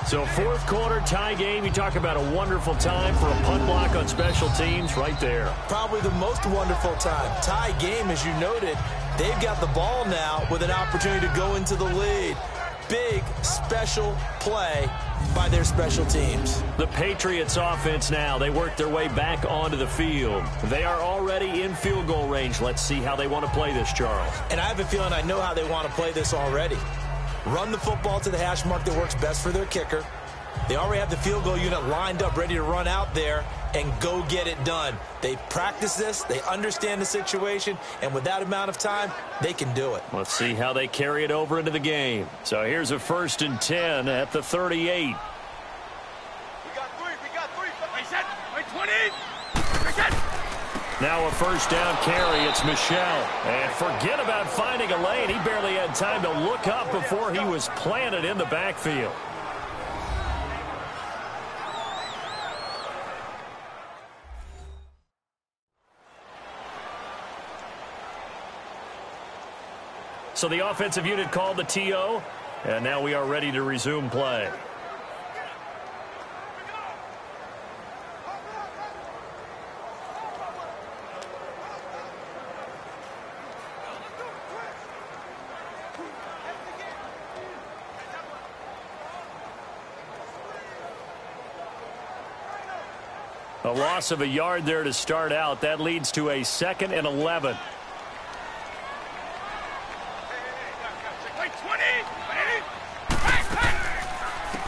So fourth quarter tie game. You talk about a wonderful time for a punt block on special teams right there. Probably the most wonderful time. Tie game, as you noted. They've got the ball now with an opportunity to go into the lead. Big special play by their special teams. The Patriots offense now. They work their way back onto the field. They are already in field goal range. Let's see how they want to play this, Charles. And I have a feeling I know how they want to play this already. Run the football to the hash mark that works best for their kicker. They already have the field goal unit lined up, ready to run out there and go get it done. They practice this, they understand the situation, and with that amount of time, they can do it. Let's see how they carry it over into the game. So here's a 1st and 10 at the 38. We got three. Wait, set. Wait, 20. Wait, set. Now a first down carry. It's Michelle. And forget about finding a lane. He barely had time to look up before he was planted in the backfield. So the offensive unit called the TO, and now we are ready to resume play. A loss of a yard there to start out. That leads to a 2nd and 11.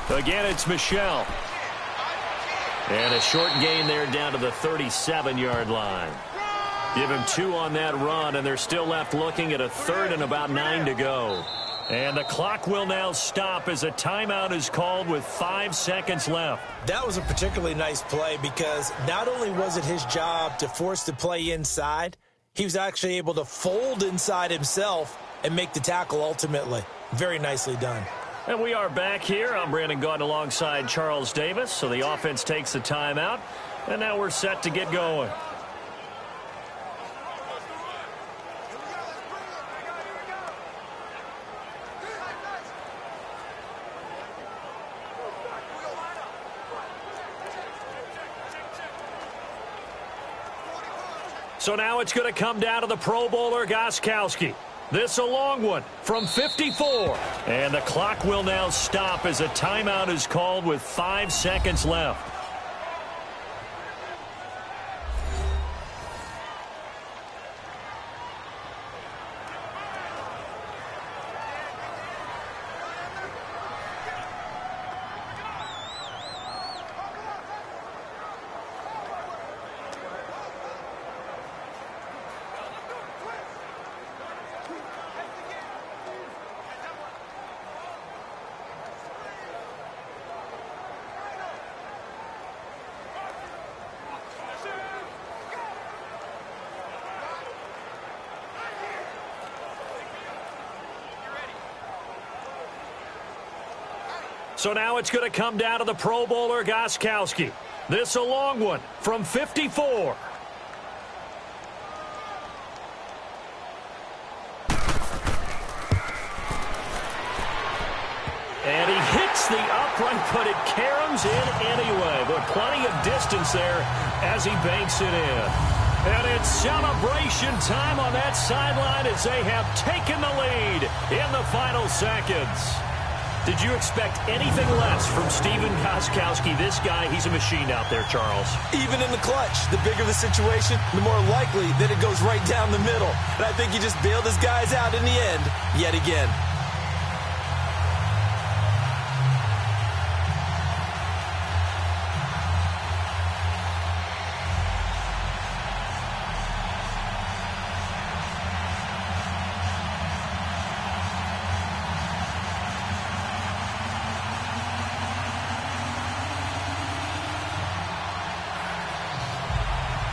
Again, it's Michelle. And a short gain there down to the 37-yard line. Give him 2 on that run, and they're still left looking at a 3rd and about 9 to go. And the clock will now stop as a timeout is called with 5 seconds left. That was a particularly nice play because not only was it his job to force the play inside, he was actually able to fold inside himself and make the tackle ultimately. Very nicely done. And we are back here. I'm Brandon Gaudin alongside Charles Davis. So the offense takes the timeout, and now we're set to get going. So now it's going to come down to the Pro Bowler, Gostkowski. This a long one from 54. And the clock will now stop as a timeout is called with 5 seconds left. So now it's going to come down to the Pro Bowler, Gostkowski. This a long one from 54. And he hits the upright, but it caroms in anyway. But plenty of distance there as he banks it in. And it's celebration time on that sideline as they have taken the lead in the final seconds. Did you expect anything less from Stephen Gostkowski? This guy, he's a machine out there, Charles. Even in the clutch, the bigger the situation, the more likely that it goes right down the middle. And I think he just bailed his guys out in the end yet again.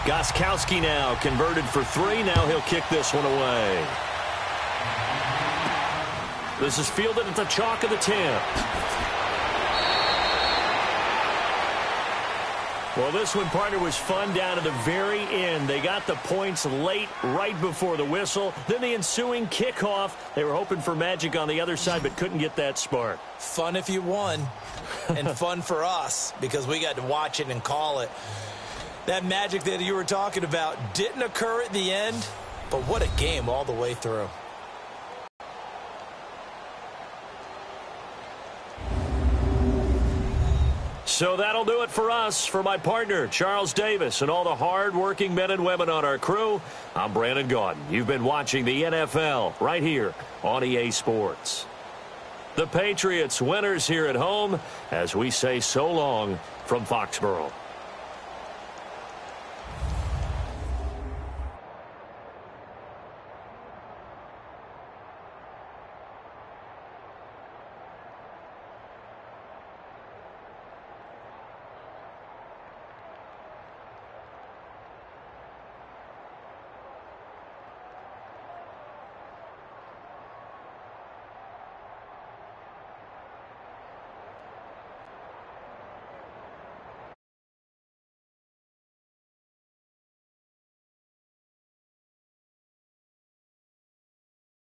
Gostkowski now converted for 3. Now he'll kick this one away. This is fielded at the chalk of the 10. Well, this one, partner, was fun down to the very end. They got the points late, right before the whistle. Then the ensuing kickoff. They were hoping for magic on the other side, but couldn't get that spark. Fun if you won, and fun for us because we got to watch it and call it. That magic that you were talking about didn't occur at the end, but what a game all the way through. So that'll do it for us. For my partner, Charles Davis, and all the hard-working men and women on our crew, I'm Brandon Gaudin. You've been watching the NFL right here on EA Sports. The Patriots winners here at home as we say so long from Foxborough.